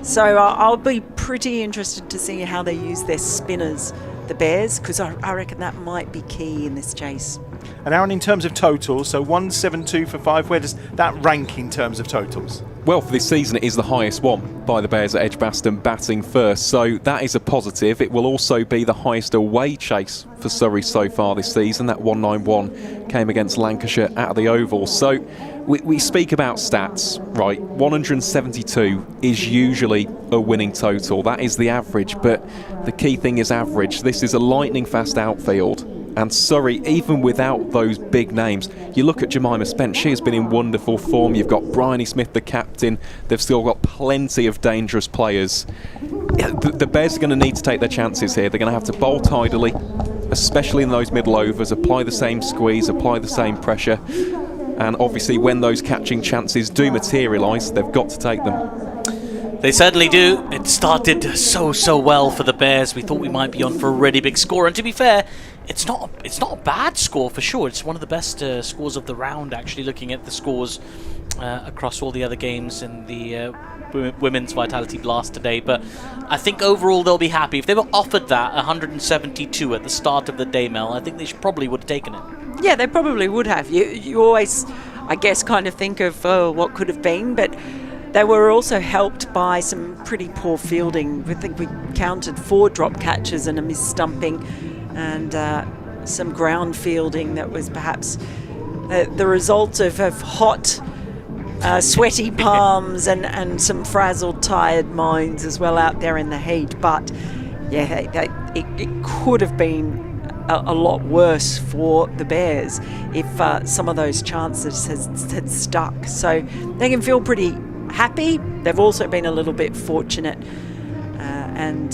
So I'll be pretty interested to see how they use their spinners, the Bears, because I reckon that might be key in this chase. And Aaron, in terms of totals, so 172 for 5, where does that rank in terms of totals? Well, for this season, it is the highest one by the Bears at EdgBLASTon, batting first. So that is a positive. It will also be the highest away chase for Surrey so far this season. That 191 came against Lancashire at the Oval. So we speak about stats, right? 172 is usually a winning total. That is the average, but the key thing is average. This is a lightning-fast outfield. And Surrey, even without those big names, you look at Jemima Spence, she has been in wonderful form. You've got Bryony Smith, the captain. They've still got plenty of dangerous players. The Bears are going to need to take their chances here. They're going to have to bowl tidily, especially in those middle overs, apply the same squeeze, apply the same pressure. And obviously, when those catching chances do materialise, they've got to take them. They certainly do. It started so well for the Bears. We thought we might be on for a really big score, and to be fair, it's not a bad score for sure. It's one of the best scores of the round, actually, looking at the scores across all the other games in the Women's Vitality Blast today. But I think overall they'll be happy. If they were offered that 172 at the start of the day, Mel, I think they probably would have taken it. Yeah, they probably would have. You always, I guess, kind of think of what could have been, but they were also helped by some pretty poor fielding. I think we counted 4 drop catches and a miss-stumping, and some ground fielding that was perhaps the result of hot, sweaty palms and some frazzled, tired minds as well out there in the heat. But yeah, it could have been a lot worse for the Bears if some of those chances had stuck. So they can feel pretty happy. They've also been a little bit fortunate, and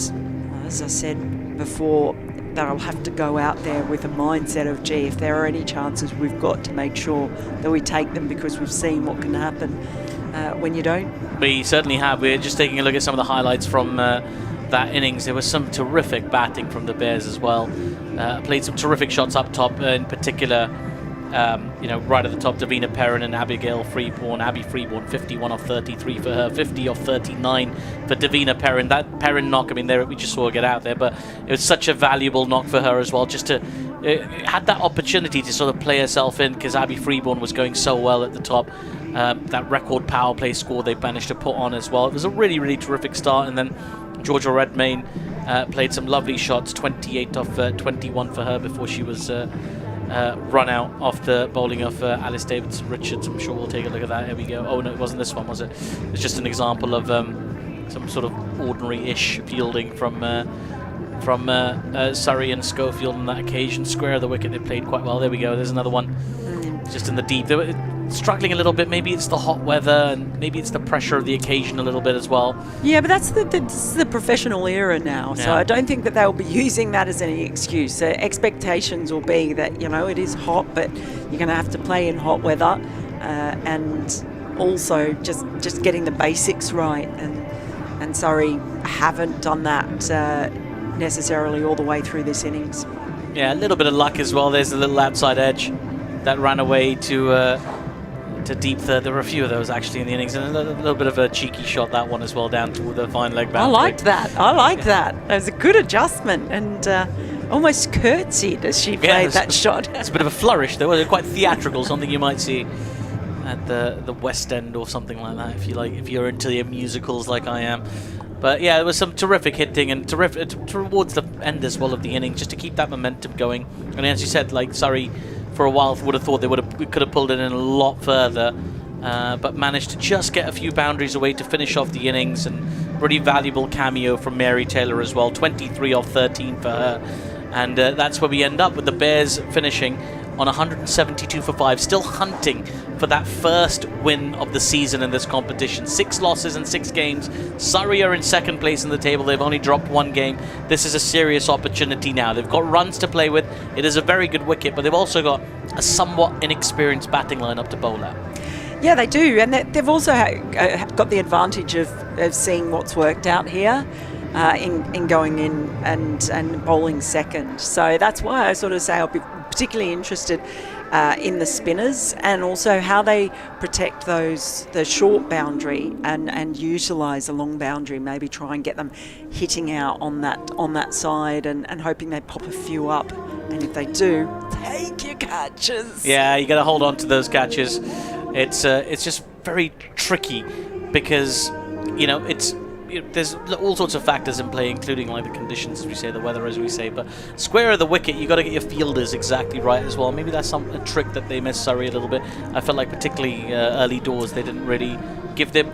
as I said before, they'll have to go out there with a mindset of, gee, if there are any chances, we've got to make sure that we take them, because we've seen what can happen when you don't. We certainly have. We're just taking a look at some of the highlights from that innings. There was some terrific batting from the Bears as well. Played some terrific shots up top, in particular, right at the top, Deina Perin and Abby Freeborn, 51 off 33 for her, 50 off 39 for Deina Perin. That Perin knock, I mean, there we just saw her get out there, but it was such a valuable knock for her as well, just to had that opportunity to sort of play herself in, because Abby Freeborn was going so well at the top. That record power play score they managed to put on as well. It was a really, really terrific start, and then Georgia Redmayne played some lovely shots, 28 off 21 for her before she was run out off the bowling of Alice Davidson Richards. I'm sure we'll take a look at that. Here we go. Oh no, it wasn't this one, was it? It's just an example of some sort of ordinary-ish fielding from Surrey and Schofield on that occasion. Square of the wicket, they played quite well. There we go. There's another one, just in the deep. They were struggling a little bit. Maybe it's the hot weather, and maybe it's the pressure of the occasion a little bit as well. Yeah, but that's the professional era now, so I don't think that they'll be using that as any excuse. Expectations will be that, it is hot, but you're going to have to play in hot weather, and also just getting the basics right. And Surrey haven't done that necessarily all the way through this innings. Yeah, a little bit of luck as well. There's a little outside edge that ran away to deep third. There were a few of those actually in the innings, and a little bit of a cheeky shot, that one as well, down to the fine leg boundary. I liked that. I liked that. It was a good adjustment, and almost curtsied as she played that shot. It's a bit of a flourish, though. It was quite theatrical, something you might see at the West End or something like that, if you're into your musicals like I am. But yeah, there was some terrific hitting and terrific towards the end as well of the inning, just to keep that momentum going. And as you said, like Surrey, for a while would have thought we could have pulled it in a lot further, but managed to just get a few boundaries away to finish off the innings. And pretty valuable cameo from Mary Taylor as well, 23 off 13 for her. And that's where we end up with the Bears finishing on 172 for 5, still hunting for that first win of the season in this competition. 6 losses in 6 games. Surrey are in second place in the table. They've only dropped 1 game. This is a serious opportunity now. They've got runs to play with. It is a very good wicket, but they've also got a somewhat inexperienced batting lineup to bowl at. Yeah, they do, and they've also got the advantage of seeing what's worked out here in going in and bowling second. So that's why I sort of say I'll be particularly interested in the spinners, and also how they protect the short boundary and utilise a long boundary. Maybe try and get them hitting out on that side, and hoping they pop a few up. And if they do, take your catches. Yeah, you got to hold on to those catches. It's just very tricky because there's all sorts of factors in play, including like the conditions, as we say, the weather, as we say. But square of the wicket, you got to get your fielders exactly right as well. Maybe that's a trick that they missed Surrey a little bit. I felt like particularly early doors, they didn't really give the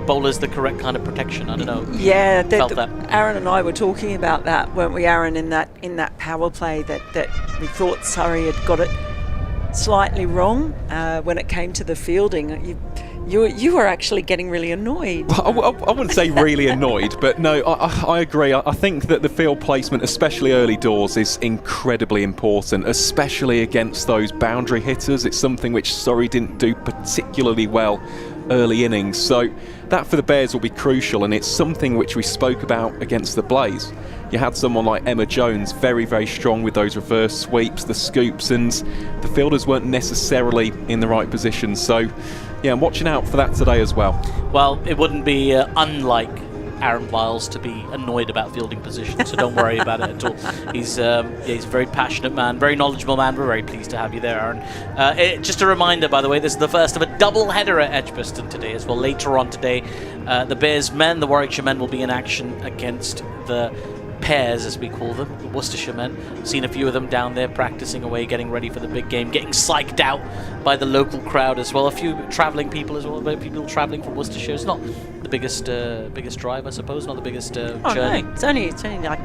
bowlers the correct kind of protection. I don't know. Yeah, felt that. Aaron and I were talking about that, weren't we, Aaron? In that power play, that we thought Surrey had got it slightly wrong when it came to the fielding. You were actually getting really annoyed. I wouldn't say really annoyed, but no, I agree. I think that the field placement, especially early doors, is incredibly important, especially against those boundary hitters. It's something which Surrey didn't do particularly well early innings. So that for the Bears will be crucial, and it's something which we spoke about against the Blaze. You had someone like Emma Jones, very, very strong with those reverse sweeps, the scoops, and the fielders weren't necessarily in the right position. So yeah, I'm watching out for that today as well. Well, it wouldn't be unlike Aaron Biles to be annoyed about fielding position, so don't worry about it at all. He's a very passionate man, very knowledgeable man. We're very pleased to have you there, Aaron. Just a reminder, by the way, this is the first of a double header at EdgBLASTon today as well. Later on today, the Bears men, the Warwickshire men, will be in action against the pairs, as we call them, the Worcestershire men. Seen a few of them down there practicing away, getting ready for the big game, getting psyched out by the local crowd as well. A few travelling people as well, people travelling from Worcestershire. It's not the biggest drive, I suppose, not the biggest journey. No, it's only like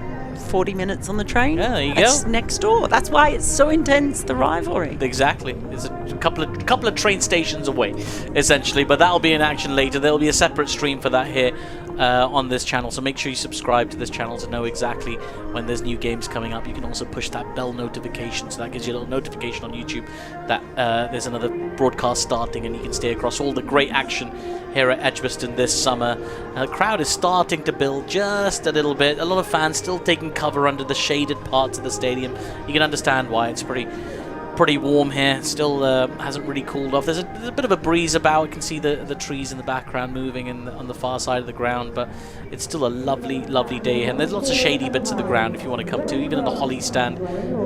40 minutes on the train. Yeah, there you it's go. Next door. That's why it's so intense, the rivalry. Exactly. It's a couple of train stations away, essentially, but that'll be in action later. There'll be a separate stream for that here on this channel, so make sure you subscribe to this channel to know exactly when there's new games coming up. You can also push that bell notification, so that gives you a little notification on YouTube that there's another broadcast starting, and you can stay across all the great action here at EdgBLASTon this summer. The crowd is starting to build just a little bit. A lot of fans still taking cover under the shaded parts of the stadium. You can understand why. It's pretty warm here. Still hasn't really cooled off. There's a bit of a breeze about. You can see the trees in the background moving on the far side of the ground, but it's still a lovely, lovely day here. And there's lots of shady bits of the ground if you want to come to. Even in the holly stand,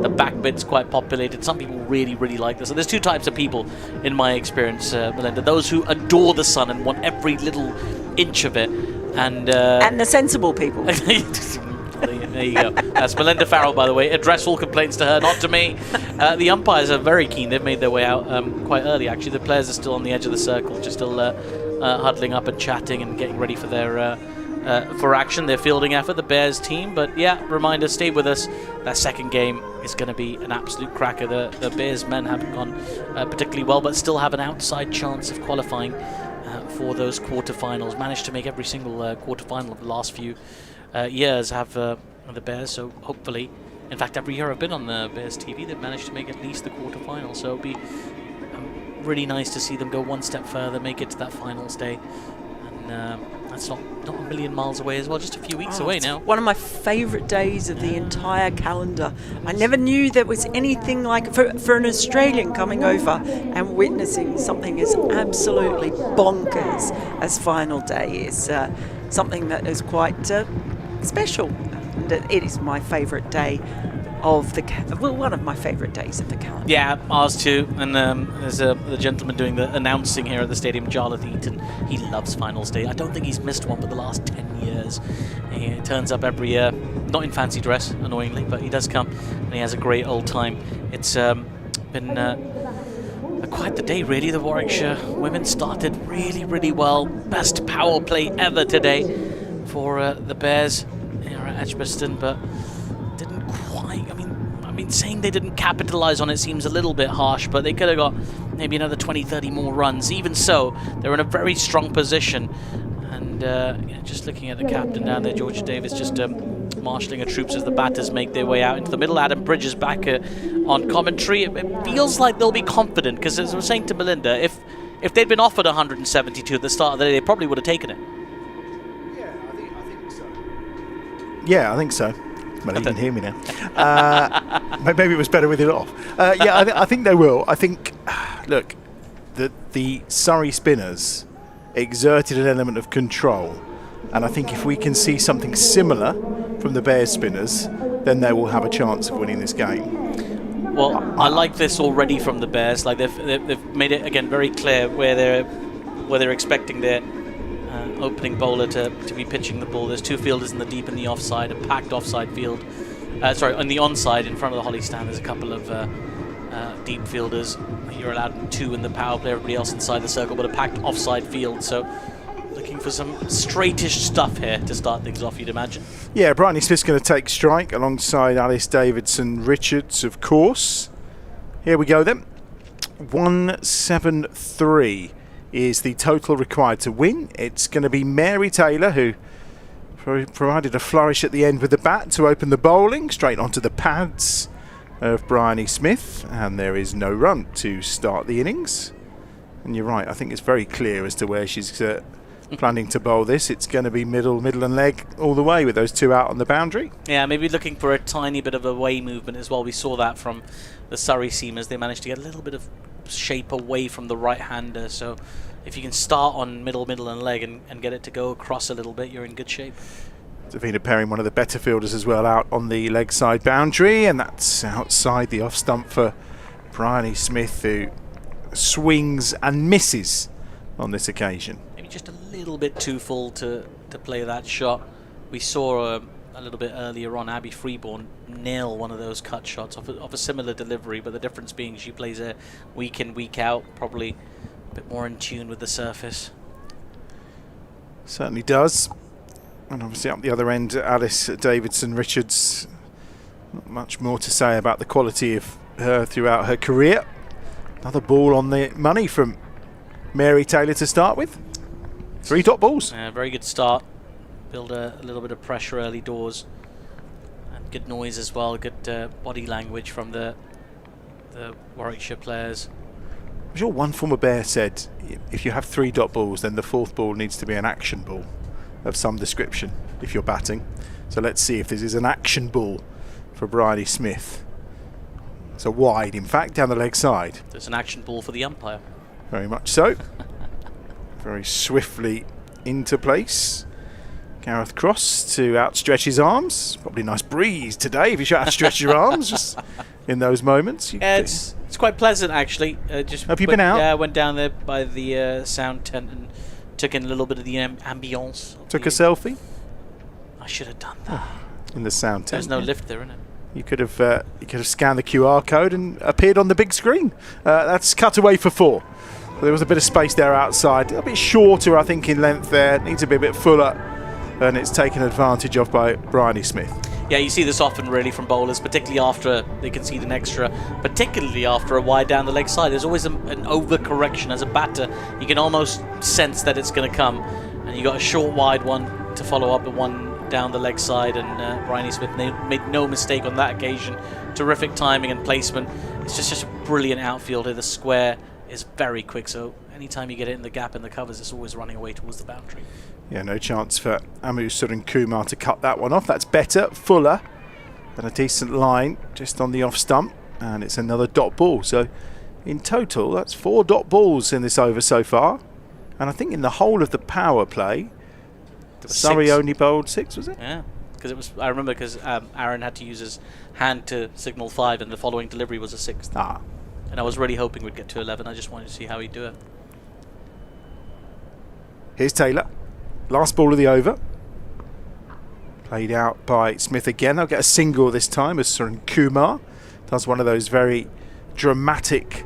the back bit's quite populated. Some people really, really like this. And there's 2 types of people, in my experience, Melinda. Those who adore the sun and want every little inch of it, and the sensible people. There you go. That's Melinda Farrell, by the way. Address all complaints to her, not to me. The umpires are very keen. They've made their way out quite early, actually. The players are still on the edge of the circle, just still huddling up and chatting and getting ready for their for action, their fielding effort, the Bears team. But yeah, reminder, stay with us. That second game is going to be an absolute cracker. The Bears men haven't gone particularly well, but still have an outside chance of qualifying for those quarterfinals. Managed to make every single quarterfinal of the last few years have the Bears, so hopefully, in fact, every year I've been on the Bears TV, they've managed to make at least the quarterfinal, so it'll be really nice to see them go one step further, make it to that finals day, and that's not a million miles away as well, just a few weeks away now. One of my favourite days of the entire calendar. I never knew there was anything like for an Australian coming over and witnessing something as absolutely bonkers as final day is something that is quite special. And it is my favourite day of one of my favourite days of the calendar. Yeah, ours too. And there's the gentleman doing the announcing here at the stadium, Jarlath Eaton. He loves finals day. I don't think he's missed one for the last 10 years. He turns up every year, not in fancy dress, annoyingly, but he does come and he has a great old time. It's been quite the day, really. The Warwickshire women started really, really well. Best power play ever today for the Bears here at EdgBLASTon, but didn't quite. I mean, saying they didn't capitalise on it seems a little bit harsh, but they could have got maybe another 20, 30 more runs. Even so, they're in a very strong position. And just looking at the captain down there, Georgia Davis, just marshalling her troops as the batters make their way out into the middle. Adam Bridges back on commentary. It feels like they'll be confident, because as I was saying to Melinda, if they'd been offered 172 at the start of the day, they probably would have taken it. Yeah, I think so. Well, you can hear me now. Maybe it was better with it off. I think they will. I think, look, the Surrey spinners exerted an element of control, and I think if we can see something similar from the Bears spinners, then they will have a chance of winning this game. Well, I like this already from the Bears. Like they've made it again very clear where they're expecting their opening bowler to be pitching the ball. There's two fielders in the deep and the offside, a packed offside field. On the onside in front of the Holly stand, there's a couple of deep fielders. You're allowed two in the power play, everybody else inside the circle, but a packed offside field. So looking for some straightish stuff here to start things off, you'd imagine. Yeah, Bryony Smith's going to take strike alongside Alice Davidson-Richards, of course. Here we go then. 173 is the total required to win. It's going to be Mary Taylor, who provided a flourish at the end with the bat to open the bowling, straight onto the pads of Bryony Smith, and there is no run to start the innings. And you're right, I think it's very clear as to where she's planning to bowl this. It's going to be middle and leg all the way with those two out on the boundary. Yeah, maybe looking for a tiny bit of away movement as well. We saw that from the Surrey seamers. They managed to get a little bit of shape away from the right-hander, so if you can start on middle and leg and get it to go across a little bit, you're in good shape. Deina Perin, one of the better fielders as well, out on the leg side boundary, and that's outside the off stump for Bryony Smith, who swings and misses on this occasion. Maybe just a little bit too full to play that shot. We saw a little bit earlier on Abby Freeborn nail one of those cut shots of a similar delivery, but the difference being she plays a week in, week out, probably a bit more in tune with the surface. Certainly does. And obviously up the other end, Alice Davidson-Richards. Not much more to say about the quality of her throughout her career. Another ball on the money from Mary Taylor to start with. 3 dot balls. Very good start. Build a little bit of pressure early doors. And good noise as well. Good body language from the Warwickshire players. I'm sure one former Bear said if you have 3 dot balls, then the 4th ball needs to be an action ball of some description if you're batting. So let's see if this is an action ball for Bryony Smith. It's a wide, in fact, down the leg side. There's an action ball for the umpire. Very much so. Very swiftly into place. Gareth Cross to outstretch his arms. Probably a nice breeze today if you should outstretch your arms just in those moments. Yeah, it's quite pleasant actually. Have you been out? Yeah, I went down there by the sound tent and took in a little bit of the ambience. Took a selfie? I should have done that. In the sound tent. There's no lift there, isn't it? You could have scanned the QR code and appeared on the big screen. That's cut away for 4. There was a bit of space there outside. A bit shorter, I think, in length there. Needs to be a bit fuller. And it's taken advantage of by Bryony Smith. Yeah, you see this often really from bowlers, particularly after they concede an extra, particularly after a wide down the leg side. There's always an overcorrection as a batter. You can almost sense that it's going to come. And you got a short wide one to follow up with one down the leg side, and Bryony Smith made no mistake on that occasion. Terrific timing and placement. It's just a brilliant outfielder. The square is very quick, so anytime you get it in the gap in the covers, it's always running away towards the boundary. Yeah, no chance for Amu Surrenkumar to cut that one off. That's better, fuller, and a decent line just on the off stump, and it's another dot ball. So in total, that's 4 dot balls in this over so far, and I think in the whole of the power play, Surrey 6. only bowled 6, was it? Yeah, because it was. I remember because Aaron had to use his hand to signal 5, and the following delivery was a 6th. Ah. And I was really hoping we'd get to 11. I just wanted to see how he'd do it. Here's Taylor. Last ball of the over. Played out by Smith again. They'll get a single this time as Surrenkumar does one of those very dramatic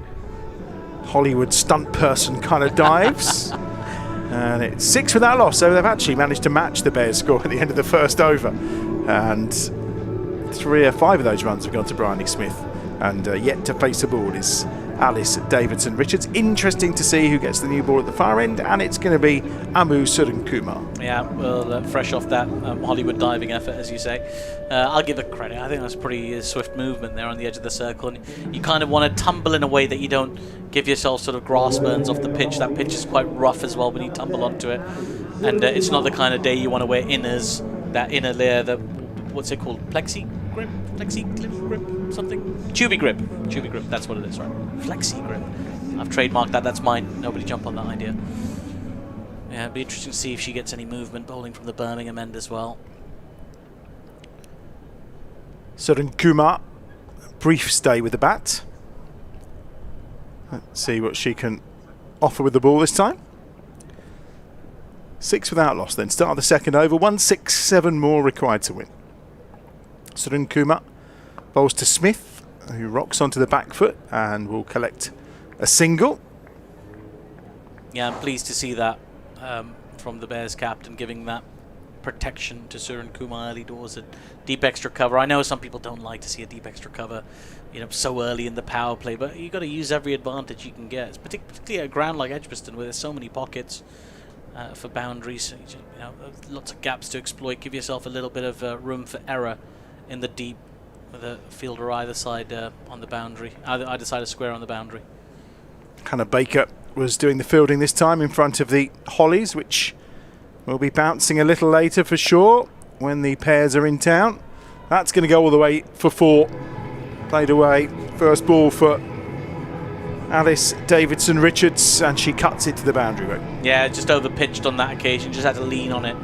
Hollywood stunt person kind of dives. And it's 6 without loss, so they've actually managed to match the Bears score at the end of the first over. And 3 or 5 of those runs have gone to Bryony Smith. And yet to face the ball is Alice Davidson-Richards. Interesting to see who gets the new ball at the far end, and it's going to be Amu Surrenkumar. Yeah, well, fresh off that Hollywood diving effort, as you say. I'll give it credit. I think that's pretty swift movement there on the edge of the circle. And you kind of want to tumble in a way that you don't give yourself sort of grass burns off the pitch. That pitch is quite rough as well when you tumble onto it. And it's not the kind of day you want to wear inners, that inner layer, that, what's it called? Plexi grip? Flexi grip? Something? Tubey grip. Tubey grip, that's what it is, right? Flexi grip. I've trademarked that, that's mine. Nobody jump on that idea. Yeah, it'd be interesting to see if she gets any movement bowling from the Birmingham end as well. Surrenkumar, brief stay with the bat. Let's see what she can offer with the ball this time. 6 without loss then. Start of the second over. 167 more required to win. Surrenkumar bowls to Smith, who rocks onto the back foot and will collect a single. Yeah, I'm pleased to see that from the Bears captain, giving that protection to Surrenkumar early doors, a deep extra cover. I know some people don't like to see a deep extra cover, you know, so early in the power play, but you've got to use every advantage you can get. It's particularly at a ground like EdgBLASTon, where there's so many pockets for boundaries, you know, lots of gaps to exploit. Give yourself a little bit of room for error in the deep, with a fielder either side on the boundary, either side of square on the boundary. Hannah Baker was doing the fielding this time in front of the Hollies, which will be bouncing a little later for sure when the pairs are in town. That's going to go all the way for 4. Played away. First ball for Alice Davidson-Richards, and she cuts it to the boundary rope. Yeah, just over pitched on that occasion, just had to lean on it.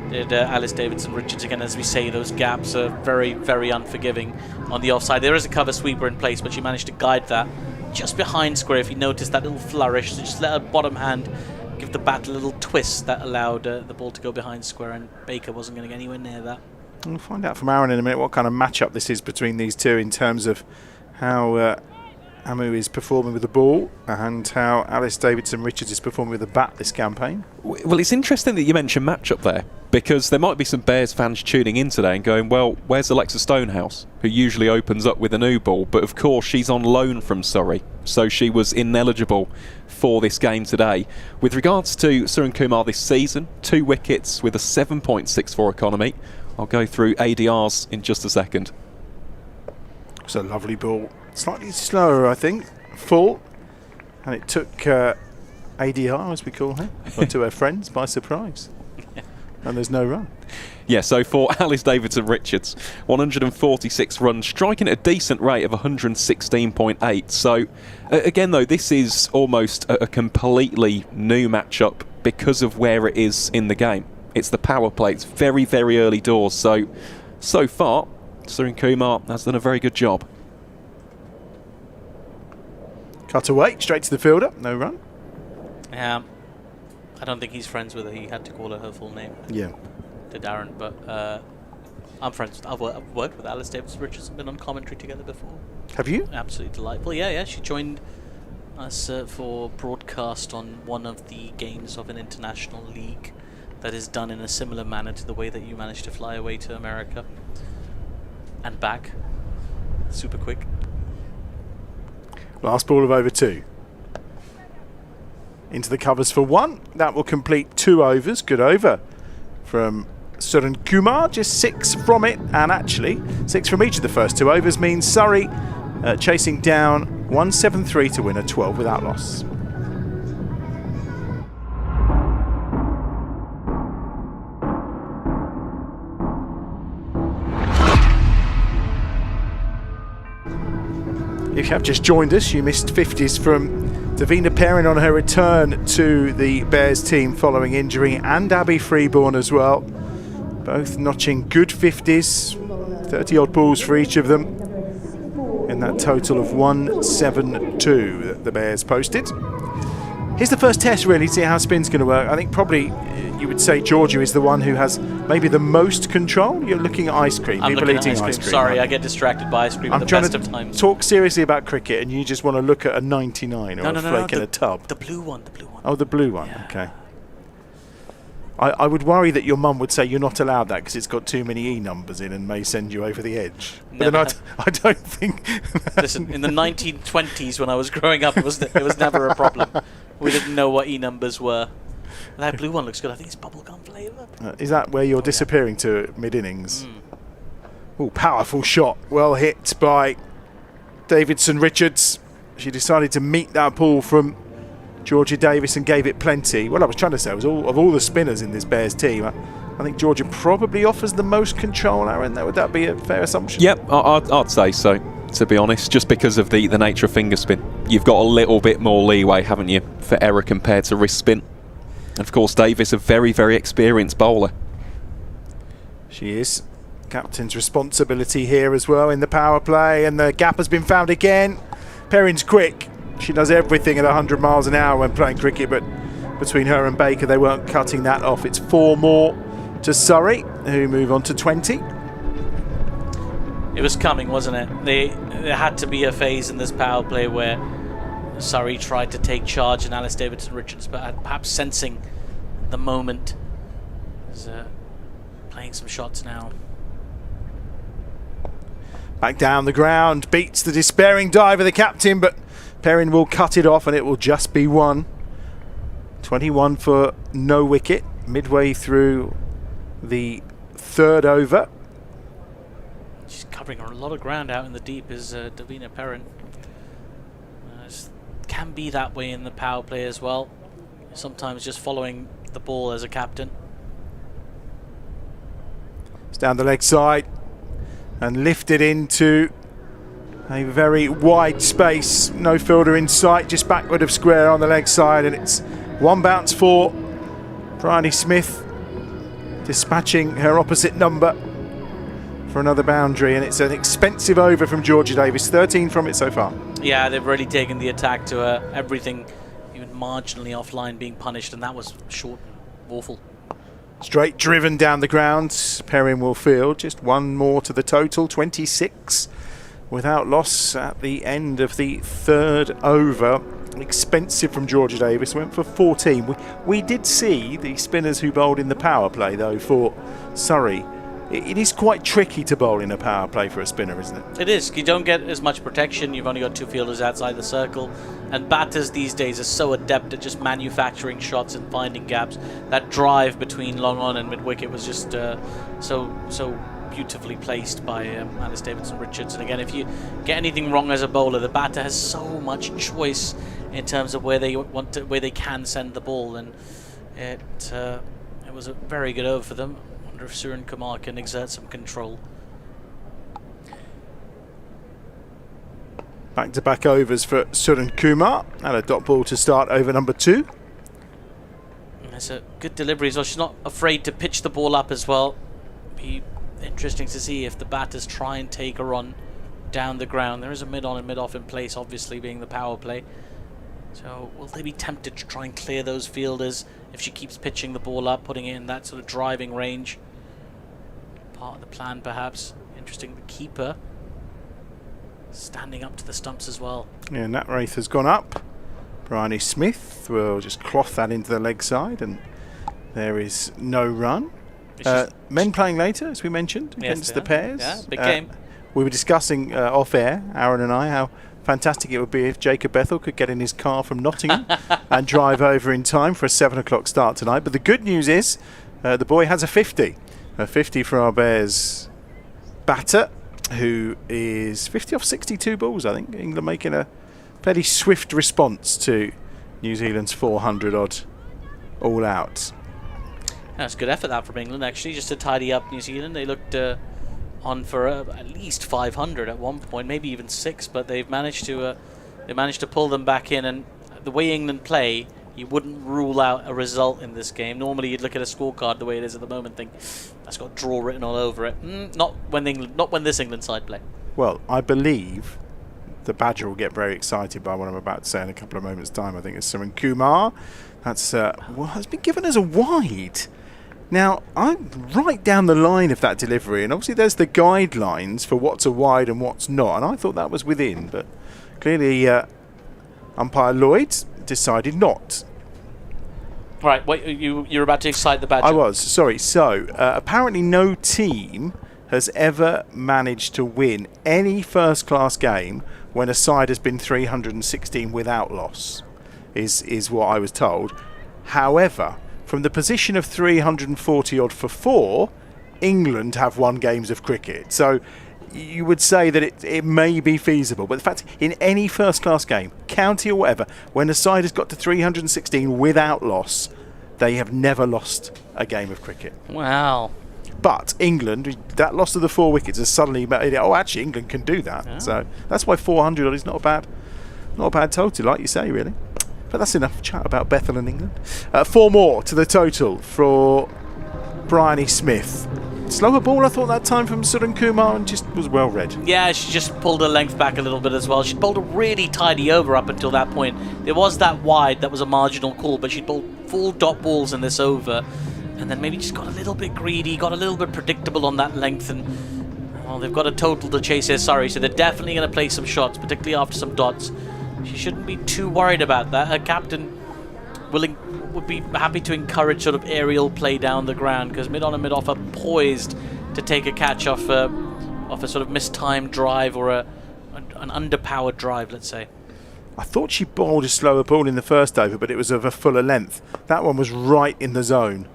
Did Alice Davidson-Richards. Again, as we say, those gaps are very, very unforgiving on the offside. There is a cover sweeper in place, but she managed to guide that just behind square. If you notice that little flourish, so just let her bottom hand give the bat a little twist that allowed the ball to go behind square, and Baker wasn't going to get anywhere near that. We'll find out from Aaron in a minute what kind of matchup this is between these two in terms of how Amu is performing with the ball and how Alice Davidson-Richards is performing with the bat this campaign. Well, it's interesting that you mentioned matchup there, because there might be some Bears fans tuning in today and going, well, where's Alexa Stonehouse, who usually opens up with a new ball? But of course, she's on loan from Surrey, so she was ineligible for this game today. With regards to Surrenkumar this season, 2 wickets with a 7.64 economy. I'll go through ADRs in just a second. It's a lovely ball. Slightly slower, I think. Full. And it took ADR, as we call her, or to her friends, by surprise. And there's no run. Yeah, so for Alice Davidson-Richards, 146 runs, striking at a decent rate of 116.8. So, again, though, this is almost a completely new matchup because of where it is in the game. It's the power play. It's very, very early doors. So far, Surrenkumar has done a very good job. Cut away, straight to the fielder. No run. Yeah, I don't think he's friends with her. He had to call her full name. Yeah. To Darren, but I'm friends. I've worked with Alice Davidson-Richards and been on commentary together before. Have you? Absolutely delightful. Yeah. She joined us for broadcast on one of the games of an international league that is done in a similar manner to the way that you managed to fly away to America and back super quick. Last ball of over 2. Into the covers for 1. That will complete 2 overs. Good over from Surrenkumar. Just 6 from it, and actually 6 from each of the first 2 overs means Surrey chasing down 173 to win a 12 without loss. If you have just joined us, you missed 50s from Deina Perin on her return to the Bears team following injury, and Abby Freeborn as well. Both notching good 50s, 30-odd balls for each of them, in that total of 172 that the Bears posted. Here's the first test, really, to see how spin's going to work. I think probably you would say Georgia is the one who has maybe the most control. You're looking at ice cream. I'm people looking eating at ice cream. Sorry, I get distracted by ice cream at the best of times. Talk seriously about cricket, and you just want to look at a 99 or a flake in a tub. The blue one. Oh, the blue one. Yeah. Okay. I would worry that your mum would say you're not allowed that because it's got too many E numbers in and may send you over the edge. But then I don't think. Listen, in the 1920s when I was growing up, it was never a problem. We didn't know what E numbers were. That blue one looks good. I think it's bubblegum flavour. Is that where you're disappearing to mid-innings? Oh, powerful shot. Well hit by Davidson Richards. She decided to meet that ball from Georgia Davis and gave it plenty. What I was trying to say was of all the spinners in this Bears team, I think Georgia probably offers the most control, Aaron. Would that be a fair assumption? Yep, I'd say so, to be honest, just because of the nature of finger spin. You've got a little bit more leeway, haven't you, for error compared to wrist spin. And of course, Davis, a very, very experienced bowler. She is. Captain's responsibility here as well in the power play, and the gap has been found again. Perin's quick. She does everything at 100 miles an hour when playing cricket, but between her and Baker, they weren't cutting that off. It's 4 more to Surrey, who move on to 20. It was coming, wasn't it? There had to be a phase in this power play where Surrey tried to take charge, and Alice Davidson Richards, but perhaps sensing the moment, is playing some shots now. Back down the ground, beats the despairing dive of the captain, but Perin will cut it off and it will just be 1. 21 for no wicket, midway through the 3rd over. She's covering a lot of ground out in the deep, is Deina Perin. Can be that way in the power play as well. Sometimes just following the ball as a captain. It's down the leg side and lifted into a very wide space. No fielder in sight, just backward of square on the leg side, and it's 1 bounce for Bryony Smith, dispatching her opposite number for another boundary, and it's an expensive over from Georgia Davis. 13 from it so far. Yeah, they've really taken the attack to everything even marginally offline being punished, and that was short and awful. Straight driven down the ground. Perin will field. Just 1 more to the total. 26 without loss at the end of the 3rd over. Expensive from Georgia Davis. Went for 14. We did see the spinners who bowled in the power play, though, for Surrey. It is quite tricky to bowl in a power play for a spinner, isn't it? It is. You don't get as much protection. You've only got 2 fielders outside the circle. And batters these days are so adept at just manufacturing shots and finding gaps. That drive between long on and mid-wicket was just so beautifully placed by Alice Davidson Richards. And again, if you get anything wrong as a bowler, the batter has so much choice in terms of where they can send the ball. And it was a very good over for them. If Suren Kumar can exert some control. Back-to-back overs for Suren Kumar, and a dot ball to start over number 2. And there's a good delivery as well. She's not afraid to pitch the ball up as well. Be interesting to see if the batters try and take her on down the ground. There is a mid-on and mid-off in place, obviously being the power play. So will they be tempted to try and clear those fielders if she keeps pitching the ball up, putting it in that sort of driving range? Part of the plan, perhaps. Interesting, the keeper standing up to the stumps as well. Yeah, Nat Wraith has gone up. Bryony Smith will just cloth that into the leg side, and there is no run. Men playing later, as we mentioned, against the pairs. Yeah, big game. We were discussing off air, Aaron and I, how fantastic it would be if Jacob Bethel could get in his car from Nottingham and drive over in time for a 7 o'clock start tonight. But the good news is the boy has a 50. A 50 for our Bears batter, who is 50 off 62 balls, I think. England making a fairly swift response to New Zealand's 400-odd all out. That's good effort that from England, actually, just to tidy up New Zealand. They looked on for at least 500 at one point, maybe even 6, but they've managed to pull them back in. And the way England play, you wouldn't rule out a result in this game. Normally, you'd look at a scorecard the way it is at the moment, think that's got draw written all over it. Not when this England side play. Well, I believe the Badger will get very excited by what I'm about to say in a couple of moments' time. I think it's Surrey Kumar. That's has been given as a wide. Now, I'm right down the line of that delivery, and obviously there's the guidelines for what's a wide and what's not, and I thought that was within, but clearly umpire Lloyd decided not. Right, wait, you're about to excite the Badger. I was, sorry. So, apparently no team has ever managed to win any first-class game when a side has been 316 without loss, is what I was told. However, from the position of 340-odd for 4, England have won games of cricket. So you would say that it may be feasible. But the fact, in any first-class game, county or whatever, when a side has got to 316 without loss, they have never lost a game of cricket. Wow. But England, that loss of the 4 wickets has suddenly made it, actually, England can do that. Yeah. So that's why 400 is not a bad total, like you say, really. But that's enough chat about Bethel and England. 4 more to the total for Bryony Smith. Slower ball, I thought, that time from Surrey Kumar, and just was well read. Yeah, she just pulled her length back a little bit as well. She bowled a really tidy over up until that point. There was that wide that was a marginal call, but she bowled full dot balls in this over, and then maybe just got a little bit greedy, got a little bit predictable on that length, and well, they've got a total to chase here, Surrey, so they're definitely going to play some shots, particularly after some dots. She shouldn't be too worried about that. Her captain would be happy to encourage sort of aerial play down the ground, because mid-on and mid-off are poised to take a catch off a sort of mistimed drive or an underpowered drive, let's say. I thought she bowled a slower ball in the first over, but it was of a fuller length. That one was right in the zone,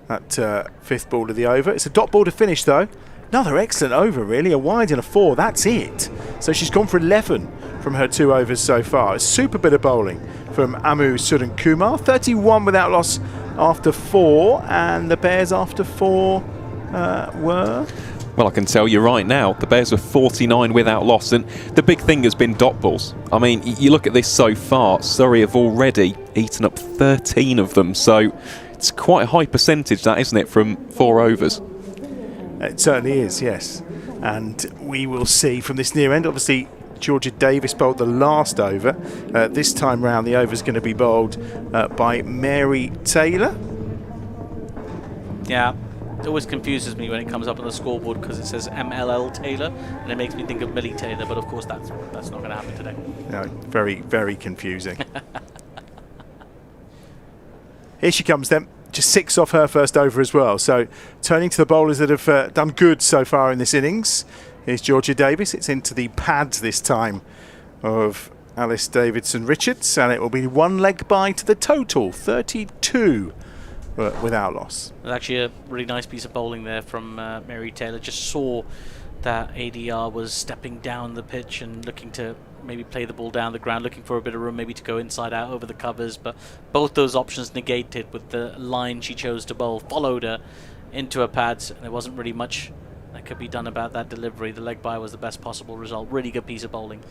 that 5th ball of the over. It's a dot ball to finish, though. Another excellent over, really. A wide and a 4. That's it. So she's gone for 11 from her 2 overs so far. A super bit of bowling from Amu Surrey Kumar. 31 without loss after 4. And the Bears after 4 were... Well, I can tell you right now, the Bears were 49 without loss, and the big thing has been dot balls. I mean, you look at this so far, Surrey have already eaten up 13 of them, so it's quite a high percentage, that, isn't it, from 4 overs? It certainly is, yes. And we will see from this near end, obviously, Georgia Davis bowled the last over. This time round, the over is going to be bowled by Mary Taylor. Yeah, it always confuses me when it comes up on the scoreboard because it says MLL Taylor, and it makes me think of Millie Taylor, but of course that's not going to happen today. No, very, very confusing. Here she comes then. Just 6 off her first over as well. So turning to the bowlers that have done good so far in this innings. Here's Georgia Davis. It's into the pads this time of Alice Davidson-Richards, and it will be 1 leg by to the total, 32 without loss. There's actually a really nice piece of bowling there from Mary Taylor. Just saw that ADR was stepping down the pitch and looking to maybe play the ball down the ground, looking for a bit of room, maybe to go inside out over the covers, but both those options negated with the line she chose to bowl, followed her into her pads, and there wasn't really much that could be done about that delivery. The leg by was the best possible result. Really good piece of bowling.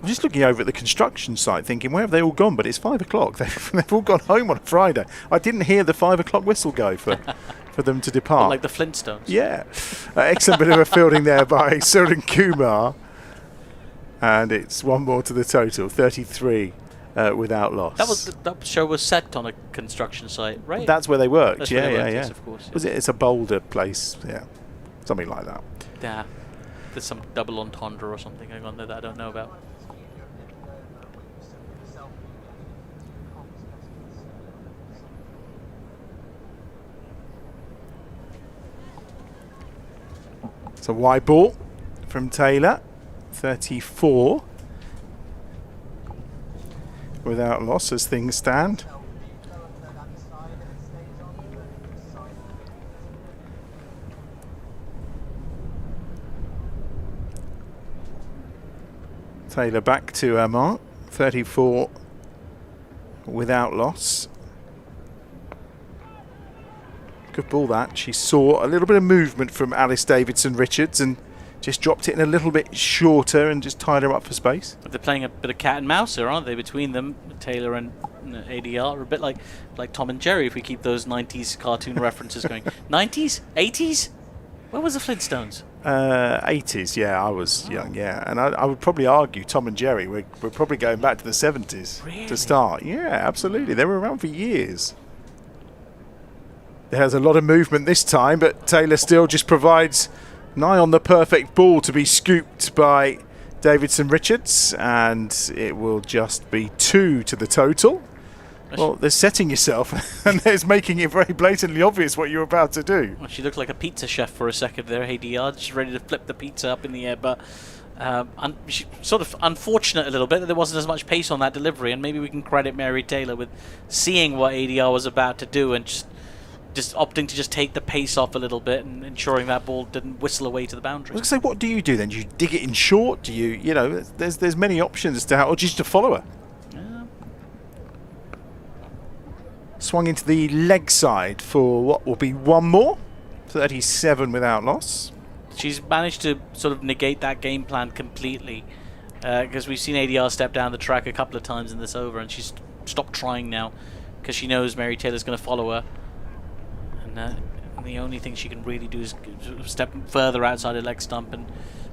I'm just looking over at the construction site thinking, where have they all gone? But it's 5 o'clock. They've all gone home on a Friday. I didn't hear the 5 o'clock whistle go for them to depart. Like the Flintstones. Yeah. Excellent bit of a fielding there by Surrey Kumar. And it's 1 more to the total, 33 without loss. That show was set on a construction site, right? That's where they worked. That's yeah, where they worked, yeah. yes, of course. Was it? It's a boulder place. Yeah, something like that. Yeah. There's some double entendre or something going on there that I don't know about. It's a wide ball from Taylor, 34 without loss as things stand. Taylor back to her mark, 34 without loss. Good ball that. She saw a little bit of movement from Alice Davidson-Richards and just dropped it in a little bit shorter and just tied her up for space. They're playing a bit of cat and mouse here, aren't they, between them, Taylor and ADR, a bit like Tom and Jerry, if we keep those 90s cartoon references going. 90s? 80s? Where was the Flintstones? 80s, yeah, I was young, yeah. And I would probably argue Tom and Jerry, we're probably going back to the 70s to start. Yeah, absolutely. They were around for years. There's a lot of movement this time, but Taylor still just provides nigh on the perfect ball to be scooped by Davidson-Richards, and it will just be 2 to the total. Well, there's setting yourself, and there's making it very blatantly obvious what you're about to do. Well, she looked like a pizza chef for a second there, ADR. She's ready to flip the pizza up in the air, but she's sort of unfortunate a little bit that there wasn't as much pace on that delivery, and maybe we can credit Mary Taylor with seeing what ADR was about to do and just opting to just take the pace off a little bit and ensuring that ball didn't whistle away to the boundary. I was going to say, what do you do then? Do you dig it in short? Do you know, there's many options as to how, or just to follow her? Yeah. Swung into the leg side for what will be one more. 37 without loss. She's managed to sort of negate that game plan completely because we've seen ADR step down the track a couple of times in this over, and she's stopped trying now because she knows Mary Taylor's going to follow her. And the only thing she can really do is step further outside her leg stump and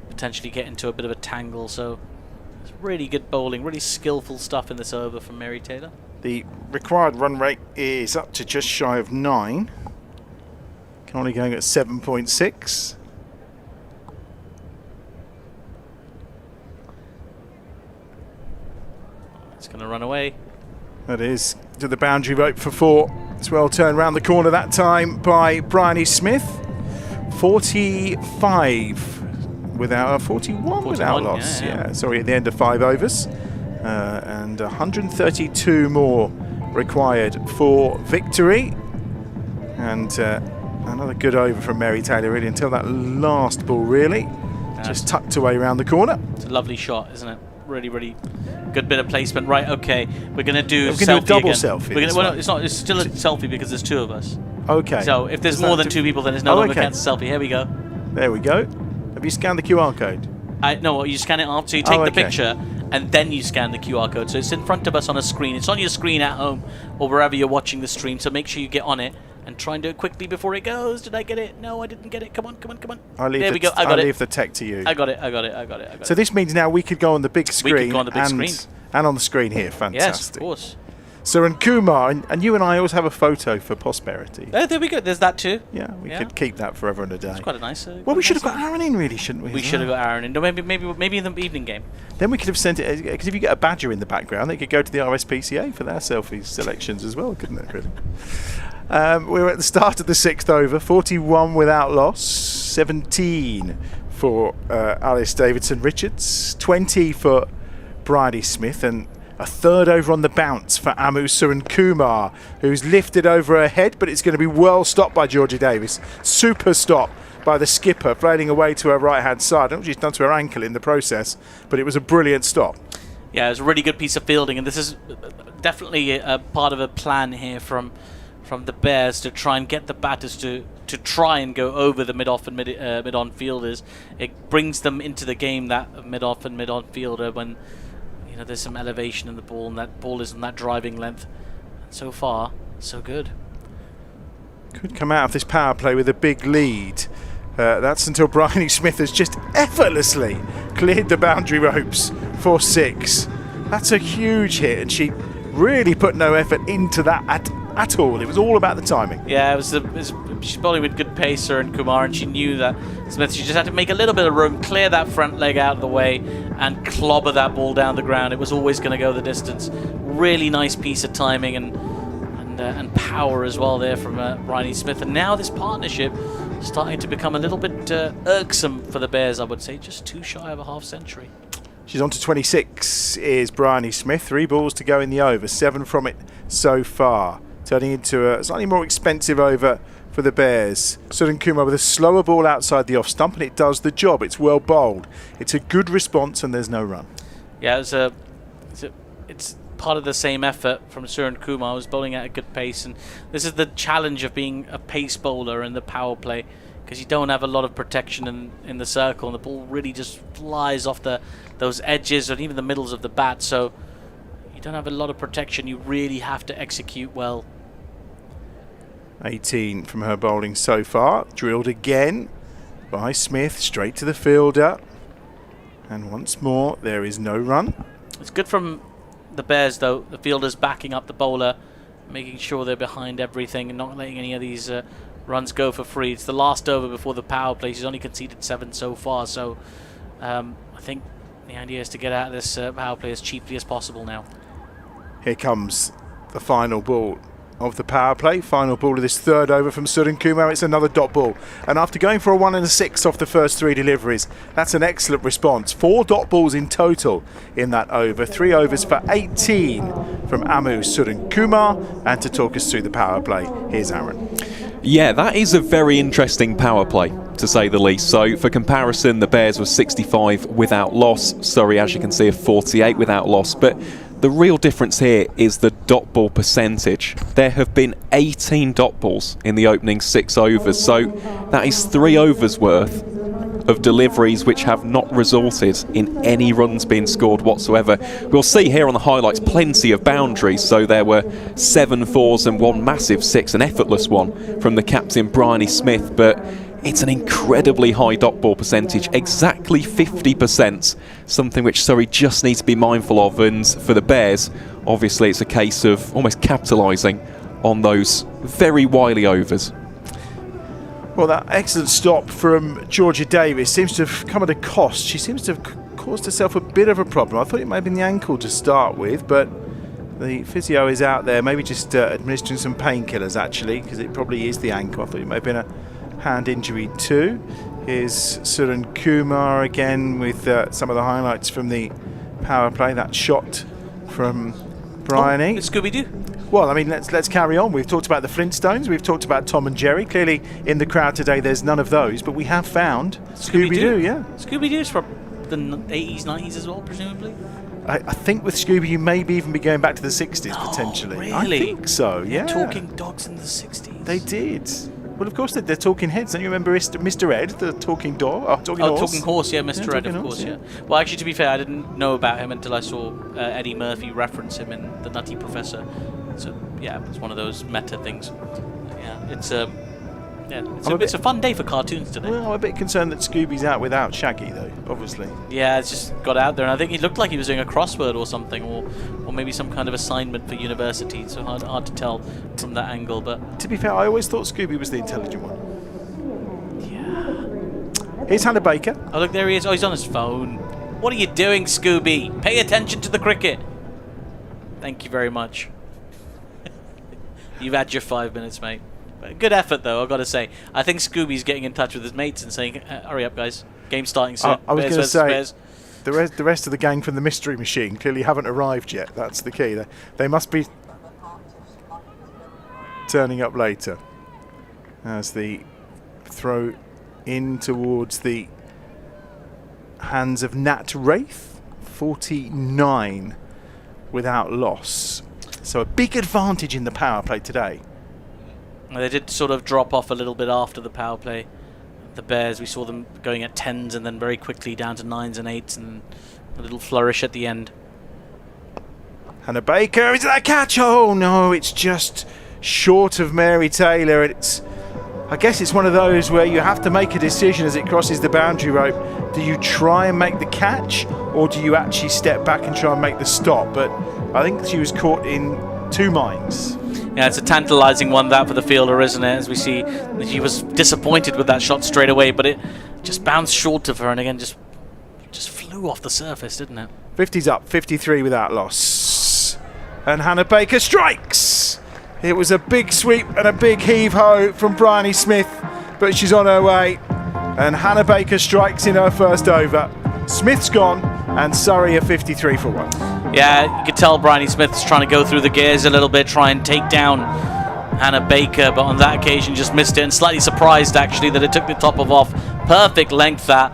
potentially get into a bit of a tangle. So it's really good bowling, really skillful stuff in this over from Mary Taylor. The required run rate is up to just shy of 9. Currently going at 7.6. It's going to run away. That is to the boundary rope for 4. It's well turned round the corner that time by Bryony Smith. 45 without 41 without loss. Yeah, sorry, at the end of 5 overs. And 132 more required for victory. And another good over from Mary Taylor, really, until that last ball, really. Just tucked away around the corner. It's a lovely shot, isn't it? Really, really good bit of placement. Right, okay. We're going to do selfie a double again. selfie. Well, no, it's still a selfie because there's 2 of us. Okay. So if there's more than 2 people, then it's no longer counts as a selfie. Here we go. There we go. Have you scanned the QR code? No, you scan it after you take the picture, and then you scan the QR code. So it's in front of us on a screen. It's on your screen at home or wherever you're watching the stream. So make sure you get on it and try and do it quickly before it goes. Did I get it? No, I didn't get it. Come on, come on, come on. There we go. I got it. I'll leave the tech to you. I got it. So this means now we could go on the big screen. We could go on the big screen. And on the screen here. Fantastic. Yes, of course. Surrey Kumar, and you and I always have a photo for posterity. Oh, there we go. There's that too. Yeah, we could keep that forever and a day. It's quite a nice. Well, we should have got Aaron in, really, shouldn't we? We should have got Aaron in. No, maybe in the evening game. Then we could have sent it, because if you get a badger in the background, they could go to the RSPCA for their selfie selections as well, couldn't it, really? We're at the start of the 6th over, 41 without loss, 17 for Alice Davidson-Richards, 20 for Bryony Smith, and a 3rd over on the bounce for Amu Surrey Kumar, who's lifted over her head, but it's going to be well stopped by Georgia Davis. Super stop by the skipper, flailing away to her right-hand side. I don't know what she's done to her ankle in the process, but it was a brilliant stop. Yeah, it was a really good piece of fielding, and this is definitely a part of a plan here from the Bears to try and get the batters to try and go over the mid-off and mid-on fielders. It brings them into the game, that mid-off and mid-on fielder, when there's some elevation in the ball and that ball is on that driving length. And so far, so good. Could come out of this power play with a big lead. That's until Bryony Smith has just effortlessly cleared the boundary ropes for 6. That's a huge hit, and she really put no effort into that at all. It was all about the timing. Yeah, she's bowling with good pace, Surrey Kumar, and she knew that Smith. She just had to make a little bit of room, clear that front leg out of the way, and clobber that ball down the ground. It was always going to go the distance. Really nice piece of timing and power as well there from Bryony Smith. And now this partnership is starting to become a little bit irksome for the Bears, I would say. Just too shy of a half century. She's on to 26 is Bryony Smith. 3 balls to go in the over. 7 from it so far. Turning into a slightly more expensive over for the Bears. Surrey Kumar with a slower ball outside the off stump, and it does the job. It's well bowled. It's a good response, and there's no run. Yeah, it's part of the same effort from Surrey Kumar, was bowling at a good pace, and this is the challenge of being a pace bowler in the power play, because you don't have a lot of protection in the circle, and the ball really just flies off those edges and even the middles of the bat, so you don't have a lot of protection. You really have to execute well. 18 from her bowling so far. Drilled again by Smith, straight to the fielder. And once more, there is no run. It's good from the Bears, though. The fielders backing up the bowler, making sure they're behind everything and not letting any of these runs go for free. It's the last over before the power play. She's only conceded 7 so far, so I think the idea is to get out of this power play as cheaply as possible now. Here comes the final ball of the power play. Final ball of this third over from Surrey Kumar. It's another dot ball. And after going for a 1 and a 6 off the first 3 deliveries, that's an excellent response. 4 dot balls in total in that over. 3 overs for 18 from Amu Surrey Kumar. And to talk us through the power play, here's Aaron. Yeah, that is a very interesting power play, to say the least. So, for comparison, the Bears were 65 without loss. Surrey, as you can see, are 48 without loss. But the real difference here is the dot ball percentage. There have been 18 dot balls in the opening 6 overs, so that is 3 overs worth of deliveries which have not resulted in any runs being scored whatsoever. We'll see here on the highlights plenty of boundaries, so there were 7 fours and 1 massive 6, an effortless one from the captain Bryony Smith, but it's an incredibly high dot ball percentage, exactly 50%, something which Surrey just needs to be mindful of, and for the Bears, obviously it's a case of almost capitalising on those very wily overs. Well, that excellent stop from Georgia Davis seems to have come at a cost. She seems to have caused herself a bit of a problem. I thought it might have been the ankle to start with, but the physio is out there, maybe just administering some painkillers actually, because it probably is the ankle. I thought it may have been a hand injury too. Here's Surrey Kumar again with some of the highlights from the power play. That shot from Bryony. It's Scooby-Doo. Well, I mean, let's carry on. We've talked about the Flintstones. We've talked about Tom and Jerry. Clearly, in the crowd today, there's none of those, but we have found Scooby-Doo. Yeah, Scooby-Doo's from the 80s, 90s as well, presumably. I think with Scooby, you may even be going back to the 60s potentially. Really? I think so. Yeah. Talking dogs in the 60s. They did. Well, of course, they're talking heads. Don't you remember Mr. Ed, the talking dog? Talking horse? Talking horse, yeah, Mr. Ed, of course, yeah. Well, actually, to be fair, I didn't know about him until I saw Eddie Murphy reference him in The Nutty Professor. So, yeah, it's one of those meta things. Yeah, it's a fun day for cartoons today. Well, I'm a bit concerned that Scooby's out without Shaggy, though, obviously. Yeah, it's just got out there, and I think he looked like he was doing a crossword or something, or maybe some kind of assignment for university. So hard to tell from that angle. But to be fair, I always thought Scooby was the intelligent one. Yeah. Here's Hannah Baker. Oh, look, there he is. Oh, he's on his phone. What are you doing, Scooby? Pay attention to the cricket. Thank you very much. You've had your 5 minutes, mate. Good effort, though, I've got to say. I think Scooby's getting in touch with his mates and saying, hurry up, guys. Game's starting soon. I was going to say, the rest of the gang from the Mystery Machine clearly haven't arrived yet. That's the key. They must be turning up later. As the throw in towards the hands of Nat Wraith. 49 without loss. So a big advantage in the power play today. They did sort of drop off a little bit after the power play. The Bears, we saw them going at 10s and then very quickly down to 9s and 8s and a little flourish at the end. Hannah Baker, is that a catch? Oh no, it's just short of Mary Taylor. I guess it's one of those where you have to make a decision as it crosses the boundary rope. Do you try and make the catch, or do you actually step back and try and make the stop? But I think she was caught in 2 minds. Yeah, it's a tantalising one, that, for the fielder, isn't it? As we see, she was disappointed with that shot straight away, but it just bounced short of her and again just flew off the surface, didn't it? 50's up, 53 without loss. And Hannah Baker strikes! It was a big sweep and a big heave-ho from Bryony Smith, but she's on her way. And Hannah Baker strikes in her first over. Smith's gone, and Surrey are 53 for 1. Yeah, you could tell Bryony Smith's trying to go through the gears a little bit, try and take down Hannah Baker, but on that occasion just missed it, and slightly surprised actually that it took the top off. Perfect length that.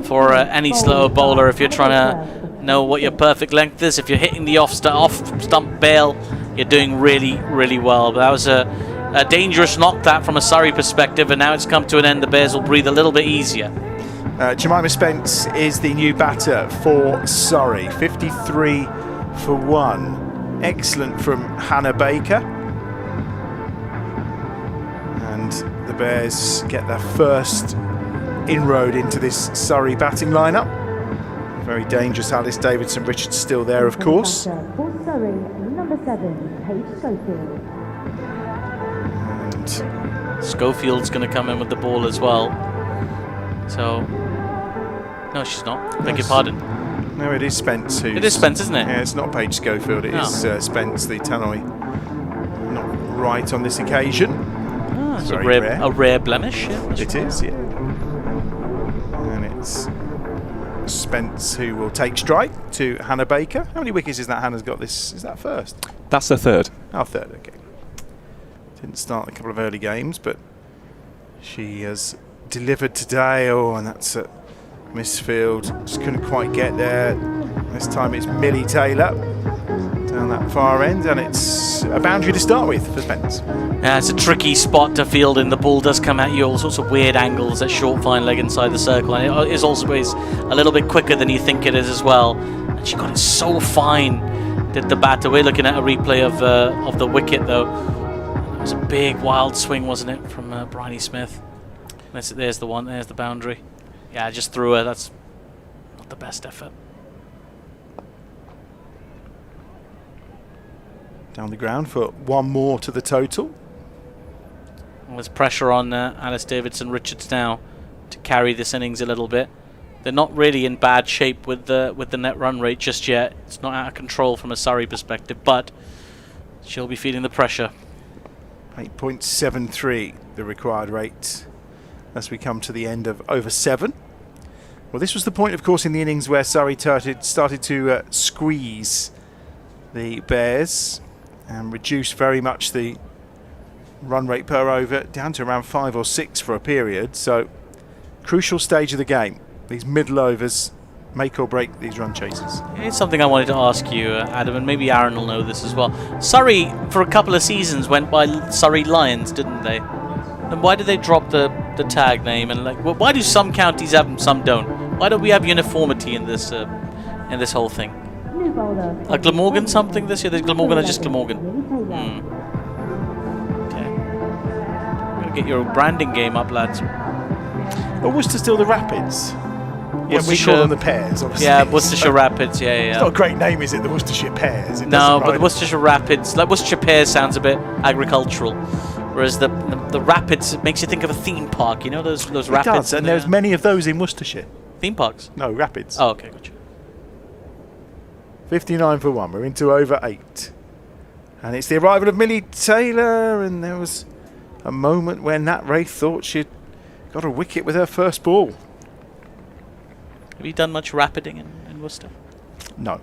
for any slower bowler, if you're trying to know what your perfect length is, if you're hitting the off stump bail, you're doing really, really well. But that was a dangerous knock, that, from a Surrey perspective, and now it's come to an end. The Bears will breathe a little bit easier. Jemima Spence is the new batter for Surrey. 53 for 1. Excellent from Hannah Baker. And the Bears get their first inroad into this Surrey batting lineup. Very dangerous Alice Davidson. Richards still there, of course. For Surrey, number 7, Paige Schofield. And Schofield's going to come in with the ball as well. So, no, she's not. Beg your pardon. no, it is Spence who's... It is Spence, isn't it? Yeah, it's not Paige Schofield. It is Spence, the tannoy. Not right on this occasion. It's a rare blemish. Yeah, it is, yeah. And it's Spence who will take strike to Hannah Baker. How many wickets is that Hannah's got this? Is that first? That's her third. Oh, third, okay. Didn't start a couple of early games, but she has delivered today. Oh, and that's at Misfield. Just couldn't quite get there. This time it's Millie Taylor down that far end, and it's a boundary to start with for Spence. Yeah, it's a tricky spot to field in. The ball does come at you all sorts of weird angles at short fine leg inside the circle, and it is also a little bit quicker than you think it is as well. And she got it so fine, did the batter. We're looking at a replay of the wicket though. It was a big wild swing, wasn't it, from Bryony Smith? There's the one. There's the boundary. Yeah, I just threw her. That's not the best effort. Down the ground for one more to the total. Well, there's pressure on Alice Davidson Richards now to carry this innings a little bit. They're not really in bad shape with the net run rate just yet. It's not out of control from a Surrey perspective, but she'll be feeling the pressure. 8.73 the required rate as we come to the end of over 7. Well, this was the point, of course, in the innings where Surrey started to squeeze the Bears and reduce very much the run rate per over down to around 5 or 6 for a period. So, crucial stage of the game. These middle overs make or break these run chases. It's something I wanted to ask you, Adam, and maybe Aaron will know this as well. Surrey, for a couple of seasons, went by Surrey Lions, didn't they? And why did they drop the tag name? And why do some counties have them, some don't? Why don't we have uniformity in this whole thing? A Glamorgan something this year? There's Glamorgan or just Glamorgan? Okay. Gotta get your branding game up, lads. Or Worcester still the Rapids? Yeah, we call them the Pears, obviously. Yeah, Worcestershire Rapids, yeah. It's not a great name, is it? The Worcestershire Pears. No, but the Worcestershire Rapids, like Worcestershire Pears sounds a bit agricultural. Whereas the Rapids, it makes you think of a theme park, you know, those rapids. It does, and there's many of those in Worcestershire. Theme parks? No, rapids. Oh, okay, gotcha. 59 for 1. We're into over 8. And it's the arrival of Millie Taylor, and there was a moment when Nat Wraith thought she'd got a wicket with her first ball. Have you done much rapiding in Worcester? No.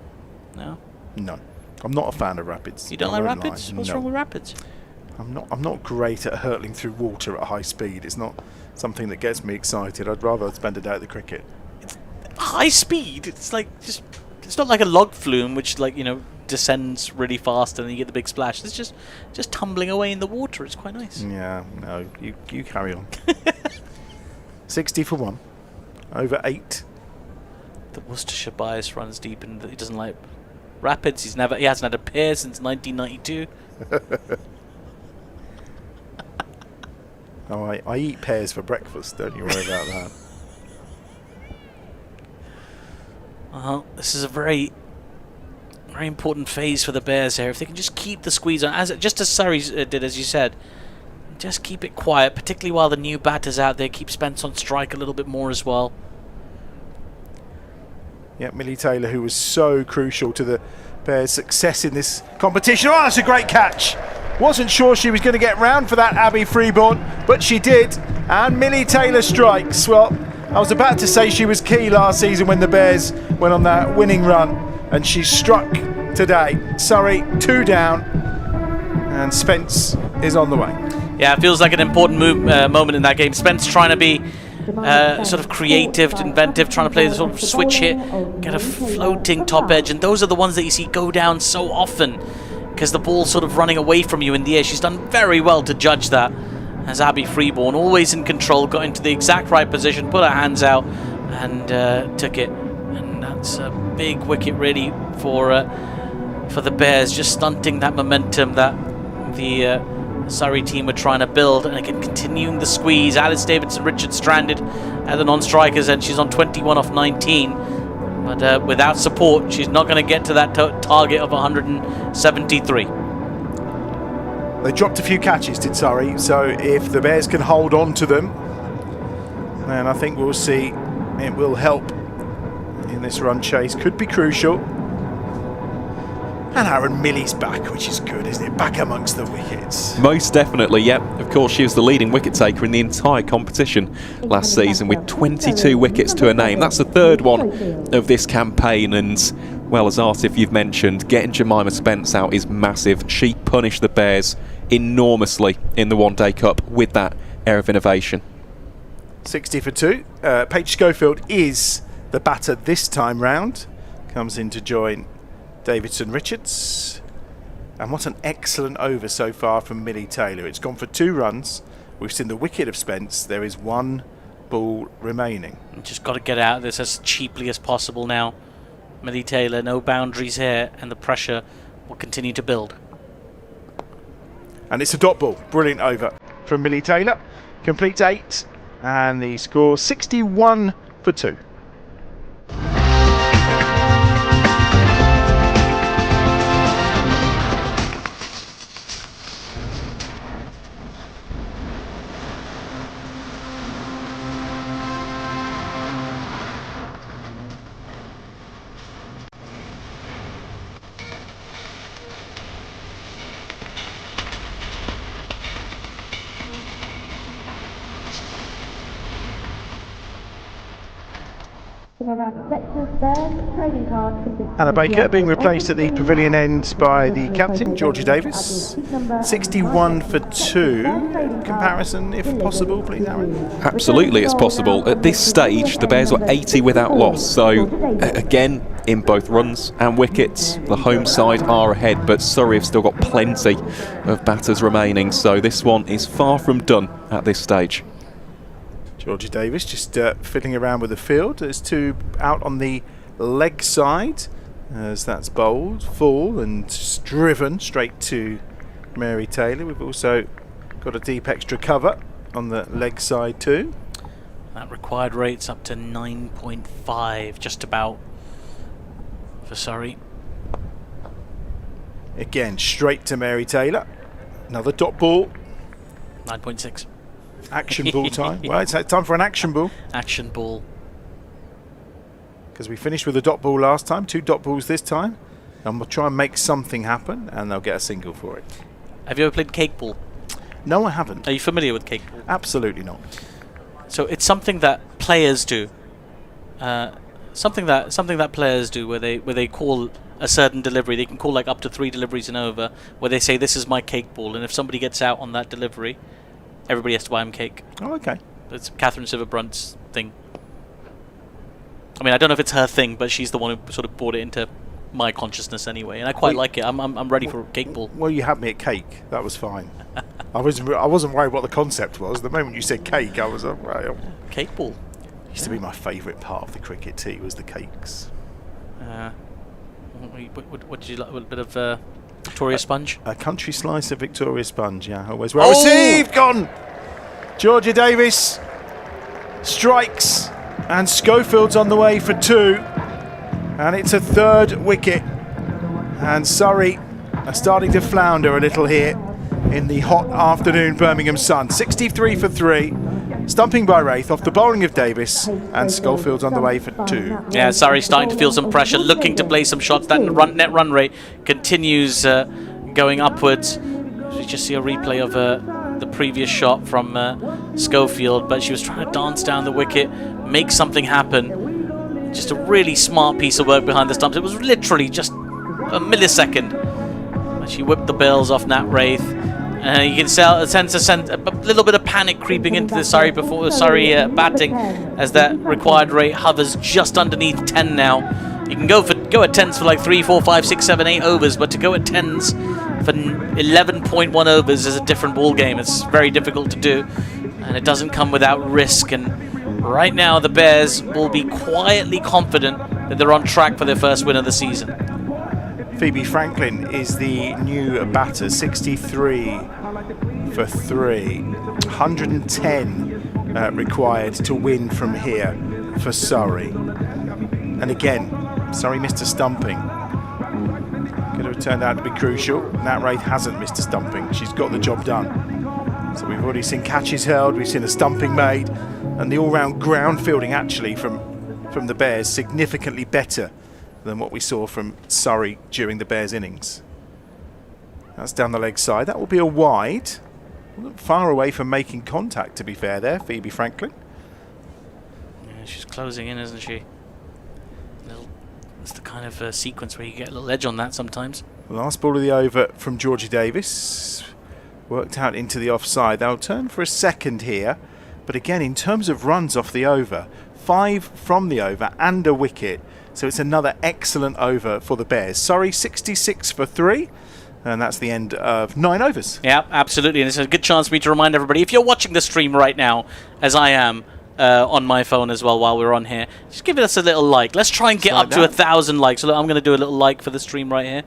No? No. I'm not a fan of rapids. You don't like rapids? What's wrong with rapids? I'm not great at hurtling through water at high speed. It's not something that gets me excited. I'd rather spend a day at the cricket. High speed? It's like just... It's not like a log flume, which, like, you know, descends really fast and then you get the big splash. It's just tumbling away in the water. It's quite nice. Yeah, no, you carry on. 60 for 1. Over 8. The Worcestershire bias runs deep, and he doesn't like rapids. He hasn't had a pair since 1992. Oh, I eat pears for breakfast. Don't you worry about that. This is a very, very important phase for the Bears here. If they can just keep the squeeze on, just as Surrey did, as you said, just keep it quiet, particularly while the new batter's out there. Keep Spence on strike a little bit more as well. Yeah, Millie Taylor, who was so crucial to the Bears' success in this competition. Oh, that's a great catch. Wasn't sure she was going to get round for that Abby Freeborn, but she did. And Millie Taylor strikes. Well, I was about to say she was key last season when the Bears went on that winning run, and she struck today. Surrey 2 down, and Spence is on the way. Yeah, it feels like an important moment in that game. Spence trying to be sort of creative, inventive, trying to play the sort of switch hit, get a floating top edge, and those are the ones that you see go down so often because the ball's sort of running away from you in the air. She's done very well to judge that, as Abby Freeborn, always in control, got into the exact right position, put her hands out, and took it. And that's a big wicket really for the Bears, just stunting that momentum that the Surrey team were trying to build. And again, continuing the squeeze. Alice Davidson-Richards stranded at the non-strikers end. She's on 21 off 19. But without support, she's not going to get to that target of 173. They dropped a few catches, did Surrey, so if the Bears can hold on to them, then I think we'll see it will help in this run chase. Could be crucial. And Aaron Millie's back, which is good, isn't it? Back amongst the wickets. Most definitely, yep. Of course, she was the leading wicket taker in the entire competition last season with 22 wickets to her name. That's the third one of this campaign, and, well, as Artif you've mentioned, getting Jemima Spence out is massive. She punished the Bears enormously in the One Day Cup with that air of innovation. 60 for 2. Paige Schofield is the batter this time round. Comes in to join Davidson-Richards. And what an excellent over so far from Millie Taylor. It's gone for 2 runs. We've seen the wicket of Spence. There is 1 ball remaining. Just got to get out of this as cheaply as possible now. Millie Taylor, no boundaries here, and the pressure will continue to build. And it's a dot ball. Brilliant over from Millie Taylor. Completes 8. And the score 61 for 2. Anna Baker being replaced at the pavilion end by the captain, Georgia Davis. 61 for 2. Comparison, if possible, please, Aaron. Absolutely, it's possible. At this stage, the Bears were 80 without loss. So, again, in both runs and wickets, the home side are ahead, but Surrey have still got plenty of batters remaining. So this one is far from done at this stage. Georgia Davis just fiddling around with the field. There's 2 out on the leg side, as that's bowled, full, and driven straight to Mary Taylor. We've also got a deep extra cover on the leg side too. That required rate's up to 9.5, just about, for Surrey. Again, straight to Mary Taylor. Another dot ball. 9.6. Action ball time. Well, it's time for an action ball. Action ball. Because we finished with a dot ball last time, 2 dot balls this time. And we'll try and make something happen, and they'll get a single for it. Have you ever played cake ball? No, I haven't. Are you familiar with cake ball? Absolutely not. So it's something that players do. Something that players do where they call a certain delivery. They can call like up to 3 deliveries and over, where they say, "This is my cake ball," and if somebody gets out on that delivery, everybody has to buy him cake. Oh, okay. It's Catherine Silverbrunt's thing. I mean, I don't know if it's her thing, but she's the one who sort of brought it into my consciousness anyway, and I quite like it. I'm ready for a cake ball. Well, you had me at cake. That was fine. I wasn't worried what the concept was. The moment you said cake, I was well. Cake ball. Used to be my favourite part of the cricket tea was the cakes. What did you like? A bit of Victoria Sponge? A country slice of Victoria Sponge, yeah. Always well received. Gone. Georgia Davis strikes, and Schofield's on the way for 2. And it's a 3rd wicket. And Surrey are starting to flounder a little here in the hot afternoon Birmingham sun. 63 for 3. Stumping by Wraith off the bowling of Davis, and Schofield's on the way for 2. Yeah, Surrey starting to feel some pressure, looking to play some shots. That net run rate continues going upwards. We just see a replay of the previous shot from Schofield, but she was trying to dance down the wicket, make something happen. Just a really smart piece of work behind the stumps. It was literally just a millisecond. But she whipped the bails off Nat Wraith. You can sense a little bit of panic creeping into the Surrey batting, as that required rate hovers just underneath 10 now. You can go at 10s for like 3, 4, 5, 6, 7, 8 overs, but to go at 10s for 11.1 overs is a different ball game. It's very difficult to do, and it doesn't come without risk. And right now, the Bears will be quietly confident that they're on track for their first win of the season. Phoebe Franklin is the new batter, 63 for 3. 110 required to win from here for Surrey. And again, Surrey missed a stumping. Could have turned out to be crucial. Nat Wraith hasn't missed a stumping. She's got the job done. So we've already seen catches held, we've seen a stumping made, and the all-round ground fielding actually from the Bears significantly better than what we saw from Surrey during the Bears innings. That's down the leg side. That will be a wide. Far away from making contact, to be fair there, Phoebe Franklin. Yeah, she's closing in, isn't she? It's the kind of sequence where you get a little edge on that sometimes. Last ball of the over from Georgie Davis. Worked out into the offside. They'll turn for a second here. But again, in terms of runs off the over, 5 from the over and a wicket. So it's another excellent over for the Bears. Surrey 66 for 3. And that's the end of 9 overs. Yeah, absolutely. And it's a good chance for me to remind everybody, if you're watching the stream right now, as I am, on my phone as well while we're on here, just give us a little like. Let's try and get up to 1,000 likes. So I'm going to do a little like for the stream right here.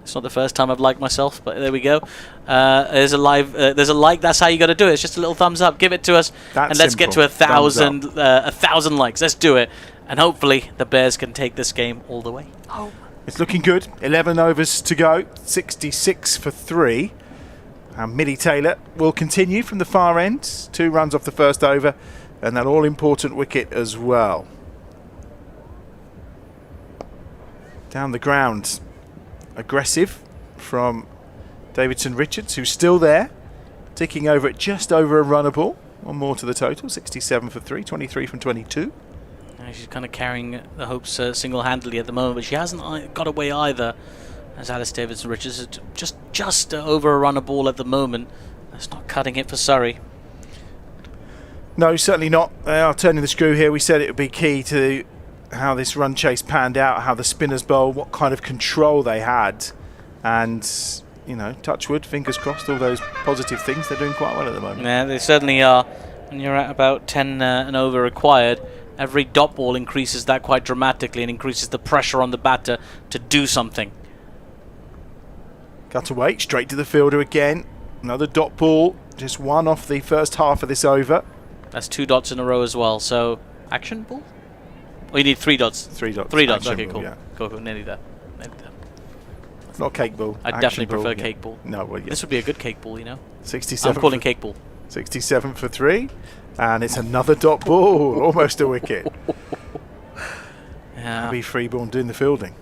It's not the first time I've liked myself, but there we go. There's a like. That's how you got to do it. It's just a little thumbs up. Give it to us, and let's get to 1,000 likes. Let's do it, and hopefully the Bears can take this game all the way. Oh. It's looking good. 11 overs to go. 66 for 3. And Millie Taylor will continue from the far end. 2 runs off the first over, and that all-important wicket as well. Down the ground, aggressive from Davidson Richards, who's still there, ticking over at just over a runnable. One more to the total, 67 for 3, 23 from 22. She's kind of carrying the hopes single-handedly at the moment, but she hasn't got away either, as Alice Davidson Richards is just over a runner ball at the moment. That's not cutting it for Surrey. No, certainly not. They are turning the screw here. We said it would be key to how this run chase panned out, how the spinners bowl, what kind of control they had. And, you know, touch wood, fingers crossed, all those positive things. They're doing quite well at the moment. Yeah, they certainly are. When you're at about 10 and over required, every dot ball increases that quite dramatically and increases the pressure on the batter to do something. Cut away, straight to the fielder again. Another dot ball, just one off the first half of this over. That's 2 dots in a row as well. So, action ball? Oh, you need 3 dots. 3 dots. 3 dots. Action Okay, ball, cool. yeah. Cool. Nearly there. Not cake ball. I action definitely ball, prefer yeah. cake ball. No, well, yeah. This would be a good cake ball, you know. 67. I'm calling cake ball. 67 for 3, and it's another dot ball, almost a wicket. Yeah. Abby Freeborn doing the fielding.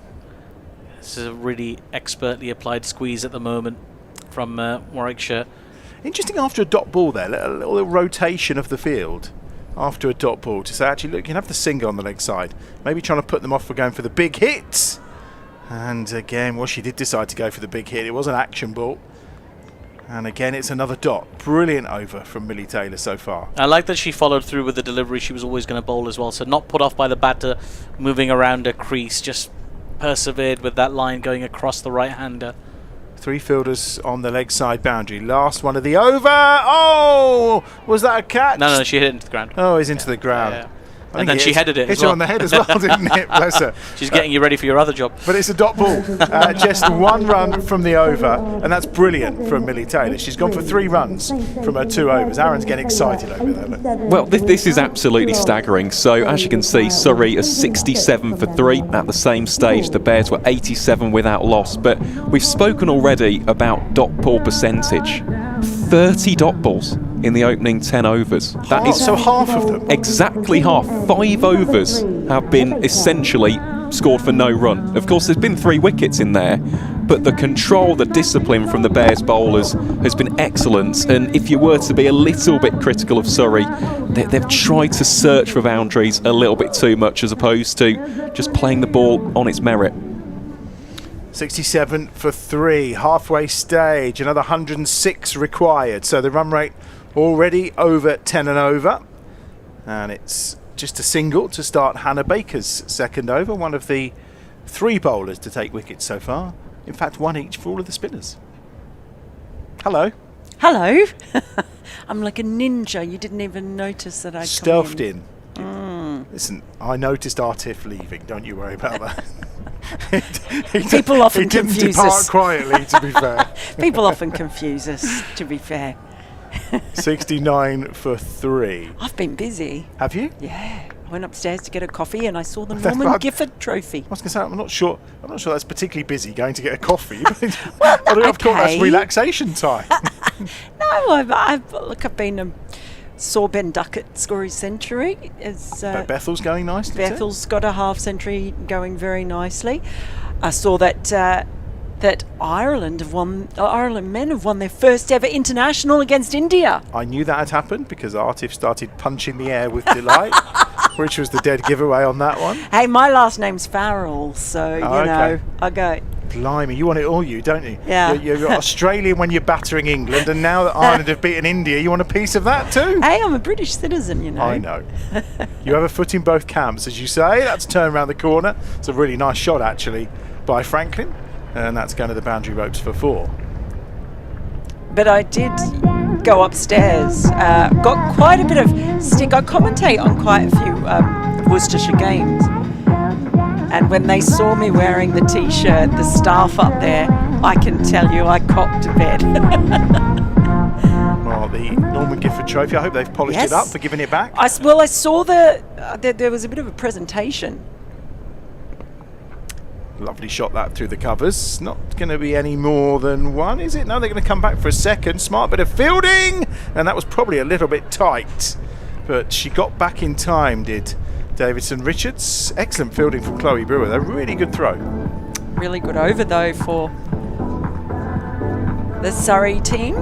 This is a really expertly applied squeeze at the moment from Warwickshire. Interesting after a dot ball there, a little rotation of the field after a dot ball to say, actually, look, you can have the single on the leg side. Maybe trying to put them off for going for the big hit. And again, well, she did decide to go for the big hit. It was an action ball. And again, it's another dot. Brilliant over from Millie Taylor so far. I like that she followed through with the delivery she was always going to bowl as well. So not put off by the batter moving around a crease. Just persevered with that line going across the right-hander. 3 fielders on the leg side boundary. Last one of the over. Oh! Was that a catch? No, she hit it into the ground. Oh, it's into the ground. Yeah. And then she headed it hit as well. her on the head as well, didn't it? Bless her. She's getting you ready for your other job. But it's a dot ball. Just 1 run from the over, and that's brilliant from Millie Taylor. She's gone for 3 runs from her 2 overs. Aaron's getting excited over there. Look. Well, this is absolutely staggering. So, as you can see, Surrey are 67 for 3. At the same stage, the Bears were 87 without loss. But we've spoken already about dot ball percentage. 30 dot balls in the opening 10 overs. That is so half of them. Exactly half. 5 overs have been essentially scored for no run. Of course, there's been 3 wickets in there, but the control, the discipline from the Bears bowlers has been excellent. And if you were to be a little bit critical of Surrey, they've tried to search for boundaries a little bit too much as opposed to just playing the ball on its merit. 67 for 3, halfway stage, another 106 required. So the run rate already over 10 and over. And it's just a single to start Hannah Baker's second over. One of the 3 bowlers to take wickets so far. In fact, 1 each for all of the spinners. Hello. Hello. I'm like a ninja. You didn't even notice that I Stealthed in. Listen, I noticed Artif leaving. Don't you worry about that. People often he didn't confuse depart us. quietly, to be fair. People often confuse us, to be fair. 69 for 3. I've been busy. Have you? Yeah. I went upstairs to get a coffee and I saw the That's Norman bad. Gifford Trophy. I was going to say, I'm not sure that's particularly busy going to get a coffee. But Well, I don't have to call that's okay. relaxation time. No, I've been saw Ben Duckett score his century. But Bethel's going nicely. Bethel's got a half century going very nicely. I saw that Ireland men have won their first ever international against India. I knew that had happened because Artif started punching the air with delight, which was the dead giveaway on that one. Hey, my last name's Farrell, so you know, I go. Blimey, you want it all, don't you? Yeah. You're Australian when you're battering England, and now that Ireland have beaten India, you want a piece of that too? Hey, I'm a British citizen, you know. I know. You have a foot in both camps, as you say. That's turned around the corner. It's a really nice shot, actually, by Franklin, and that's going to the boundary ropes for 4. But I did go upstairs, got quite a bit of stick. I commentate on quite a few Worcestershire games. And when they saw me wearing the T-shirt, the staff up there, I can tell you I copped a bed. Well, the Norman Gifford Trophy, I hope they've polished it up for giving it back. I saw there was a bit of a presentation. Lovely shot that through the covers. Not going to be any more than 1, is it? No, they're going to come back for a second. Smart bit of fielding. And that was probably a little bit tight. But she got back in time, did Davidson Richards. Excellent fielding from Chloe Brewer. They're a really good throw. Really good over, though, for the Surrey team.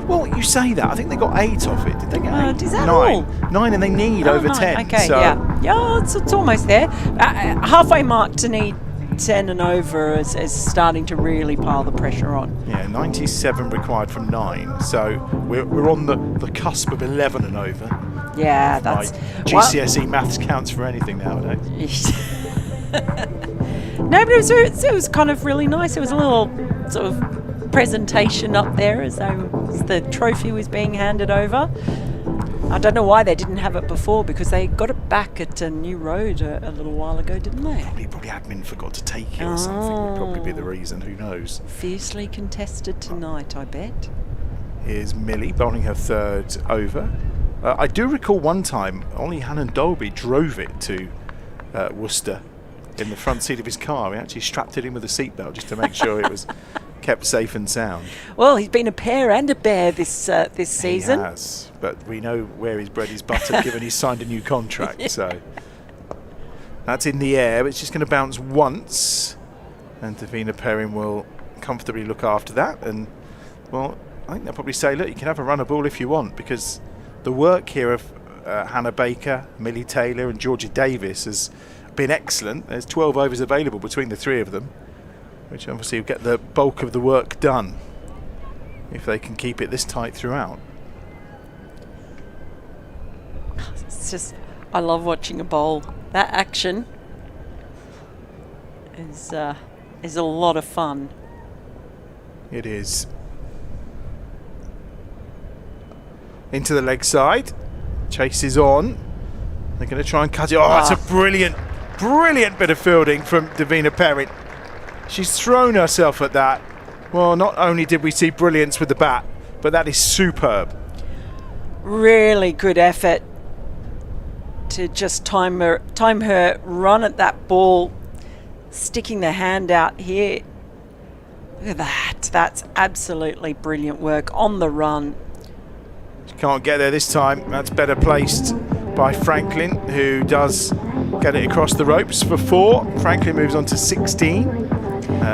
Well, you say that. I think they got 8 off it. Did they get 8? Is that 9. all? 9, and they need over 10. Okay, so yeah, it's almost there. Halfway mark to need 10 and over is starting to really pile the pressure on. Yeah, 97 required from 9. So we're on the cusp of 11 and over. Yeah, that's GCSE maths counts for anything nowadays. No, but it was kind of really nice. It was a little sort of presentation up there as the trophy was being handed over. I don't know why they didn't have it before, because they got it back at a New Road a little while ago, didn't they? Probably admin forgot to take it or something would probably be the reason. Who knows? Fiercely contested tonight, I bet. Here's Millie bowling her 3rd over. I do recall one time Ollie Hannon Dolby drove it to Worcester in the front seat of his car. He actually strapped it in with a seatbelt just to make sure it was kept safe and sound. Well, he's been a pair and a bear this season. He has, but we know where his bread is buttered given he's signed a new contract. Yeah. So that's in the air, but it's just going to bounce once, and Deina Perin will comfortably look after that. And well, I think they'll probably say, look, you can have a run of ball if you want, because the work here of Hannah Baker, Millie Taylor and Georgia Davis has been excellent. There's 12 overs available between the 3 of them, which obviously will get the bulk of the work done if they can keep it this tight throughout. It's just, I love watching a bowl. That action is a lot of fun. It is. Into the leg side. Chase is on. They're going to try and cut it. Oh, it's a brilliant bit of fielding from Deina Perin. She's thrown herself at that. Well, not only did we see brilliance with the bat, but that is superb. Really good effort to just time her run at that ball, sticking the hand out here. Look at that. That's absolutely brilliant work on the run. She can't get there this time. That's better placed by Franklin, who does get it across the ropes for 4. Franklin moves on to 16.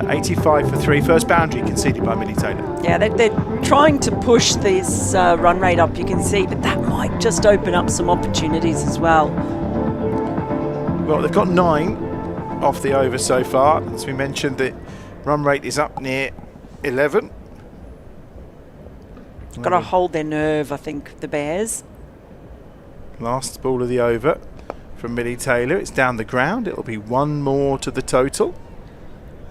85 for 3. First boundary conceded by Millie Taylor. Yeah, they're trying to push this run rate up, you can see, but that might just open up some opportunities as well. Well, they've got 9 off the over so far. As we mentioned, the run rate is up near 11. Got to hold their nerve, I think, the Bears. Last ball of the over from Millie Taylor. It's down the ground. It'll be one more to the total.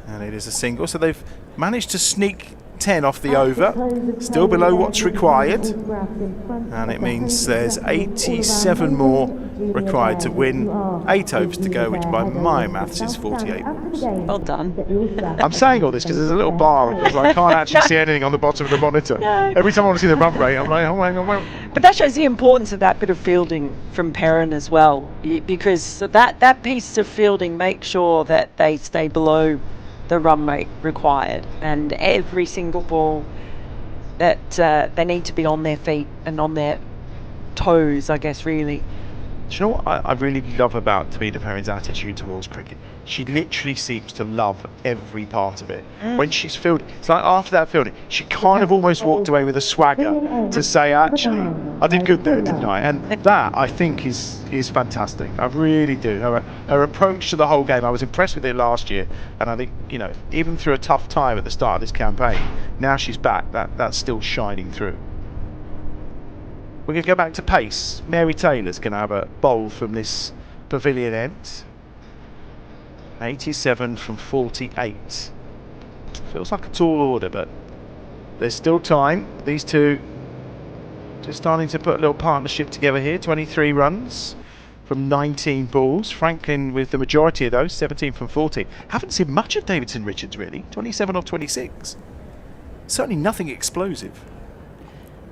And it is a single. So they've managed to sneak 10 off the over. Still below what's required. And it means there's 87 more required to win. 8 overs to go, which by my maths is 48 balls. Well done. I'm saying all this because there's a little bar because I can't actually see anything on the bottom of the monitor. No. Every time I want to see the run rate, I'm like, oh, hang on. But that shows the importance of that bit of fielding from Perin as well, because that piece of fielding makes sure that they stay below the run rate required, and every single ball that they need to be on their feet and on their toes, I guess, really. Do you know what I really love about Deina Perin's attitude towards cricket? She literally seems to love every part of it. When she's fielding, it's like after that fielding, she kind of almost walked away with a swagger to say, actually, I did good there, didn't I? And that, I think, is fantastic. I really do. Her approach to the whole game, I was impressed with it last year. And I think, you know, even through a tough time at the start of this campaign, now she's back, that's still shining through. We're going to go back to pace. Mary Taylor's going to have a bowl from this pavilion end. 87 from 48. Feels like a tall order, but there's still time. These two just starting to put a little partnership together here. 23 runs from 19 balls. Franklin with the majority of those, 17 from 40. Haven't seen much of Davidson Richards, really. 27 off 26. Certainly nothing explosive.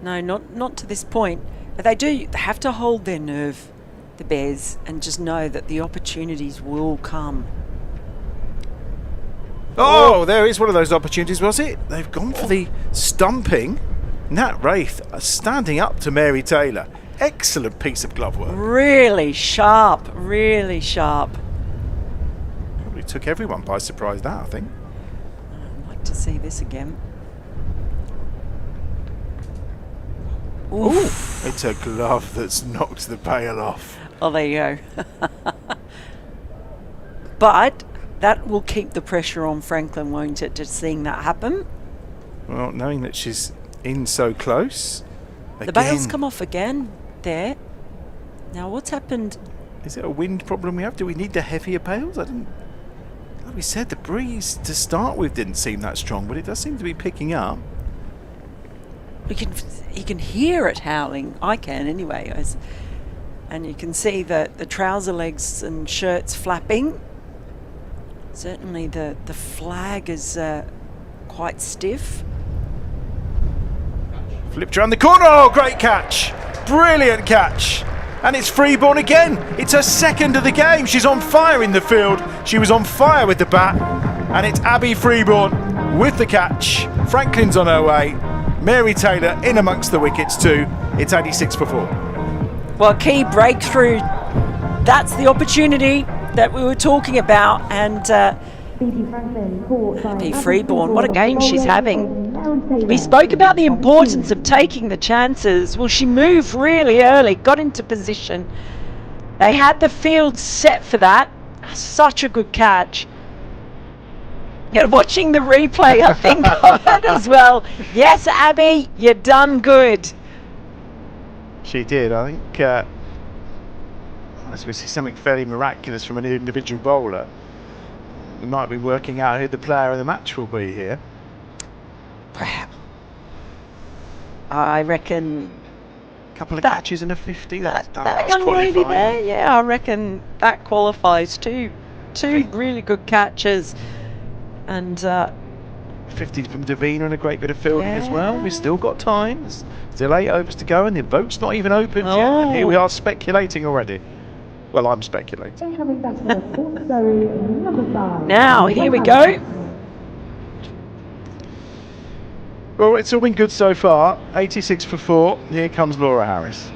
No, not to this point. But they have to hold their nerve, the Bears, and just know that the opportunities will come. Oh, there is one of those opportunities, was it? They've gone for the stumping. Nat Wraith standing up to Mary Taylor. Excellent piece of glove work. Really sharp, really sharp. Probably took everyone by surprise, that, I think. I'd like to see this again. Oof. It's a glove that's knocked the bail off. Well, there you go. But that will keep the pressure on Franklin, won't it, just seeing that happen? Well, knowing that she's in so close. The bail's come off again there. Now, what's happened? Is it a wind problem we have? Do we need the heavier bails? Like we said, the breeze to start with didn't seem that strong, but it does seem to be picking up. You can hear it howling. I can anyway. And you can see the trouser legs and shirts flapping. Certainly the flag is quite stiff. Flipped around the corner. Oh, great catch. Brilliant catch. And it's Freeborn again. It's her second of the game. She's on fire in the field. She was on fire with the bat. And it's Abby Freeborn with the catch. Franklin's on her way. Mary Taylor in amongst the wickets too. It's 86 for 4. Well, key breakthrough. That's the opportunity that we were talking about. And Abby Freeborn, what a game she's having. We spoke about the importance of taking the chances. Well, she moved really early, got into position. They had the field set for that. Such a good catch. You're watching the replay, I think, of it as well. Yes, Abby, you done good. She did. I think as we see something fairly miraculous from an individual bowler. We might be working out who the player of the match will be here. Perhaps. I reckon A couple of catches and a 50. That's young lady there, yeah, I reckon that qualifies too. Two really good catches. And 50 from Deina and a great bit of fielding as well. We've still got time. There's still 8 overs to go and the vote's not even opened yet. And here we are speculating already. Well, I'm speculating. now, here we go. Well, it's all been good so far. 86 for 4. Here comes Laura Harris.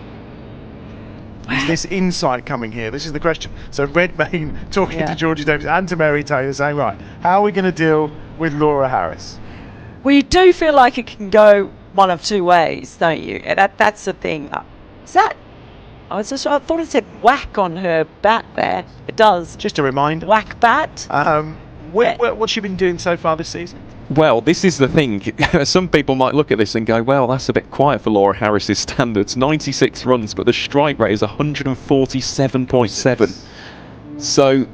Is this insight coming here? This is the question. So Redmayne talking to Georgie Davis and to Mary Taylor saying, right, how are we going to deal with Laura Harris? Well, you do feel like it can go one of two ways, don't you? That's the thing. Is that... I thought it said whack on her bat there. It does. Just a reminder. Whack bat. What's she been doing so far this season? Well, this is the thing. Some people might look at this and go, well, that's a bit quiet for Laura Harris's standards. 96 runs, but the strike rate is 147.7. So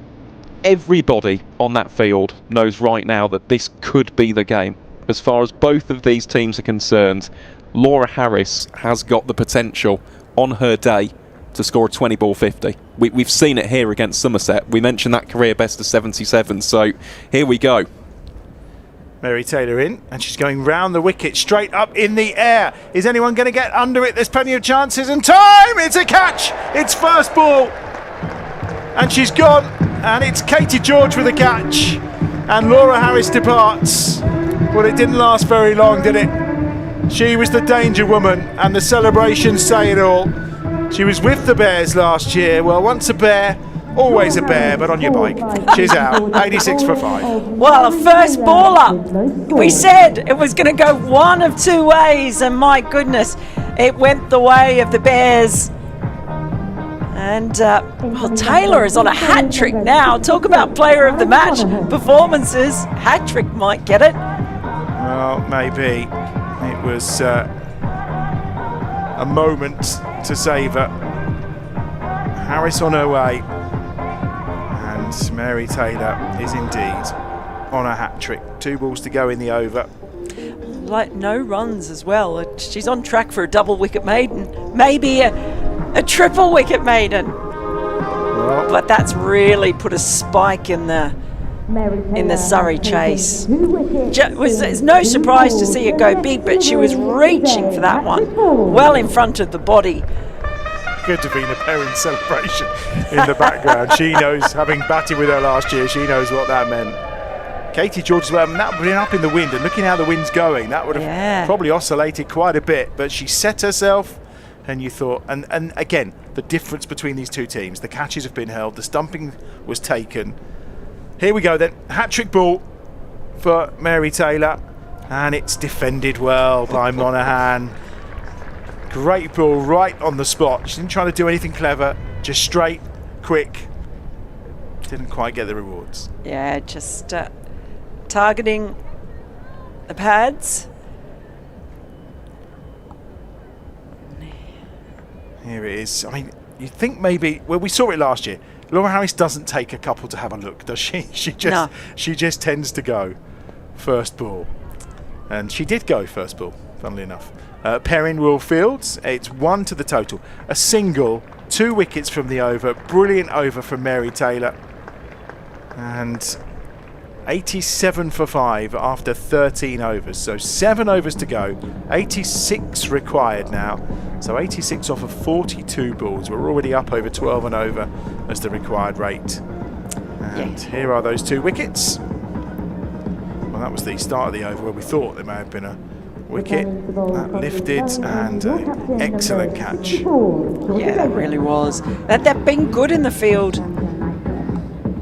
everybody on that field knows right now that this could be the game. As far as both of these teams are concerned, Laura Harris has got the potential on her day to score a 20-ball 50. We've seen it here against Somerset. We mentioned that career best of 77, so here we go. Mary Taylor in, and she's going round the wicket, straight up in the air. Is anyone going to get under it? There's plenty of chances, and time! It's a catch! It's first ball! And she's gone, and it's Katie George with a catch. And Laura Harris departs. Well, it didn't last very long, did it? She was the danger woman, and the celebrations say it all. She was with the Bears last year. Well, once a bear, always a bear, but on your bike. She's out. 86 for 5. Well, a first ball up. We said it was going to go one of two ways, and my goodness, it went the way of the Bears. And well, Taylor is on a hat trick now. Talk about player of the match performances. Hat trick might get it. Well, maybe. It was a moment to savour. Harris on her way. And Mary Taylor is indeed on a hat-trick. 2 balls to go in the over. Like no runs as well. She's on track for a double wicket maiden. Maybe a triple wicket maiden. Well, but that's really put a spike in the Surrey chase. It's no surprise to see it go big, but she was reaching for that one, well in front of the body. Good Deina Perin celebration in the background. She knows, having batted with her last year, she knows what that meant. Katie George as well, and that would have been up in the wind, and looking how the wind's going, that would have probably oscillated quite a bit, but she set herself, and you thought, and again, the difference between these two teams, the catches have been held, the stumping was taken. Here we go then, hat-trick ball for Mary Taylor, and it's defended well by Monaghan. Great ball right on the spot. She didn't try to do anything clever, just straight, quick. Didn't quite get the rewards. Yeah, just targeting the pads. Here it is. I mean, you'd think maybe, well, we saw it last year. Laura Harris doesn't take a couple to have a look, does she? She just tends to go first ball. And she did go first ball, funnily enough. Perin will field. It's 1 to the total. A single, 2 wickets from the over. Brilliant over from Mary Taylor. And 87 for 5 after 13 overs. So 7 overs to go. 86 required now. So 86 off of 42 balls. We're already up over 12 and over as the required rate. And here are those 2 wickets. Well, that was the start of the over where we thought there may have been a wicket. That lifted, and an excellent catch. Yeah, that really was. They've been good in the field,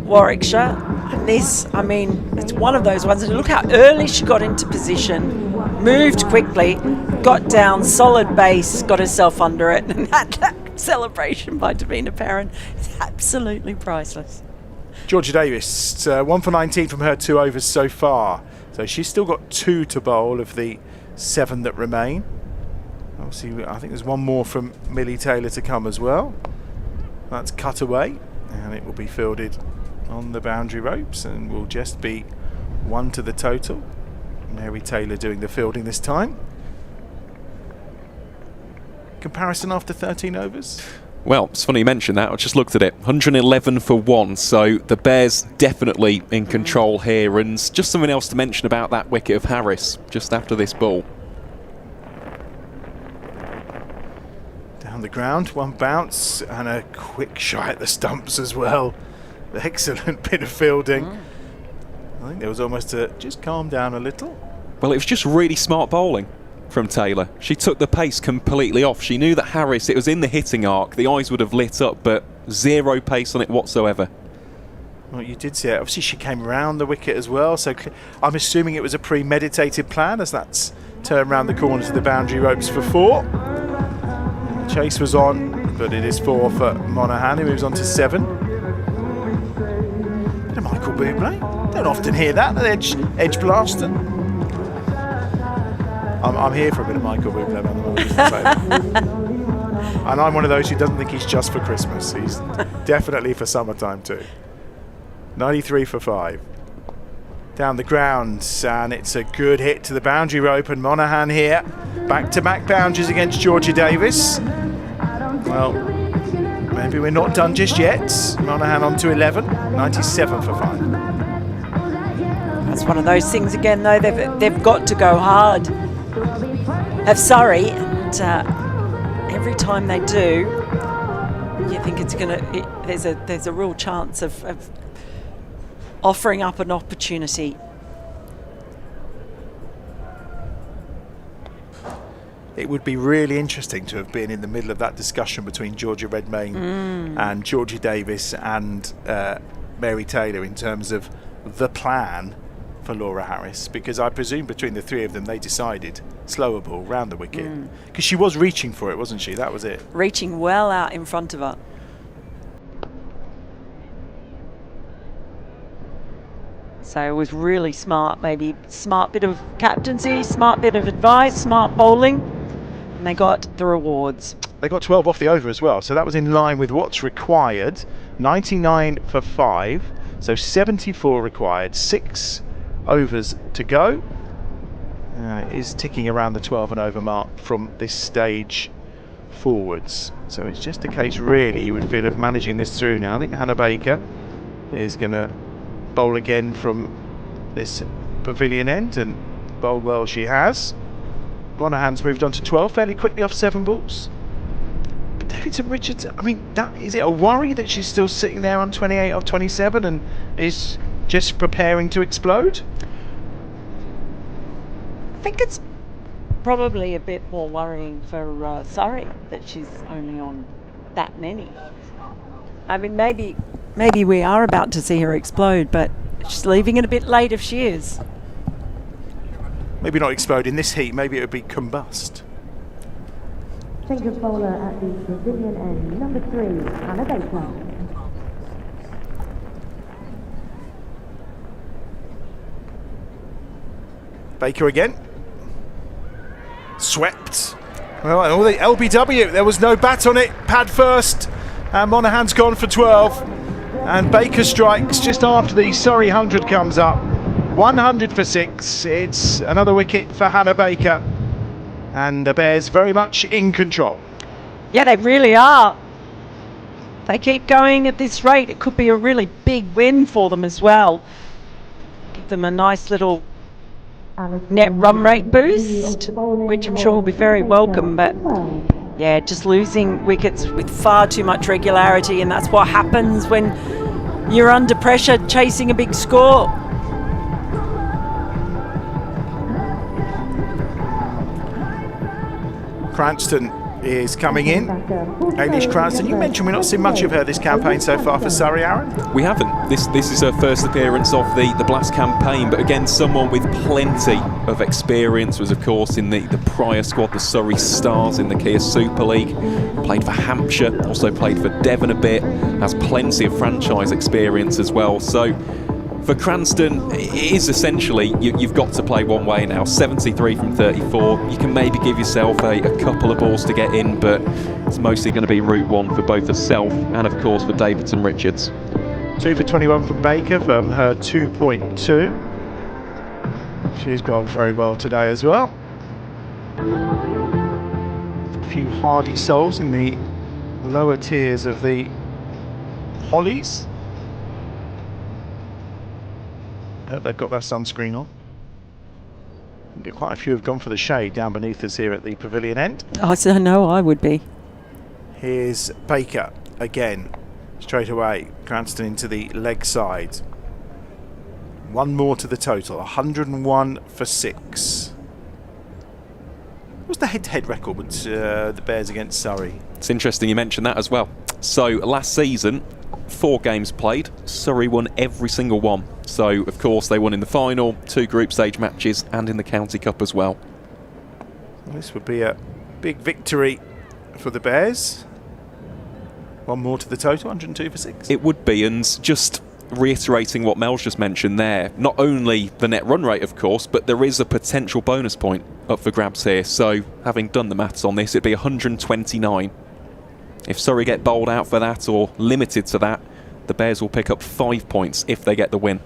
Warwickshire. And this, I mean, it's one of those ones. And look how early she got into position, moved quickly, got down, solid base, got herself under it. And that celebration by Deina Perin is absolutely priceless. Georgia Davis, 1 for 19 from her 2 overs so far. So she's still got 2 to bowl of the 7 that remain. Obviously, I think there's 1 more from Millie Taylor to come as well. That's cut away, and it will be fielded on the boundary ropes, and will just be 1 to the total. Mary Taylor doing the fielding this time. Comparison after 13 overs? Well, it's funny you mentioned that. I just looked at it. 111 for 1, so the Bears definitely in control here. And just something else to mention about that wicket of Harris just after this ball. Down the ground, 1 bounce, and a quick shot at the stumps as well. Excellent bit of fielding. I think there was almost a just calm down a little. Well, it was just really smart bowling from Taylor. She took the pace completely off. She knew that Harris, it was in the hitting arc, the eyes would have lit up, but 0 pace on it whatsoever. Well, you did see it. Obviously, she came round the wicket as well, so I'm assuming it was a premeditated plan, as that's turned round the corner to the boundary ropes for 4. Chase was on, but it is 4 for Monaghan, who moves on to 7. Michael Bublé. Don't often hear that at EdgBLASTon. I'm here for a bit of Michael Bublé at the moment. And I'm one of those who doesn't think he's just for Christmas. He's definitely for summertime too. 93 for 5. Down the ground, and it's a good hit to the boundary rope, and Monaghan here. Back-to-back boundaries against Georgia Davis. Well, maybe we're not done just yet. Monaghan on to 11, 97 for 5. That's one of those things again, though. They've got to go hard. Have Surrey, and every time they do, you think it's gonna. There's a real chance of offering up an opportunity. It would be really interesting to have been in the middle of that discussion between Georgia Redmayne and Georgia Davis and Mary Taylor in terms of the plan for Laura Harris, because I presume between the three of them they decided slower ball round the wicket, because she was reaching for it, wasn't she? That was it. Reaching well out in front of her. So it was really smart, maybe smart bit of captaincy, smart bit of advice, smart bowling, and they got the rewards. They got 12 off the over as well, so that was in line with what's required. 99 for 5, so 74 required, 6 overs to go. It is ticking around the 12 and over mark from this stage forwards, so it's just a case really, you would feel, of managing this through now. I think Hannah Baker is going to bowl again from this pavilion end, and bowled well she has. Monaghan's moved on to 12 fairly quickly off 7 balls. But Davidson Richards, I mean, is it a worry that she's still sitting there on 28 off 27 and is just preparing to explode? I think it's probably a bit more worrying for Surrey that she's only on that many. I mean, maybe we are about to see her explode, but she's leaving it a bit late if she is. Maybe not explode in this heat, maybe it would be combust. Change of bowler at the pavilion end, number 3, Hannah Baker. Baker again. Swept. Well, and all the LBW, there was no bat on it. Pad first, and Monaghan's gone for 12. And Baker strikes just after the Surrey 100 comes up. 100 for 6. It's another wicket for Hannah Baker, and the Bears very much in control. Yeah, they really are. They keep going at this rate, it could be a really big win for them as well. Give them a nice little net run rate boost, which I'm sure will be very welcome, but yeah, just losing wickets with far too much regularity, and that's what happens when you're under pressure chasing a big score. Cranston is coming in. Hamish Cranston, you mentioned we're not seeing much of her this campaign so far for Surrey, Aaron? We haven't. This is her first appearance of the Blast campaign, but again, someone with plenty of experience. Was, of course, in the prior squad, the Surrey Stars in the Kia Super League. Played for Hampshire, also played for Devon a bit, has plenty of franchise experience as well. So for Cranston, it is essentially, you've got to play one way now. 73 from 34. You can maybe give yourself a couple of balls to get in, but it's mostly going to be route one for both herself and, of course, for Davidson Richards. 2 for 21 from Baker from her 2.2. She's gone very well today as well. A few hardy souls in the lower tiers of the Hollies. Hope they've got their sunscreen on. Quite a few have gone for the shade down beneath us here at the pavilion end. I know I would be. Here's Baker again, straight away. Cranston into the leg side. One more to the total, 101 for 6. What's the head-to-head record with the Bears against Surrey? It's interesting you mentioned that as well. So last season, 4 games played, Surrey won every single one. So, of course, they won in the final, 2 group stage matches, and in the County Cup as well. This would be a big victory for the Bears. One more to the total, 102 for 6. It would be, and just reiterating what Mel's just mentioned there, not only the net run rate, of course, but there is a potential bonus point up for grabs here. So, having done the maths on this, it'd be 129. If Surrey get bowled out for that or limited to that, the Bears will pick up 5 points if they get the win.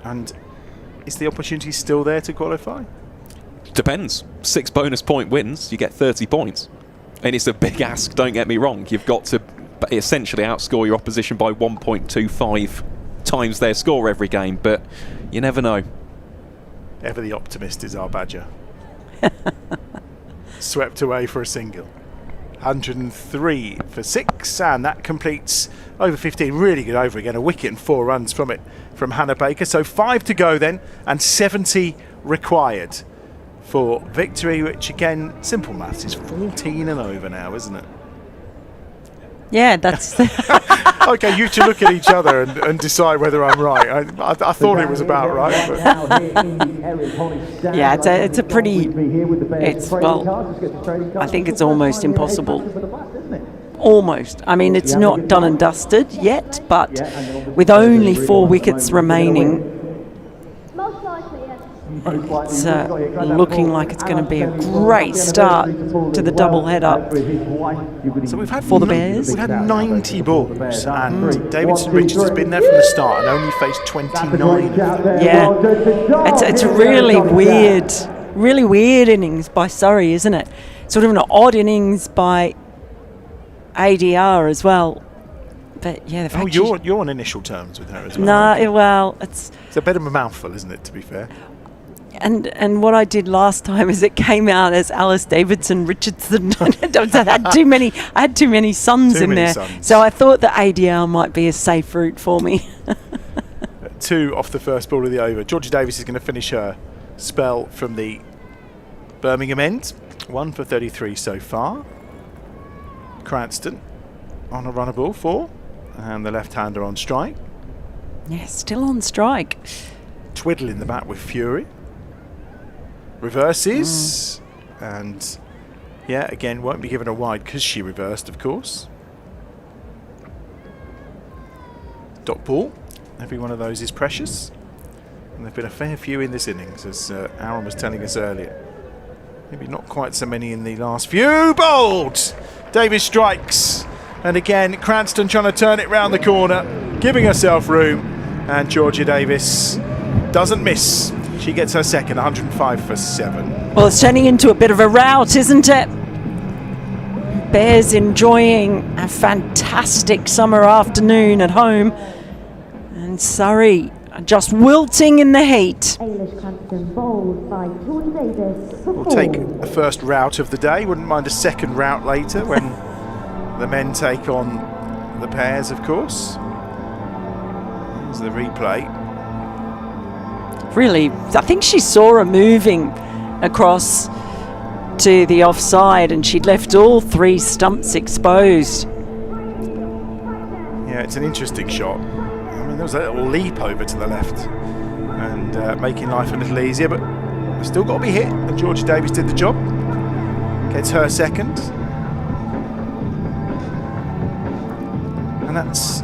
And is the opportunity still there to qualify? Depends. 6 bonus point wins, you get 30 points. And it's a big ask, don't get me wrong. You've got to essentially outscore your opposition by 1.25 times their score every game, but you never know. Ever the optimist is our Badger. Swept away for a single. 103 for 6, and that completes over 15. Really good over again. A wicket and 4 runs from it from Hannah Baker. So 5 to go then, and 70 required for victory, which again, simple maths, is 14 and over now, isn't it? Yeah, that's. Okay, you two look at each other and decide whether I'm right. I thought it was about right. But. Yeah, it's a pretty. I think it's almost impossible. Almost. I mean, it's not done and dusted yet, but with only 4 wickets remaining, it's looking like it's going to be a great start to the double header So we've had for the Bears. We've had 90 balls, and Davidson Richards has been there from the start and only faced 29 of them. Yeah, it's a really weird innings by Surrey, isn't it? Sort of an odd innings by ADR as well. But yeah, the fact you're on initial terms with her as well. No, well, it's a bit of a mouthful, isn't it? To be fair. And what I did last time is it came out as Alice Davidson Richardson. I had too many sons in there, so I thought the ADR might be a safe route for me. 2 off the first ball of the over. Georgia Davis is going to finish her spell from the Birmingham end. 1 for 33 so far. Cranston on a runner ball 4, and the left-hander on strike. Yeah, still on strike. Twiddle in the bat with Fury. Reverses, and yeah, again, won't be given a wide because she reversed, of course. Dot ball. Every one of those is precious, and there have been a fair few in this innings, as Aaron was telling us earlier. Maybe not quite so many in the last few. Bowled! Davis strikes, and again, Cranston trying to turn it round the corner, giving herself room, and Georgia Davis doesn't miss. She gets her second, 105 for 7. Well, it's turning into a bit of a rout, isn't it? Bears enjoying a fantastic summer afternoon at home, and Surrey are just wilting in the heat. We'll take the first rout of the day. Wouldn't mind a second rout later when the men take on the pairs, of course. Here's the replay. Really, I think she saw her moving across to the offside, and she'd left all 3 stumps exposed. Yeah, it's an interesting shot. I mean, there was a little leap over to the left and making life a little easier, but still got to be hit, and Georgia Davis did the job. Gets her second. And that's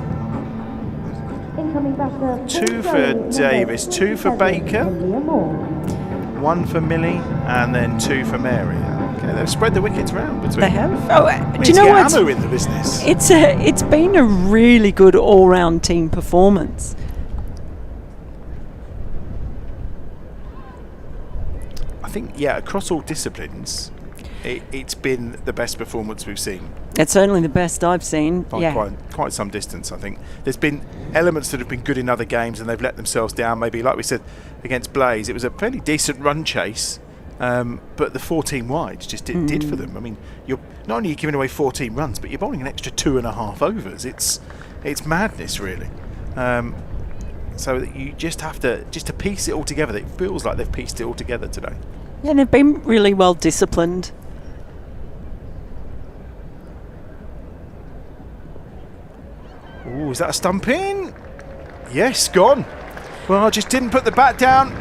2 for Davis, 2 for Baker, 1 for Millie, and then 2 for Mary. Okay, they've spread the wickets around between. They have. Oh, do you know what? Ammo in the business. It's been a really good all-round team performance. I think, yeah, across all disciplines, it's been the best performance we've seen. It's certainly the best I've seen. By quite some distance, I think. There's been elements that have been good in other games and they've let themselves down. Maybe, like we said, against Blaze, it was a fairly decent run chase, but the 14 wides just did for them. I mean, you're not only giving away 14 runs, but you're bowling an extra 2.5 overs. It's madness, really. So that you just have to piece it all together. It feels like they've pieced it all together today. Yeah, and they've been really well disciplined. Ooh, is that a stump in? Yes, gone. Well, I just didn't put the bat down,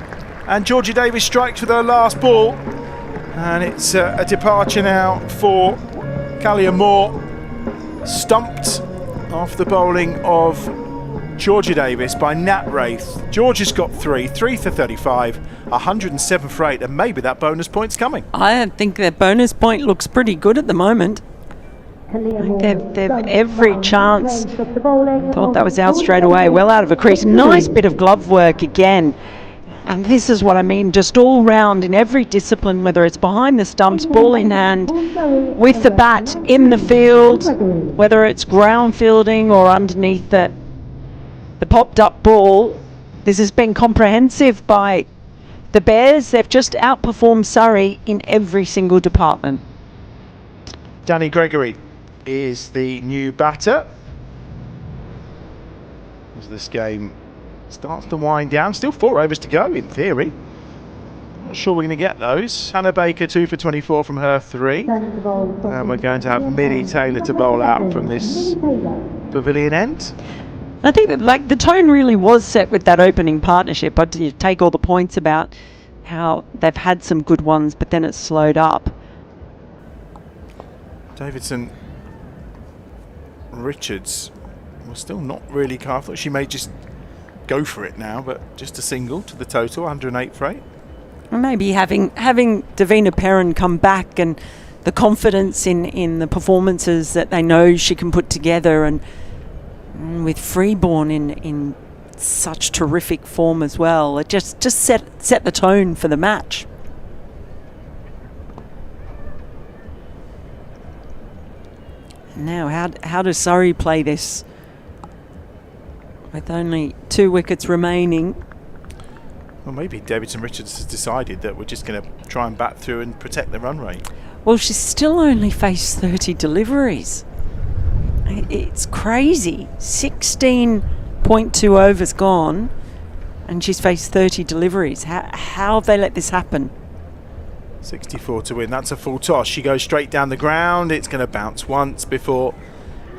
and Georgia Davis strikes with her last ball, and it's a departure now for Callia Moore. Stumped off the bowling of Georgia Davis by Nat Wraith. Georgia's got 3 for 35, 107 for 8, and maybe that bonus point's coming. I think their bonus point looks pretty good at the moment. They've every chance. Thought that was out straight away, well out of a crease. Nice bit of glove work again. And this is what I mean, just all round in every discipline, whether it's behind the stumps, ball in hand, with the bat, in the field, whether it's ground fielding or underneath the popped up ball. This has been comprehensive by the Bears. They've just outperformed Surrey in every single department. Danny Gregory is the new batter as this game starts to wind down. Still 4 overs to go in theory. Not sure we're going to get those. Hannah Baker 2 for 24 from her 3, and we're going to have Millie Taylor to bowl out from this pavilion end. I think that the tone really was set with that opening partnership. I did take all the points about how they've had some good ones, but then it's slowed up. Davidson Richards was still not really calm. I thought she may just go for it now, but just a single to the total, 108 for 8. Maybe having Deina Perin come back and the confidence in the performances that they know she can put together, and with Freeborn in such terrific form as well, it just set the tone for the match. Now, how does Surrey play this with only 2 wickets remaining? Well, maybe Davidson Richards has decided that we're just going to try and bat through and protect the run rate. Well, she's still only faced 30 deliveries. It's crazy. 16.2 overs gone, and she's faced 30 deliveries. How have they let this happen? 64 to win. That's a full toss. She goes straight down the ground. It's going to bounce once before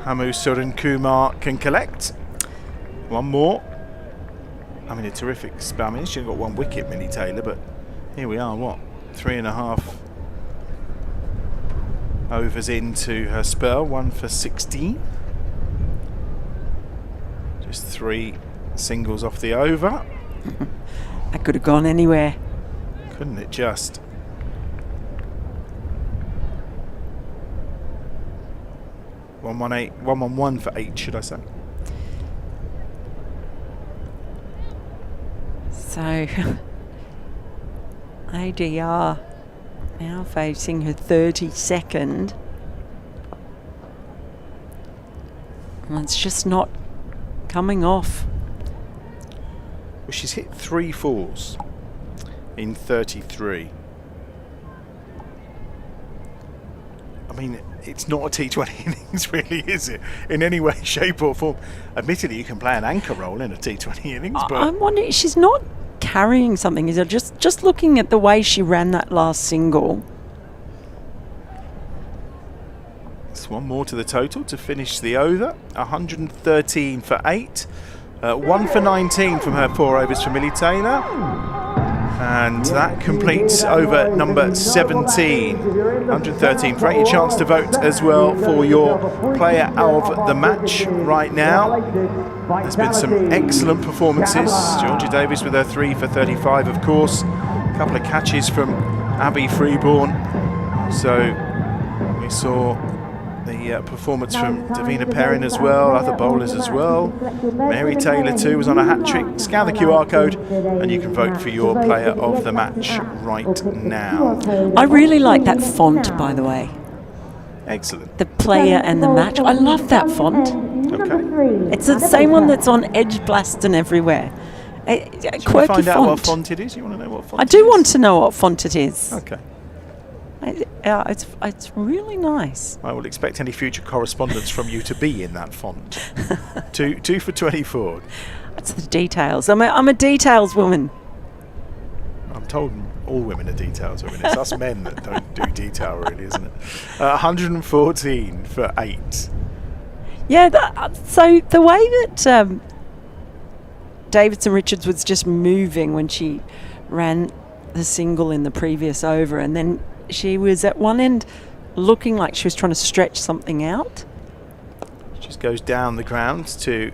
Hamu Suran Kumar can collect. One more. I mean, a terrific spell. I mean, she got 1 wicket, Millie Taylor, but here we are, 3.5 overs into her spell, 1 for 16. Just 3 singles off the over. That could have gone anywhere. Couldn't it just? One for 8, should I say? So ADR now facing her 32nd. And it's just not coming off. Well, she's hit 3 fours in 33. I mean, it's not a T20 innings, really, is it? In any way, shape or form. Admittedly, you can play an anchor role in a T20 innings, but I'm wondering, she's not carrying something, is it? Just looking at the way she ran that last single. it's 1 more to the total to finish the over. 113 for 8. 1 for 19 from her 4 overs for Millie Taylor. And that completes over number 17. 113 for 8. Your chance to vote as well for your player of the match right now. There's been some excellent performances. Georgia Davis with her 3 for 35, of course. A couple of catches from Abby Freeborn. So we saw the performance from Deina Perin as well, other bowlers as well. Mary Taylor too was on a hat-trick. Scan the QR code and you can vote for your player of the match right now. I really like that font, by the way. Excellent. The player and the match. I love that font. Okay. It's the same one that's on EdgBLASTon everywhere. Do you want to find out what font it is? You want to know what font I do want to know what font it is. Okay. It's really nice. I will expect any future correspondence from you to be in that font. 2 for 24. That's the details. I'm a details woman. I'm told all women are details women. It's us men that don't do detail, really, isn't it? 114 for 8. Yeah, so the way that Davidson Richards was just moving when she ran the single in the previous over, and then she was at one end looking like she was trying to stretch something out. Just goes down the ground to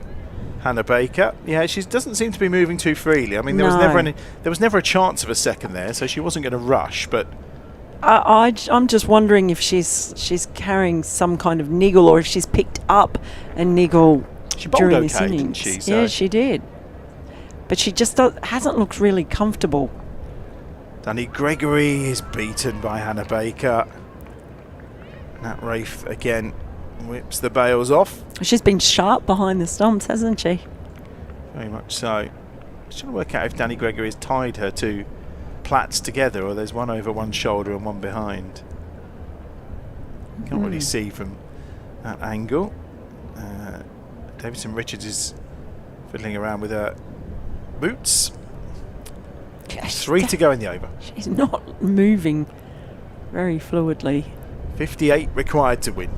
Hannah Baker. Yeah, she doesn't seem to be moving too freely. I mean, there was never a chance of a second there, so she wasn't going to rush. But I'm just wondering if she's carrying some kind of niggle, or if she's picked up a niggle during this innings. Didn't she? Yeah, she did. But she just hasn't looked really comfortable. Danny Gregory is beaten by Hannah Baker. Nat Rafe again whips the bails off. She's been sharp behind the stumps, hasn't she? Very much so. Just trying to work out if Danny Gregory has tied her two plats together, or there's one over one shoulder and one behind. Can't really see from that angle. Davidson Richards is fiddling around with her boots. 3 to go in the over. She's not moving very fluidly. 58 required to win.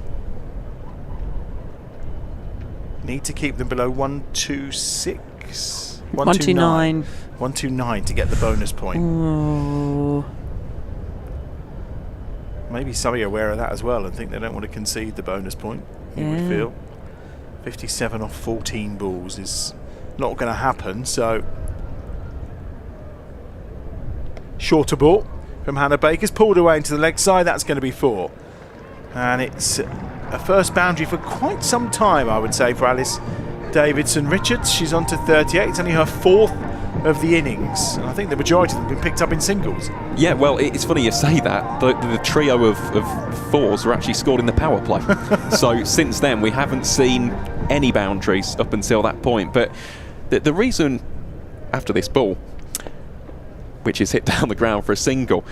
Need to keep them below 126. 129. 129 to get the bonus point. Oh. Maybe Surrey are aware of that as well and think they don't want to concede the bonus point. You would feel 57 off 14 balls is not going to happen. So shorter ball from Hannah Baker's pulled away into the leg side. That's going to be 4, and it's a first boundary for quite some time, I would say, for Alice Davidson Richards. She's on to 38. It's only her 4th of the innings, and I think the majority of them have been picked up in singles. Yeah, well, it's funny you say that. The trio of 4s were actually scored in the power play. So since then, we haven't seen any boundaries up until that point. But the reason, after this ball, which is hit down the ground for a single,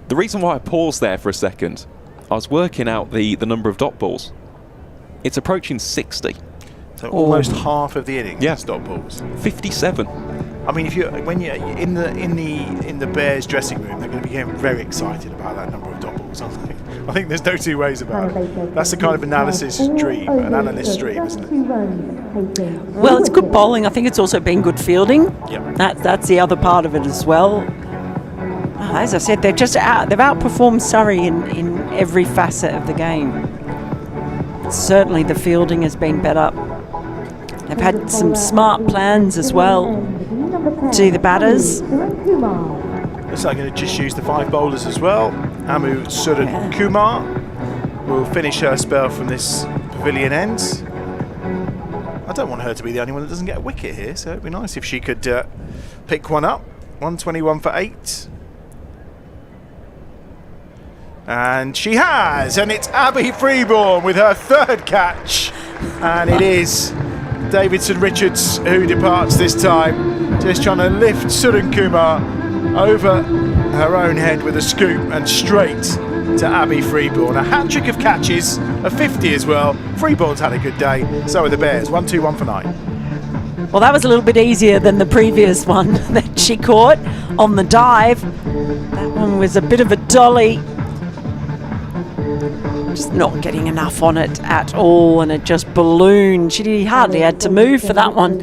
the reason why I paused there for a second, I was working out the number of dot balls. It's approaching 60. So almost half of the innings. Yeah, dot balls. 57. I mean, when you're in the Bears dressing room, they're going to be getting very excited about that number of dot balls, aren't they? I think there's no two ways about it. That's the kind of analyst's dream, isn't it? Well, it's good bowling. I think it's also been good fielding. Yeah. That's the other part of it as well. As I said, they've outperformed Surrey in every facet of the game. Certainly the fielding has been better. They've had some smart plans as well to the batters. Looks like going to just use the 5 bowlers as well. Amu Suran Kumar will finish her spell from this pavilion end. I don't want her to be the only one that doesn't get a wicket here, so it'd be nice if she could pick one up. 121 for 8. And she has, and it's Abby Freeborn with her 3rd catch, and it is Davidson Richards who departs this time, just trying to lift Suran Kumar over her own head with a scoop and straight to Abby Freeborn. A hat-trick of catches, a 50 as well. Freeborn's had a good day, so are the Bears. 1-2-1 for 9. Well, that was a little bit easier than the previous one that she caught on the dive. That one was a bit of a dolly. Just not getting enough on it at all, and it just ballooned. She hardly had to move for that one,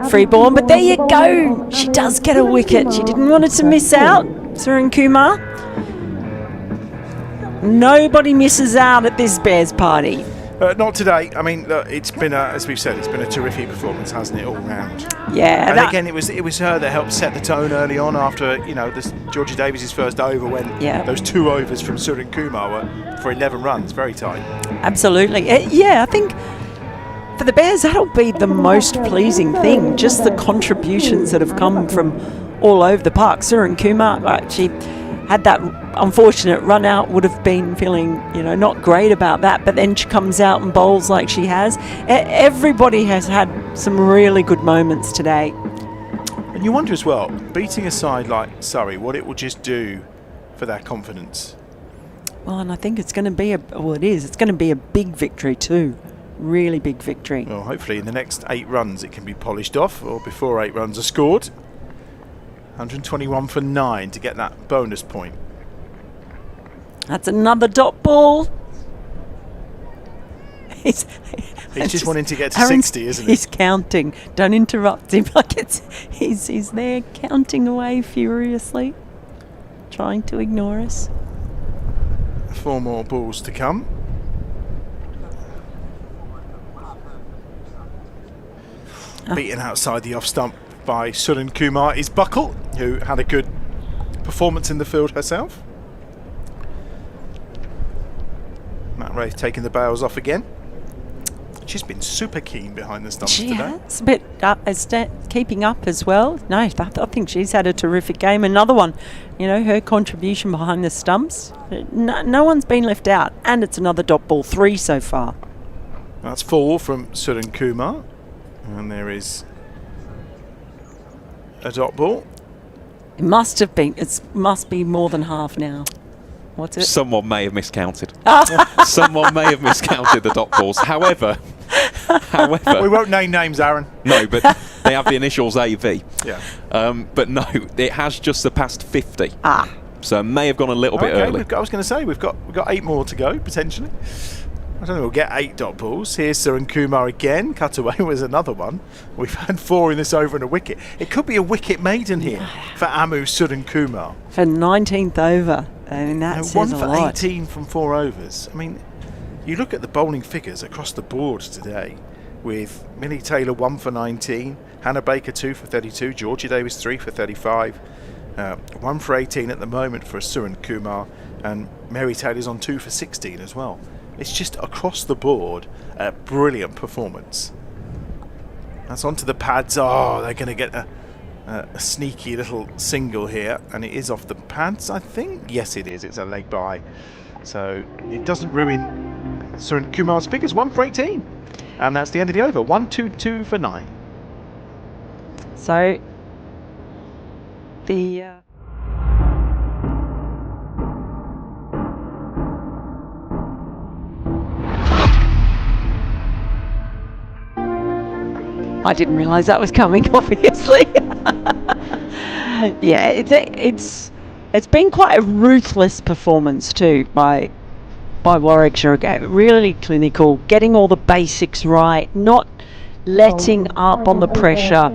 Freeborn. But there you go. She does get a wicket. She didn't want it to miss out, Suran Kumar. Nobody misses out at this Bears party. Not today. I mean, look, it's been, as we've said, it's been a terrific performance, hasn't it, all round? Yeah. And again, it was her that helped set the tone early on after, this Georgie Davies' first over, when those 2 overs from Suran Kumar were for 11 runs, very tight. Absolutely. I think for the Bears, that'll be the most pleasing thing, just the contributions that have come from all over the park. Suran Kumar, she had that unfortunate run out, would have been feeling, not great about that, but then she comes out and bowls like she has. Everybody has had some really good moments today. And you wonder as well, beating a side like Surrey, what it will just do for their confidence. Well, and I think it's going to be it's going to be a big victory too. Really big victory. Well, hopefully in the next 8 runs it can be polished off, or before 8 runs are scored. 121 for 9 to get that bonus point. That's another dot ball. He's just wanting to get to 60, isn't he? He's counting. Don't interrupt him. He's there counting away furiously, trying to ignore us. 4 more balls to come. Beaten outside the off stump by Surin Kumar is Buckle, who had a good performance in the field herself. Matt Wraith taking the bails off again. She's been super keen behind the stumps She today. has, but keeping up as well. No, I think she's had a terrific game. Another one, her contribution behind the stumps. No one's been left out, and it's another dot ball, 3 so far. That's 4 from Surin Kumar, and there is a dot ball. It must have been. It must be more than half now. What's it? Someone may have miscounted. Someone may have miscounted the dot balls. However, we won't name names, Aaron. No, but they have the initials AV. Yeah. But no, it has just surpassed 50. Ah. So it may have gone a little bit early. I was going to say we've got 8 more to go potentially. I don't know. We'll get 8 dot balls. Here's Surin Kumar again. Cut away was another one. We've had 4 in this over and a wicket. It could be a wicket maiden here for Amu Surin Kumar. For 19th over. I mean, that says 1 a for lot. 18 from 4 overs. I mean, you look at the bowling figures across the board today, with Millie Taylor 1 for 19, Hannah Baker 2 for 32, Georgia Davis 3 for 35, 1 for 18 at the moment for Surin Kumar, and Mary Taylor's on 2 for 16 as well. It's just across the board a brilliant performance. That's onto the pads. Oh, they're going to get a sneaky little single here, and it is off the pads, I think. Yes, it is. It's a leg by, so it doesn't ruin Surin Kumar's figures. 1 for 18, and that's the end of the over. 1-2-2 for 9. So the I didn't realise that was coming, obviously. Yeah, it's been quite a ruthless performance too by Warwickshire. Really clinical, getting all the basics right, not letting up on the pressure,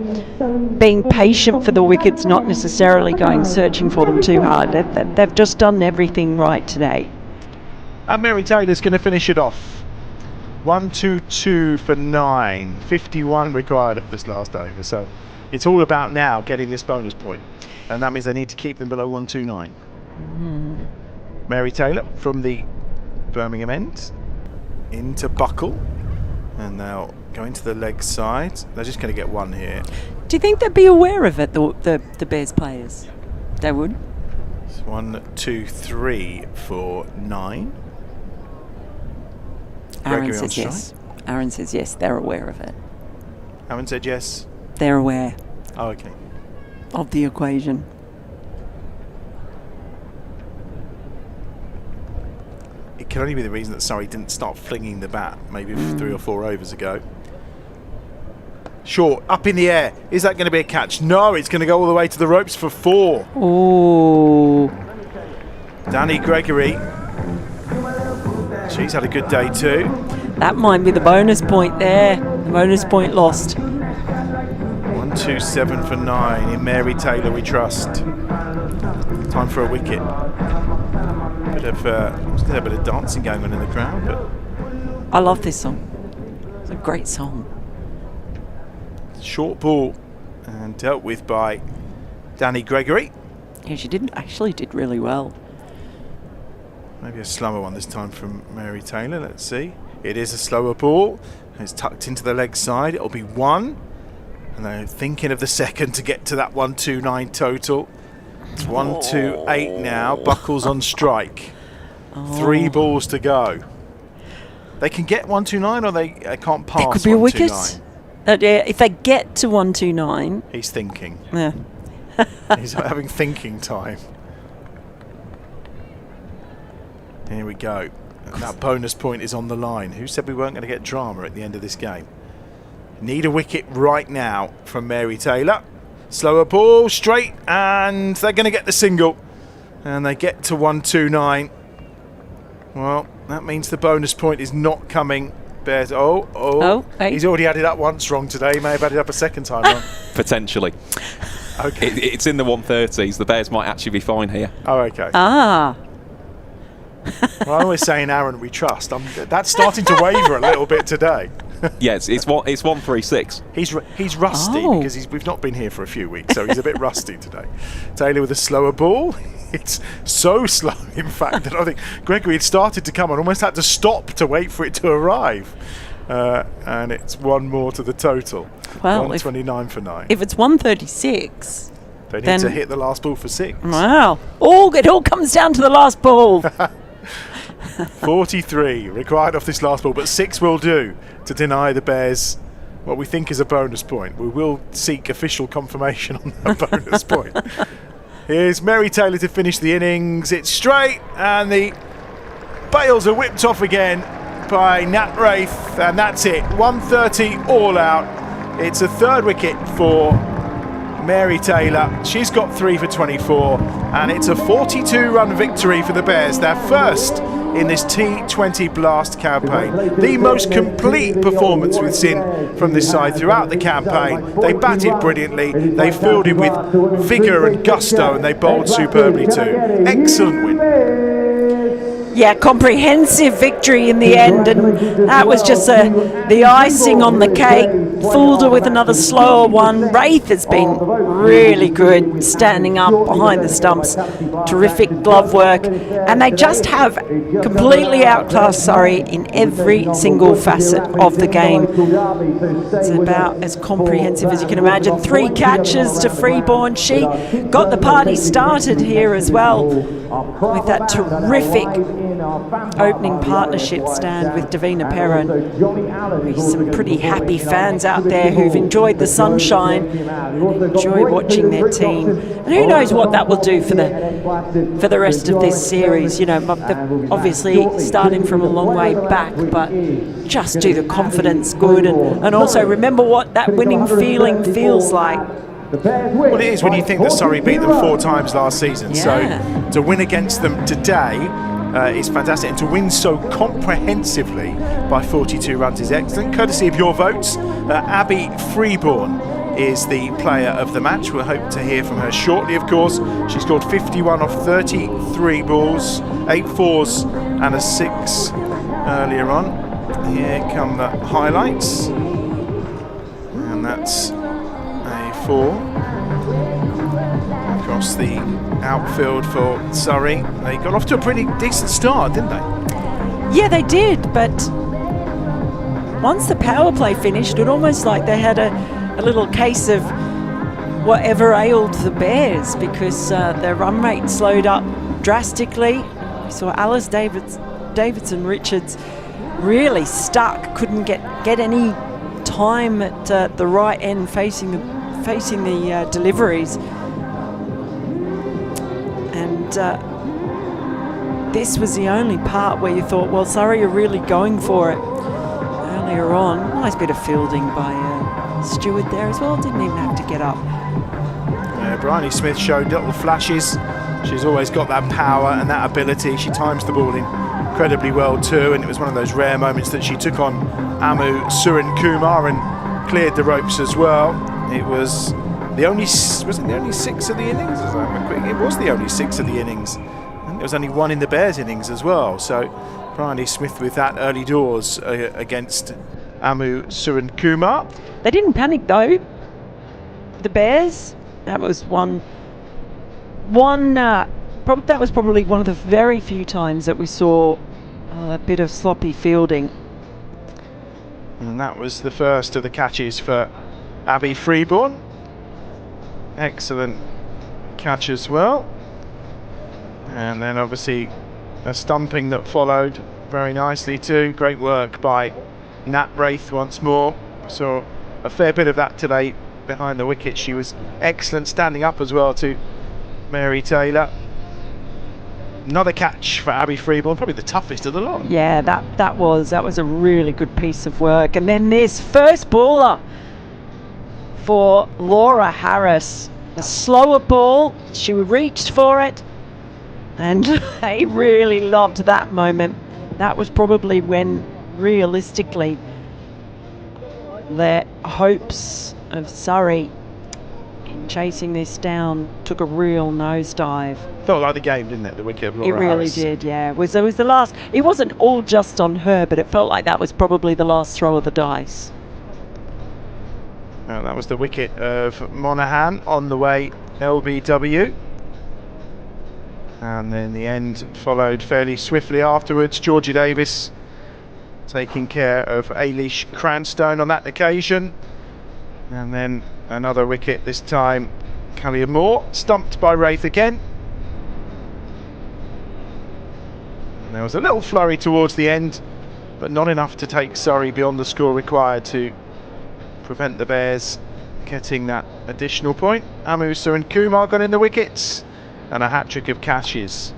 being patient for the wickets, not necessarily going searching for them too hard. They've just done everything right today. And Mary Taylor's going to finish it off. 1-2-2 for 9. 51 required of this last over. So it's all about now getting this bonus point. And that means they need to keep them below 129. Mary Taylor from the Birmingham end into Buckle. And now going to the leg side. They're just going to get 1 here. Do you think they'd be aware of it, the Bears players? They would. It's 1, 2, 3 for 9. Aaron says yes. Aaron says yes, they're aware of it. Aaron said yes. They're aware Oh, okay. of the equation. It can only be the reason that Surrey didn't start flinging the bat maybe 3 or 4 overs ago. Short, up in the air. Is that going to be a catch? No, it's going to go all the way to the ropes for 4. Oh. Danny Gregory. She's had a good day too. That might be the bonus point there. The bonus point lost. 1-2-7 for 9 in Mary Taylor we trust. Time for a wicket. Bit of dancing going on in the crowd, but I love this song. It's a great song. Short ball and dealt with by Danny Gregory. Yeah, she did really well. Maybe a slower one this time from Mary Taylor. Let's see. It is a slower ball. It's tucked into the leg side. It'll be 1. And they're thinking of the second to get to that 129 total. It's 128 now. Buckle's on strike. 3 balls to go. They can get 129 or they can't pass. There could be a wicket. 129. If they get to 129. He's thinking. Yeah. He's having thinking time. Here we go. And that bonus point is on the line. Who said we weren't going to get drama at the end of this game? Need a wicket right now from Mary Taylor. Slower ball, straight, and they're going to get the single. And they get to 129. Well, that means the bonus point is not coming. Bears. Hey. He's already added up once wrong today. He may have added up a second time wrong. Potentially. Okay. It's in the 130s. The Bears might actually be fine here. Oh, okay. Ah. Well, I'm always saying Aaron we trust. That's starting to waver a little bit today. Yeah, it's 136. He's rusty because we've not been here for a few weeks, so he's a bit rusty today. Taylor with a slower ball. It's so slow, in fact, that I think Gregory had started to come and almost had to stop to wait for it to arrive. And it's one more to the total. Well, 129 for 9. If it's 136, they need to hit the last ball for 6. Wow. It all comes down to the last ball. 43 required off this last ball, but 6 will do to deny the Bears what we think is a bonus point. We will seek official confirmation on that bonus point. Here's Mary Taylor to finish the innings. It's straight, and the bails are whipped off again by Nat Wraith, and that's it. 130 all out. It's a 3rd wicket for Mary Taylor. She's got 3 for 24, and it's a 42-run victory for the Bears. Their first in this T20 Blast campaign. The most complete performance we've seen from this side throughout the campaign. They batted brilliantly, they fielded with vigour and gusto, and they bowled superbly too. Excellent win. Yeah, comprehensive victory in the end, and that was just the icing on the cake. Fulda with another slower one. Wraith has been really good, standing up behind the stumps. Terrific glove work, and they just have completely outclassed Surrey in every single facet of the game. It's about as comprehensive as you can imagine. 3 catches to Freeborn. She got the party started here as well with that terrific opening partnership stand with Deina Perin. There's some pretty happy fans out there who've enjoyed the sunshine and enjoy watching their team. And who knows what that will do for the rest of this series. You know, obviously starting from a long way back, but just do the confidence good, and also remember what that winning feeling feels like. Well, it is when you think that Surrey beat them 4 times last season. Yeah. So to win against them today is fantastic, and to win so comprehensively by 42 runs is excellent. Courtesy of your votes, Abby Freeborn is the player of the match. We'll hope to hear from her shortly, of course. She scored 51 off 33 balls, 8 fours and a 6 earlier on. Here come the highlights, and that's a 4 across the outfield for Surrey. They got off to a pretty decent start, didn't they? Yeah, they did, but once the power play finished, it almost like they had a little case of whatever ailed the Bears, because their run rate slowed up drastically. We saw Alice Davidson Richards really stuck, couldn't get any time at the right end facing the deliveries. And this was the only part where you thought, well, Surrey are really going for it. Earlier on, nice bit of fielding by Stewart there as well, didn't even have to get up. Bryony Smith showed little flashes. She's always got that power and that ability. She times the ball incredibly well too, and it was one of those rare moments that she took on Amu Surin Kumar and cleared the ropes as well. It was the only 6 of the innings? It was the only 6 of the innings. I think there was only 1 in the Bears innings as well. So Bryony Smith with that early doors against Amu Surin Kumar. They didn't panic though. The Bears. That was that was probably one of the very few times that we saw a bit of sloppy fielding. And that was the first of the catches for Abby Freeborn. Excellent catch as well. And then obviously a stumping that followed very nicely too. Great work by Nat Wraith once more. Saw a fair bit of that today behind the wicket. She was excellent standing up as well to Mary Taylor. Another catch for Abby Freeborn, probably the toughest of the lot. Yeah, that was a really good piece of work. And then this first bowler for Laura Harris, a slower ball, she reached for it, and they really loved that moment. That was probably when realistically their hopes of Surrey chasing this down, took a real nosedive. Felt like the game, didn't it? The wicket of It Laura really Harris. did, yeah. It was the last. It wasn't all just on her, but it felt like that was probably the last throw of the dice. Well, that was the wicket of Monaghan on the way LBW. And then the end followed fairly swiftly afterwards. Georgie Davis taking care of Ailish Cranstone on that occasion. And then another wicket, this time Callian Moore, stumped by Wraith again. And there was a little flurry towards the end, but not enough to take Surrey beyond the score required to prevent the Bears getting that additional point. Amusa and Kumar got in the wickets, and a hat-trick of catches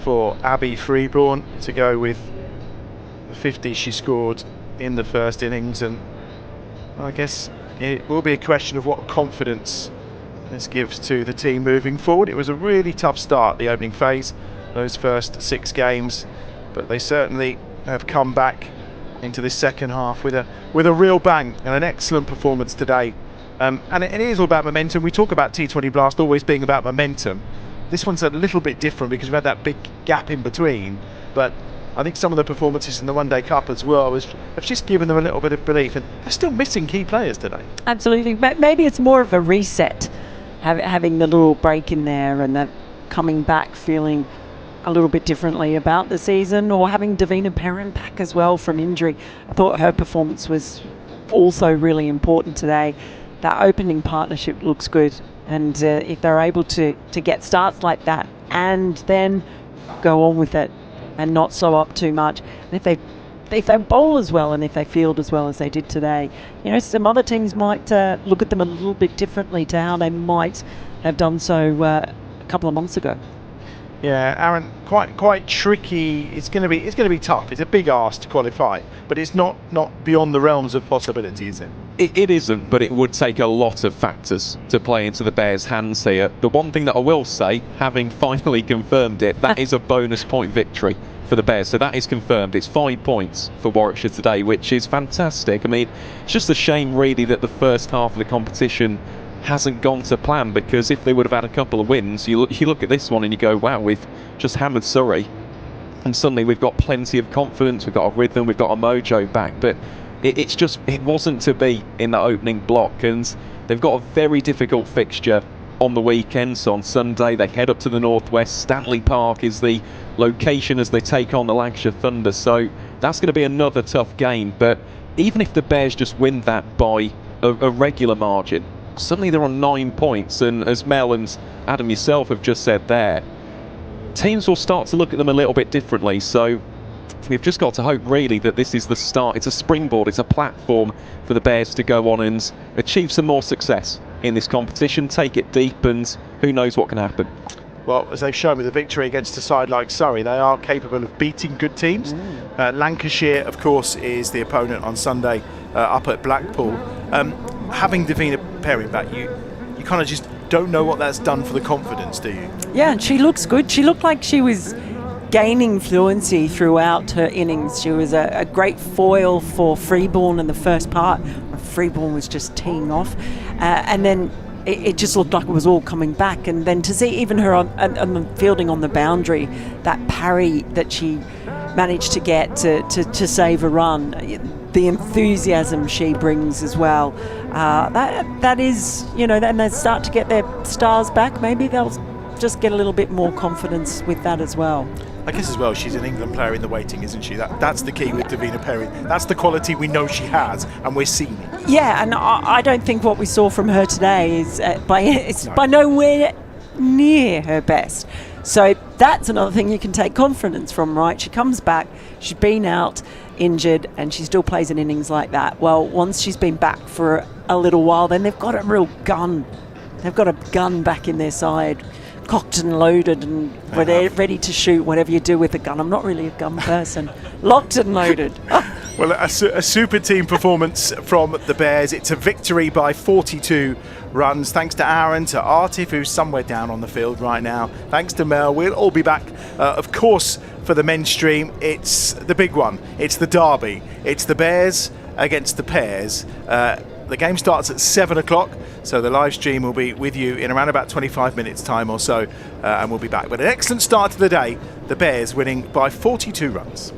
for Abby Freeborn to go with the 50 she scored in the first innings. And I guess it will be a question of what confidence this gives to the team moving forward. It was a really tough start, the opening phase, those first 6 games, but they certainly have come back into this second half with a real bang and an excellent performance today. And it is all about momentum. We talk about T20 Blast always being about momentum. This one's a little bit different because we've had that big gap in between, but I think some of the performances in the One Day Cup as well have just given them a little bit of belief, and they're still missing key players today. Absolutely, but maybe it's more of a reset, having the little break in there and that coming back feeling a little bit differently about the season, or having Deina Perin back as well from injury. I thought her performance was also really important today. That opening partnership looks good, and if they're able to get starts like that and then go on with it and not slow up too much, and if they bowl as well and if they field as well as they did today, some other teams might look at them a little bit differently to how they might have done so a couple of months ago. Yeah, Aaron, quite tricky. It's going to be tough. It's a big ask to qualify, but it's not beyond the realms of possibility, is it? It isn't, but it would take a lot of factors to play into the Bears' hands here. The one thing that I will say, having finally confirmed it, that is a bonus point victory for the Bears. So that is confirmed. It's 5 points for Warwickshire today, which is fantastic. I mean, it's just a shame really that the first half of the competition hasn't gone to plan, because if they would have had a couple of wins, you look at this one and you go, wow, we've just hammered Surrey, and suddenly we've got plenty of confidence, we've got a rhythm, we've got a mojo back. But it wasn't to be in that opening block, and they've got a very difficult fixture on the weekend. So on Sunday they head up to the northwest. Stanley Park is the location as they take on the Lancashire Thunder, so that's going to be another tough game. But even if the Bears just win that by a regular margin, suddenly they're on 9 points, and as Mel and Adam yourself have just said there, teams will start to look at them a little bit differently. So we've just got to hope really that this is the start. It's a springboard, it's a platform for the Bears to go on and achieve some more success in this competition, take it deep, and who knows what can happen. Well, as they've shown with a victory against a side like Surrey, they are capable of beating good teams. Lancashire, of course, is the opponent on Sunday up at Blackpool. Having Deina Perin back, you kind of just don't know what that's done for the confidence, do you? Yeah, and she looks good. She looked like she was gaining fluency throughout her innings. She was a great foil for Freeborn in the first part. Freeborn was just teeing off, and then it just looked like it was all coming back. And then to see even her on the fielding on the boundary, that parry that she managed to get to save a run, the enthusiasm she brings as well, that is, then they start to get their stars back. Maybe they'll just get a little bit more confidence with that as well. I guess as well, she's an England player in the waiting, isn't she? That's the key with Deina Perin. That's the quality we know she has, and we're seeing it. Yeah, and I don't think what we saw from her today is by nowhere near her best. So that's another thing you can take confidence from, right? She comes back, she's been out injured, and she still plays an innings like that. Well, once she's been back for a little while, then they've got a real gun. They've got a gun back in their side, cocked and loaded, and they're ready to shoot whatever you do with a gun. I'm not really a gun person. Locked and loaded. Well, a super team performance from the Bears. It's a victory by 42 runs. Thanks to Aaron, to Artif, who's somewhere down on the field right now. Thanks to Mel. We'll all be back, of course, for the men's stream. It's the big one. It's the derby. It's the Bears against the pairs. The game starts at 7 o'clock, so the live stream will be with you in around about 25 minutes time or so, and we'll be back. But an excellent start to the day, the Bears winning by 42 runs.